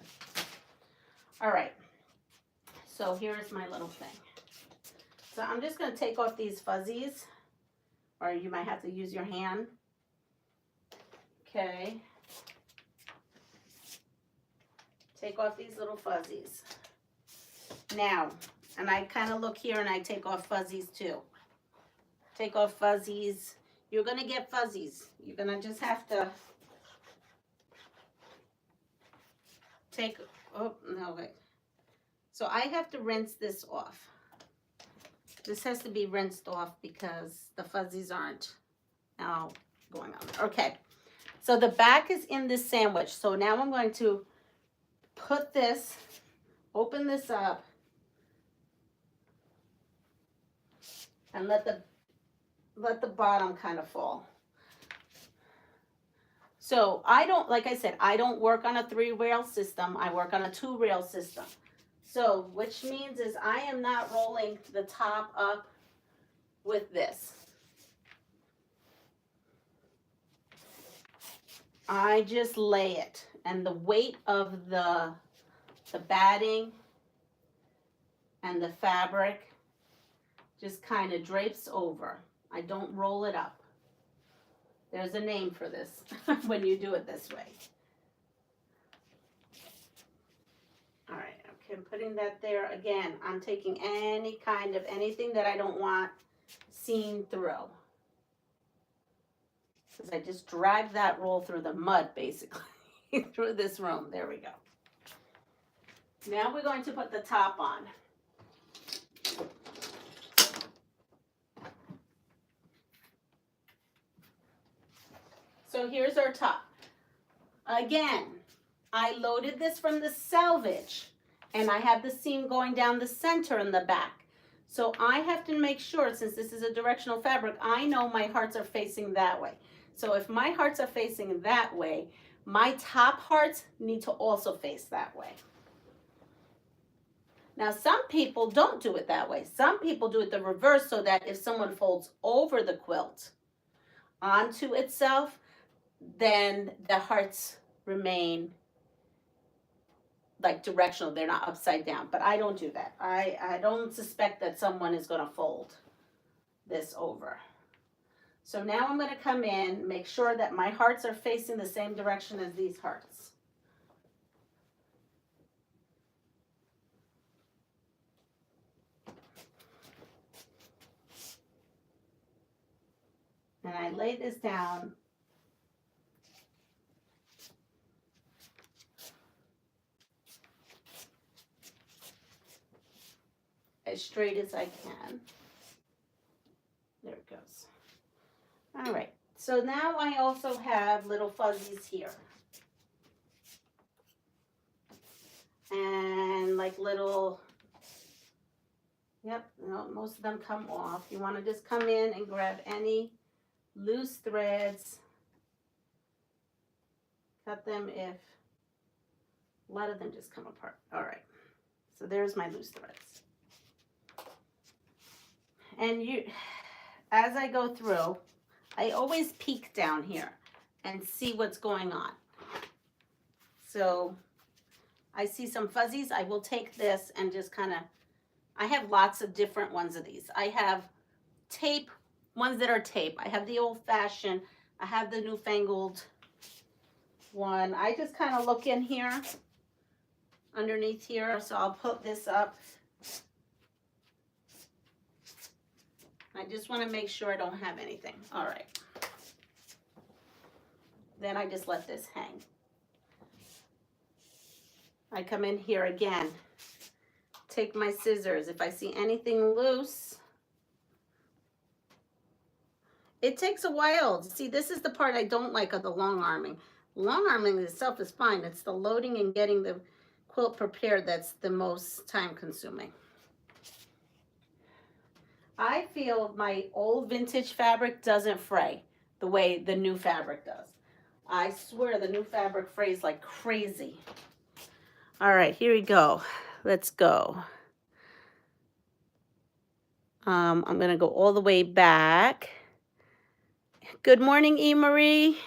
All right. So here's my little thing. So I'm just going to take off these fuzzies, or you might have to use your hand. Okay. Take off these little fuzzies. Now, and I kind of look here and I take off fuzzies too. Take off fuzzies. You're going to get fuzzies. You're going to just have to take, oh, no, wait. So I have to rinse this off. This has to be rinsed off because the fuzzies aren't now going on there. Okay, so the back is in this sandwich. So now I'm going to put this, open this up, and let the bottom kind of fall. So I don't, like I said, I don't work on a 3-rail system. I work on a 2-rail system. So, which means is I am not rolling the top up with this. I just lay it, and the weight of the batting and the fabric just kind of drapes over. I don't roll it up. There's a name for this when you do it this way. All right, okay, I'm putting that there. Again, I'm taking any kind of anything that I don't want seen through. Because I just drag that roll through the mud, basically, through this room. There we go. Now we're going to put the top on. So here's our top. Again, I loaded this from the selvage, and I have the seam going down the center in the back. So I have to make sure, since this is a directional fabric, I know my hearts are facing that way. So if my hearts are facing that way, my top hearts need to also face that way. Now, some people don't do it that way. Some people do it the reverse, so that if someone folds over the quilt onto itself, then the hearts remain like directional. They're not upside down. But I don't do that. I don't suspect that someone is going to fold this over. So now I'm going to come in, make sure that my hearts are facing the same direction as these hearts. And I lay this down as straight as I can. There it goes. All right, so now I also have little fuzzies here. And like little, yep, no, most of them come off. You want to just come in and grab any loose threads, cut them if, a lot of them just come apart. All right, so there's my loose threads. And you, as I go through, I always peek down here and see what's going on. So I see some fuzzies, I will take this and just kind of, I have lots of different ones of these. I have tape, ones that are tape. I have the old-fashioned, I have the newfangled one. I just kind of look in here, underneath here, so I'll put this up. I just want to make sure I don't have anything. All right. Then I just let this hang. I come in here again, take my scissors. If I see anything loose, it takes a while. See, this is the part I don't like of the long arming. Long arming itself is fine. It's the loading and getting the quilt prepared that's the most time consuming. I feel my old vintage fabric doesn't fray the way the new fabric does. I swear the new fabric frays like crazy. All right, here we go. Let's go. I'm going to go all the way back. Good morning, E. Marie.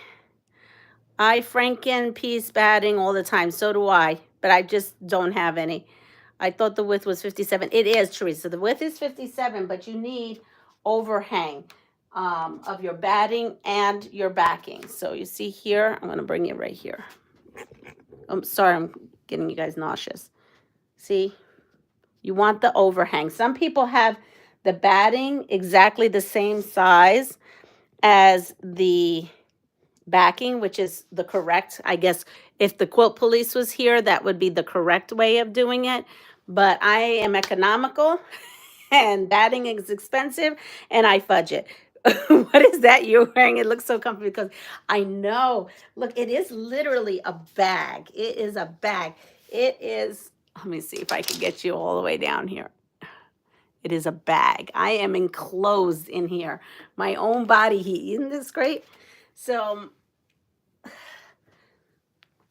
I Franken piece batting all the time. So do I, but I just don't have any. I thought the width was 57. It is, Teresa. The width is 57, but you need overhang of your batting and your backing. So you see here, I'm going to bring it right here. I'm sorry, I'm getting you guys nauseous. See, you want the overhang. Some people have the batting exactly the same size as the backing, which is the correct, I guess, if the quilt police was here, that would be the correct way of doing it. But I am economical and batting is expensive and I fudge it. What is that you're wearing? It looks so comfy because I know, look, it is literally a bag. It is a bag. It is, let me see if I can get you all the way down here. It is a bag. I am enclosed in here. My own body heat. Isn't this great? So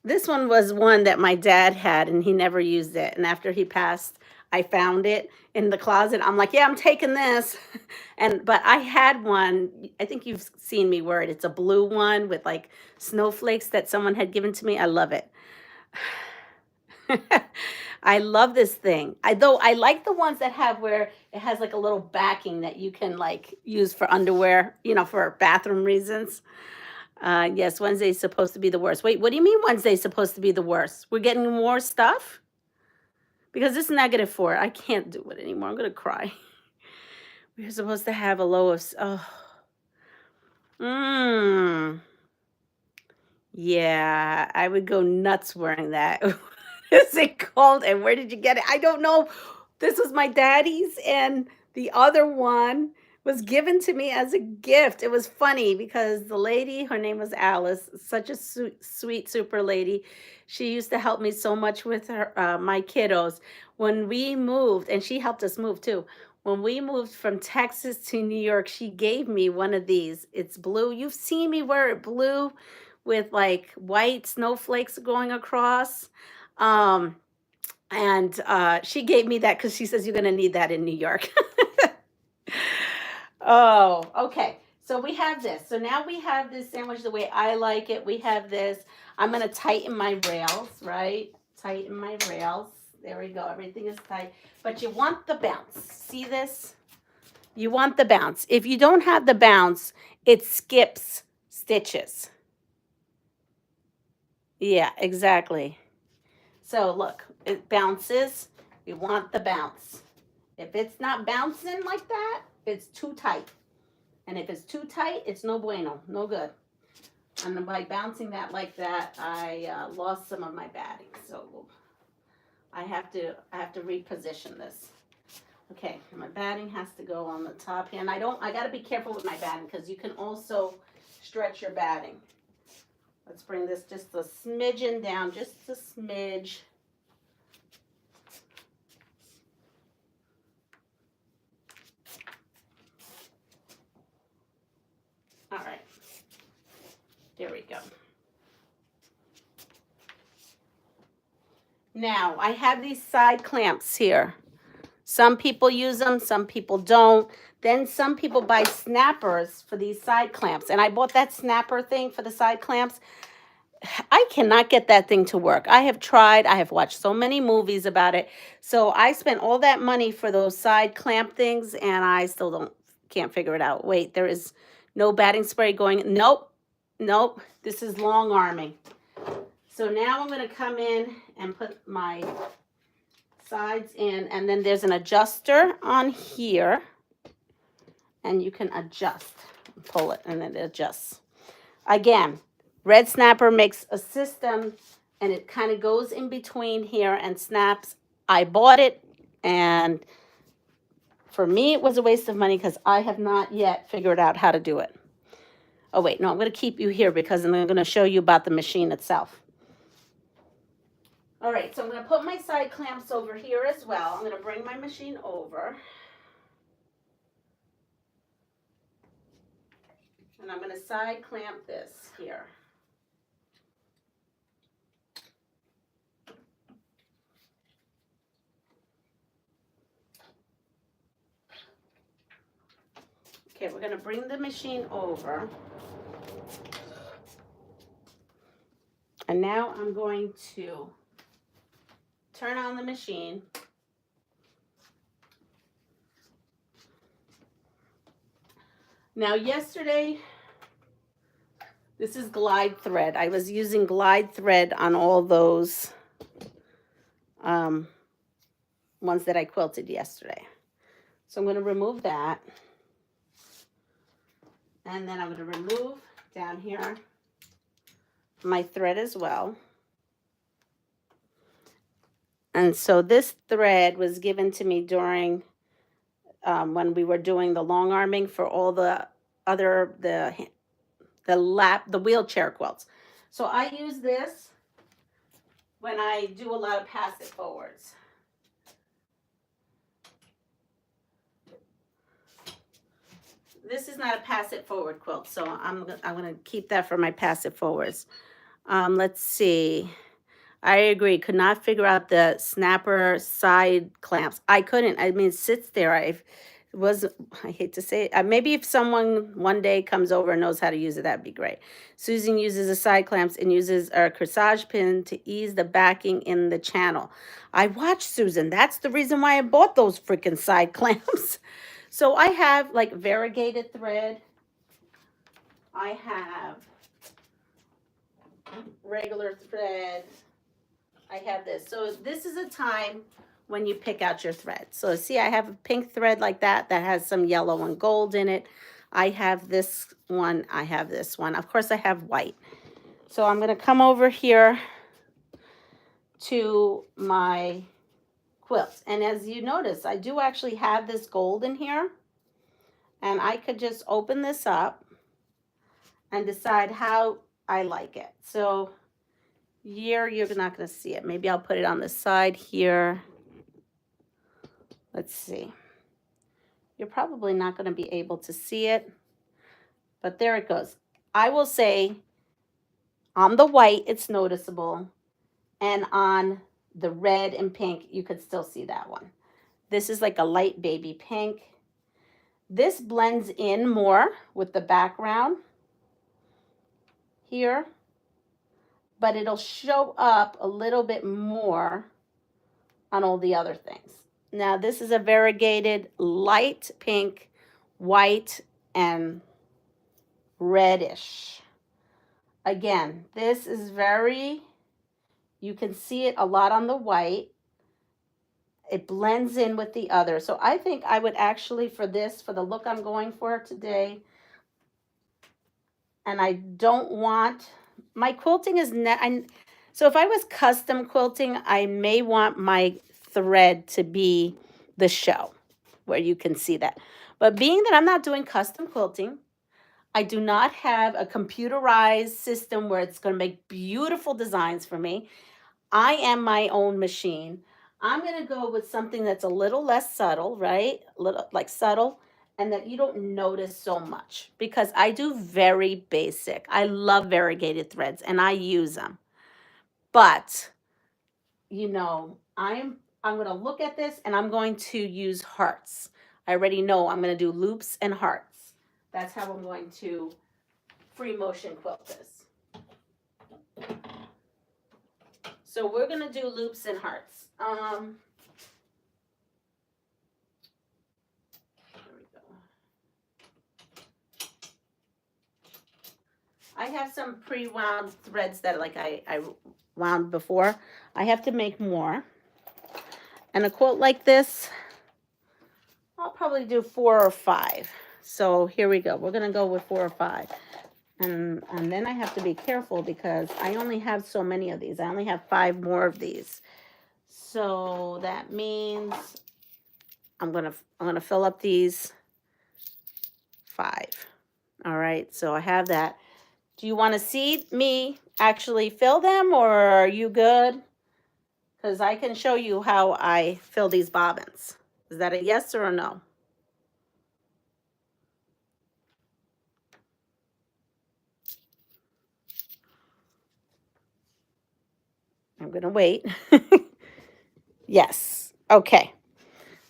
this one was one that my dad had and he never used it. And after he passed, I found it in the closet. I'm like, yeah, I'm taking this. But I had one, I think you've seen me wear it. It's a blue one with like snowflakes that someone had given to me. I love it. I love this thing. Though I like the ones that have where it has like a little backing that you can like use for underwear, for bathroom reasons. Yes, Wednesday's supposed to be the worst. Wait, what do you mean Wednesday's supposed to be the worst? We're getting more stuff? Because it's -4. I can't do it anymore. I'm gonna cry. We're supposed to have a low of Mmm. Yeah, I would go nuts wearing that. Is it called? And where did you get it? I don't know. This was my daddy's, and the other one was given to me as a gift. It was funny because the lady, her name was Alice, such a sweet, super lady. She used to help me so much with my kiddos. When we moved, and she helped us move too. When we moved from Texas to New York, she gave me one of these. It's blue. You've seen me wear it blue with like white snowflakes going across. Um, and she gave me that because she says you're going to need that in New York. Oh, okay. So we have this. So now we have this sandwich the way I like it. We have this. I'm going to tighten my rails, right? Tighten my rails. There we go. Everything is tight. But you want the bounce. See this? You want the bounce. If you don't have the bounce, it skips stitches. Yeah, exactly. So look, it bounces. You want the bounce. If it's not bouncing like that, it's too tight. And if it's too tight, it's no bueno, no good. And by bouncing that like that, I lost some of my batting. So I have to reposition this. Okay, my batting has to go on the top here. And I got to be careful with my batting because you can also stretch your batting. Let's bring this just a smidgen down, just a smidge. All right, there we go. Now, I have these side clamps here. Some people use them, some people don't. Then some people buy snappers for these side clamps. And I bought that snapper thing for the side clamps. I cannot get that thing to work. I have tried. I have watched so many movies about it. So I spent all that money for those side clamp things, and I still can't figure it out. Wait, there is no batting spray going. Nope. Nope. This is long arming. So now I'm going to come in and put my sides in, and then there's an adjuster on here, and you can adjust, pull it, and then it adjusts. Again, Red Snapper makes a system, and it kind of goes in between here and snaps. I bought it, and for me, it was a waste of money because I have not yet figured out how to do it. Oh, wait, no, I'm going to keep you here because I'm going to show you about the machine itself. All right, so I'm going to put my side clamps over here as well. I'm going to bring my machine over. And I'm going to side clamp this here. Okay, we're going to bring the machine over. And now I'm going to turn on the machine. Now yesterday, this is glide thread. I was using glide thread on all those ones that I quilted yesterday. So I'm going to remove that. And then I'm going to remove down here my thread as well. And so this thread was given to me during when we were doing the long arming for all the other, the wheelchair quilts. So I use this when I do a lot of pass it forwards. This is not a pass it forward quilt, so I'm going to keep that for my pass it forwards. Let's see. I agree. Could not figure out the snapper side clamps. I couldn't. I mean, it sits there. It was, I hate to say it. Maybe if someone one day comes over and knows how to use it, that'd be great. Susan uses the side clamps and uses a corsage pin to ease the backing in the channel. I watched Susan. That's the reason why I bought those freaking side clamps. So I have like variegated thread. I have regular thread. I have this. So this is a time when you pick out your thread. So see, I have a pink thread like that has some yellow and gold in it. I have this one. I have this one. Of course, I have white. So I'm going to come over here to my quilt. And as you notice, I do actually have this gold in here. And I could just open this up and decide how I like it. So here, you're not going to see it. Maybe I'll put it on the side here. Let's see. You're probably not going to be able to see it, but there it goes. I will say on the white, it's noticeable, and on the red and pink, you could still see that one. This is like a light baby pink. This blends in more with the background here, but it'll show up a little bit more on all the other things. Now, this is a variegated light pink, white, and reddish. Again, this is you can see it a lot on the white. It blends in with the other. So I think I would actually, for the look I'm going for today, and I don't want, my quilting is, so if I was custom quilting, I may want my thread to be the show, where you can see that. But being that I'm not doing custom quilting, I do not have a computerized system where it's going to make beautiful designs for me. I am my own machine. I'm going to go with something that's a little less subtle, right? A little like subtle, and that you don't notice so much, because I do very basic. I love variegated threads and I use them. But, you know, I'm going to look at this and I'm going to use hearts. I already know I'm going to do loops and hearts. That's how I'm going to free motion quilt this. So we're going to do loops and hearts. Here we go. I have some pre-wound threads that like I wound before. I have to make more. And a quilt like this, I'll probably do 4 or 5. So here we go. We're going to go with 4 or 5. And then I have to be careful because I only have so many of these. I only have 5 more of these. So that means I'm gonna fill up these 5. All right, so I have that. Do you want to see me actually fill them, or are you good? Because I can show you how I fill these bobbins. Is that a yes or a no? I'm going to wait. Yes. Okay.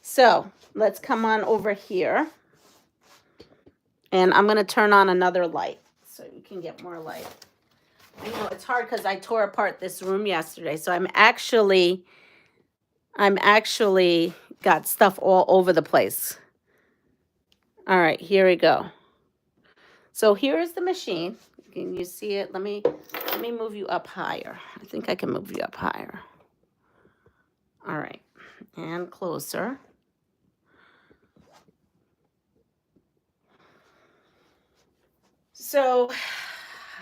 So let's come on over here. And I'm going to turn on another light so you can get more light. I know it's hard because I tore apart this room yesterday. So I'm actually got stuff all over the place. All right, here we go. So here is the machine. Can you see it? Let me move you up higher. I think I can move you up higher. All right, and closer. So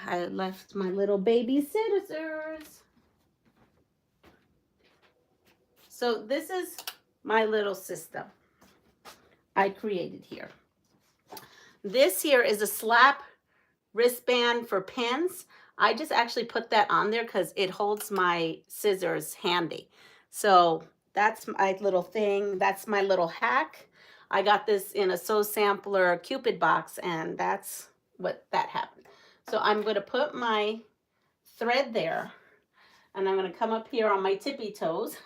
I left my little baby scissors. So this is my little system I created here. This here is a slap wristband for pins. I just actually put that on there because it holds my scissors handy. So that's my little thing. That's my little hack. I got this in a Sew Sampler Cupid box, and that's what that happened. So I'm going to put my thread there. And I'm going to come up here on my tippy toes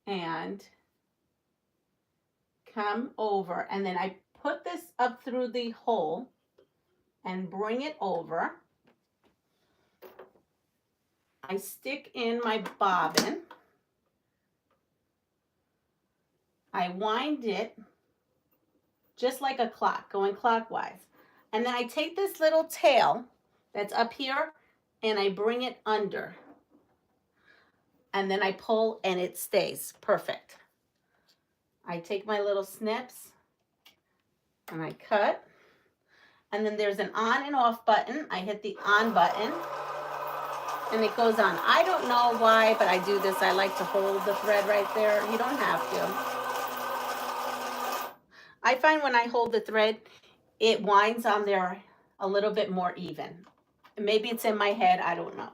and come over. And then I put this up through the hole and bring it over. I stick in my bobbin. I wind it just like a clock, going clockwise. And then I take this little tail that's up here and I bring it under. And then I pull and it stays perfect. I take my little snips and I cut. And then there's an on and off button. I hit the on button and it goes on. I don't know why, but I do this. I like to hold the thread right there. You don't have to. I find when I hold the thread, it winds on there a little bit more even. Maybe it's in my head, I don't know.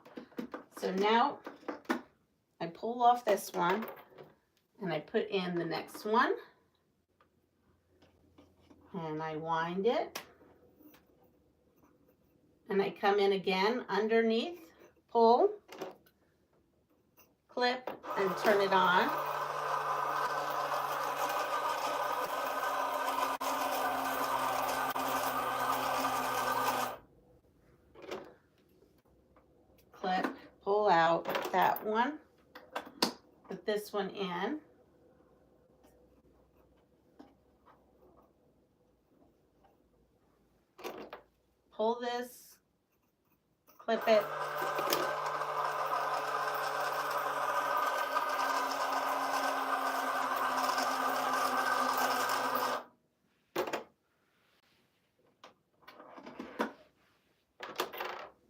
So now I pull off this one and I put in the next one and I wind it and I come in again underneath, pull, clip, and turn it on. Clip, pull out that one, put this one in. Pull this, clip it.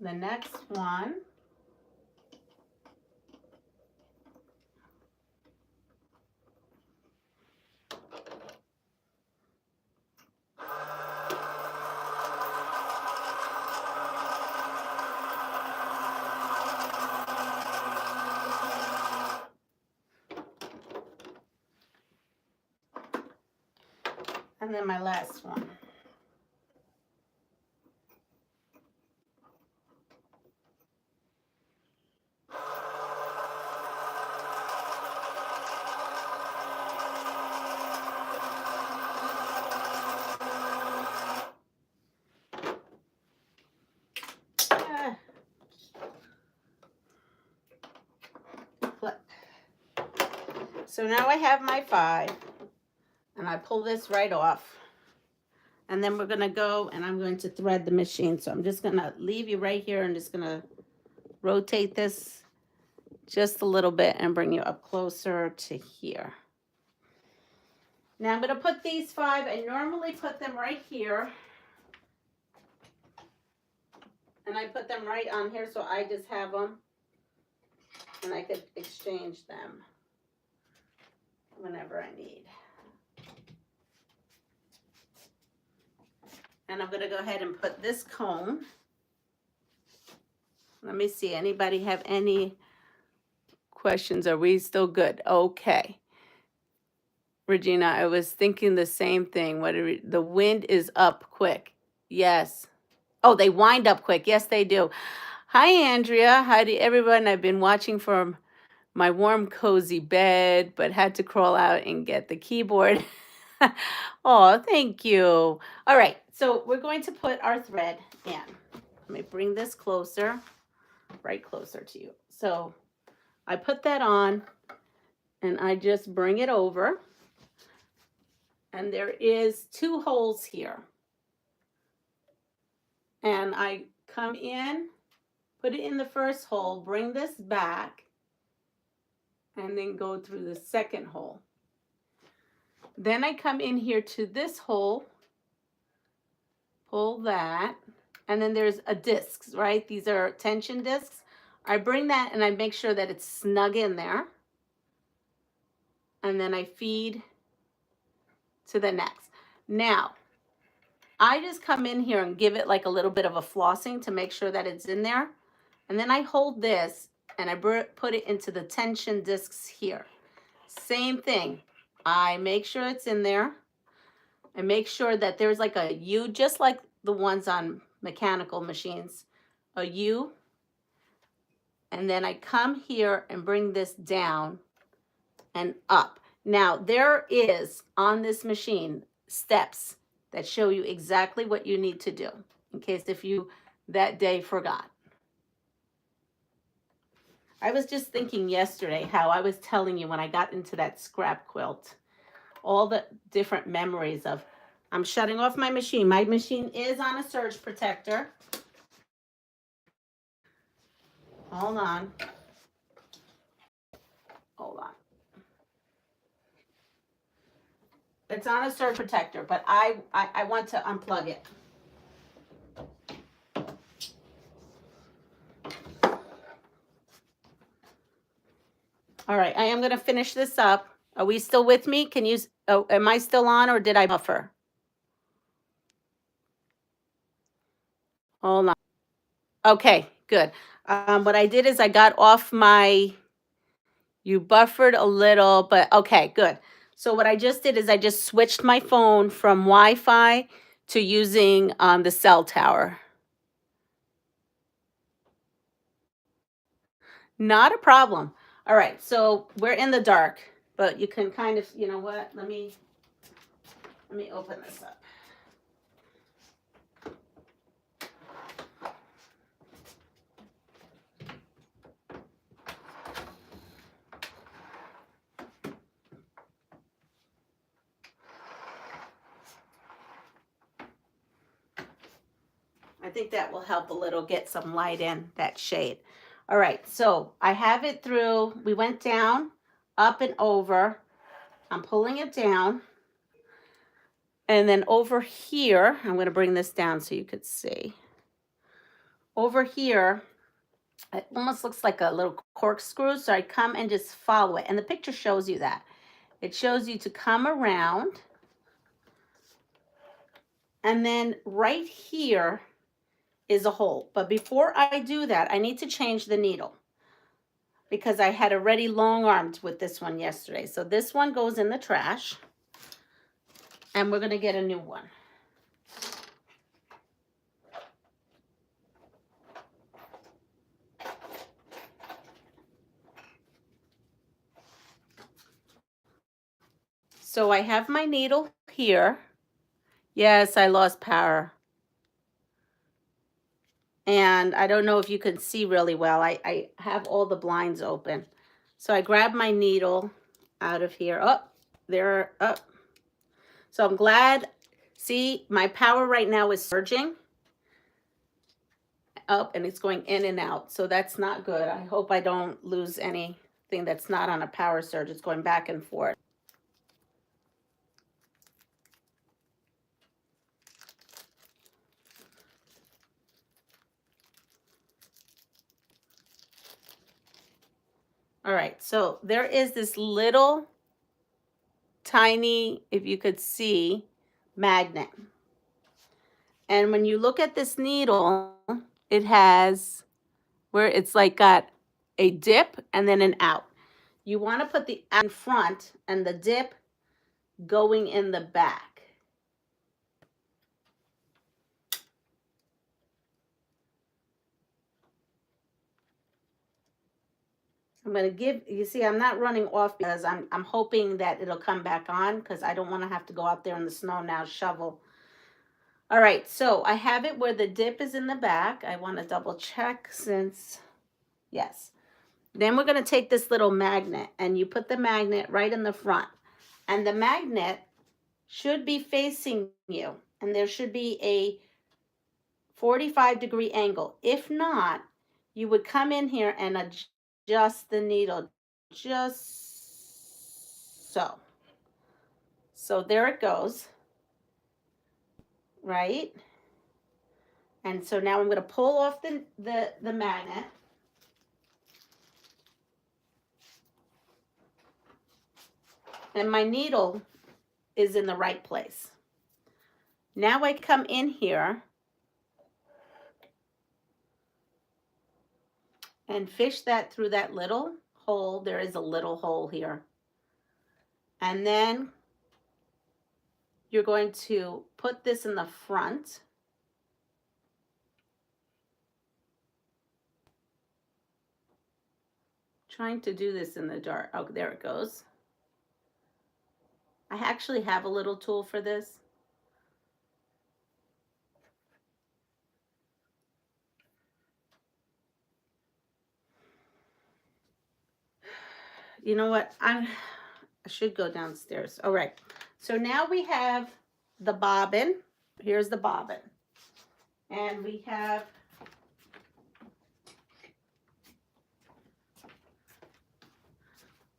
The next one. And then my last one. Flip. So now I have my 5 and I pull this right off. And then we're gonna go and I'm going to thread the machine. So I'm just gonna leave you right here and just gonna rotate this just a little bit and bring you up closer to here. Now I'm gonna put these 5, I normally put them right here. And I put them right on here so I just have them and I could exchange them whenever I need. And I'm gonna go ahead and put this cone. Let me see, anybody have any questions? Are we still good? Okay. Regina, I was thinking the same thing. The wind is up quick. Yes. Oh, they wind up quick. Yes, they do. Hi, Andrea. Hi to everyone. I've been watching from my warm, cozy bed, but had to crawl out and get the keyboard. Oh, thank you. All right, so we're going to put our thread in. Let me bring this closer, right closer to you. So I put that on and I just bring it over. And there is 2 holes here. And I come in, put it in the first hole, bring this back, and then go through the second hole. Then I come in here to this hole, pull that, and then there's a disc, right? These are tension discs. I bring that and I make sure that it's snug in there. And then I feed to the next. Now, I just come in here and give it like a little bit of a flossing to make sure that it's in there. And then I hold this and I put it into the tension discs here. Same thing. I make sure it's in there. I make sure that there's like a U, just like the ones on mechanical machines, a U. And then I come here and bring this down and up. Now, there is on this machine steps that show you exactly what you need to do in case if you that day forgot. I was just thinking yesterday how I was telling you when I got into that scrap quilt, all the different memories of, I'm shutting off my machine. My machine is on a surge protector. Hold on. Hold on. It's on a surge protector, but I want to unplug it. All right, I am going to finish this up. Are we still with me? Can you, oh, am I still on or did I buffer? Hold on. Okay, good. What I did is I got off my, you buffered a little, but okay, good. So what I just did is I just switched my phone from Wi-Fi to using the cell tower. Not a problem. All right, so we're in the dark, but you can kind of, you know what? Let me open this up. I think that will help a little get some light in that shade. All right, so I have it through. We went down, up and over. I'm pulling it down. And then over here, I'm going to bring this down so you could see. Over here, it almost looks like a little corkscrew. So I come and just follow it. And the picture shows you that. It shows you to come around. And then right here is a hole. But before I do that, I need to change the needle because I had already long armed with this one yesterday. So this one goes in the trash and we're going to get a new one. So I have my needle here. Yes, I lost power. And I don't know if you can see really well. I have all the blinds open. So I grab my needle out of here. Oh, there, up. So I'm glad. See, my power right now is surging up and it's going in and out. So that's not good. I hope I don't lose anything that's not on a power surge. It's going back and forth. All right, so there is this little tiny, if you could see, magnet. And when you look at this needle, it has where it's like got a dip and then an out. You want to put the out in front and the dip going in the back. I'm going to give, you see, I'm not running off because I'm hoping that it'll come back on because I don't want to have to go out there in the snow now, shovel. All right, so I have it where the dip is in the back. I want to double check since, yes. Then we're going to take this little magnet and you put the magnet right in the front. And the magnet should be facing you. And there should be a 45-degree angle. If not, you would come in here and adjust the needle just so. So there it goes, right? And so now I'm going to pull off the magnet. And my needle is in the right place. Now I come in here and fish that through that little hole. There is a little hole here. And then you're going to put this in the front. Trying to do this in the dark. Oh, there it goes. I actually have a little tool for this. You know what? I should go downstairs. All right. So now we have the bobbin. Here's the bobbin. And we have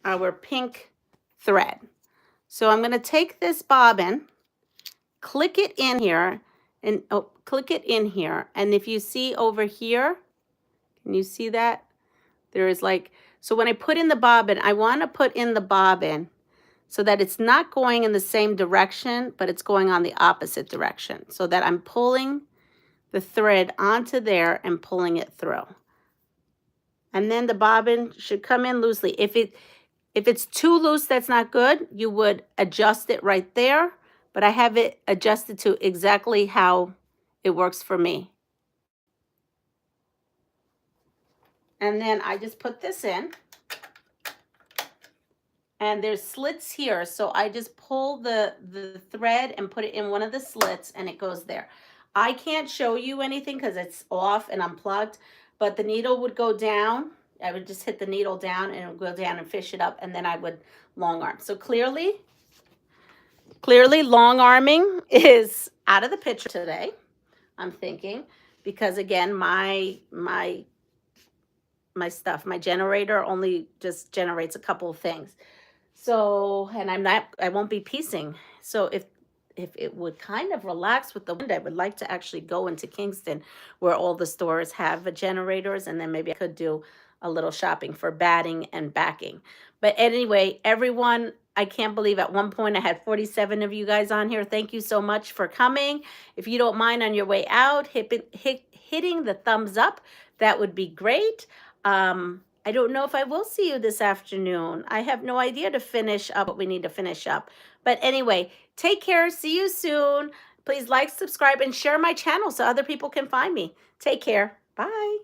our pink thread. So I'm going to take this bobbin, click it in here, and click it in here. And if you see over here, can you see that? There is like, so when I put in the bobbin, I want to put in the bobbin so that it's not going in the same direction, but it's going on the opposite direction, so that I'm pulling the thread onto there and pulling it through. And then the bobbin should come in loosely. If it's too loose, that's not good. You would adjust it right there, but I have it adjusted to exactly how it works for me. And then I just put this in. And there's slits here, so I just pull the thread and put it in one of the slits, and it goes there. I can't show you anything because it's off and unplugged, but the needle would go down. I would just hit the needle down, and it would go down and fish it up, and then I would long arm. So clearly long arming is out of the picture today, I'm thinking, because again, my stuff, my generator only just generates a couple of things. So, and I won't be piecing. So if it would kind of relax with the wind, I would like to actually go into Kingston where all the stores have generators, and then maybe I could do a little shopping for batting and backing. But anyway, everyone, I can't believe at one point I had 47 of you guys on here. Thank you so much for coming. If you don't mind on your way out, hitting the thumbs up, that would be great. I don't know if I will see you this afternoon. I have no idea to finish up what we need to finish up. But anyway, take care. See you soon. Please like, subscribe, and share my channel so other people can find me. Take care. Bye.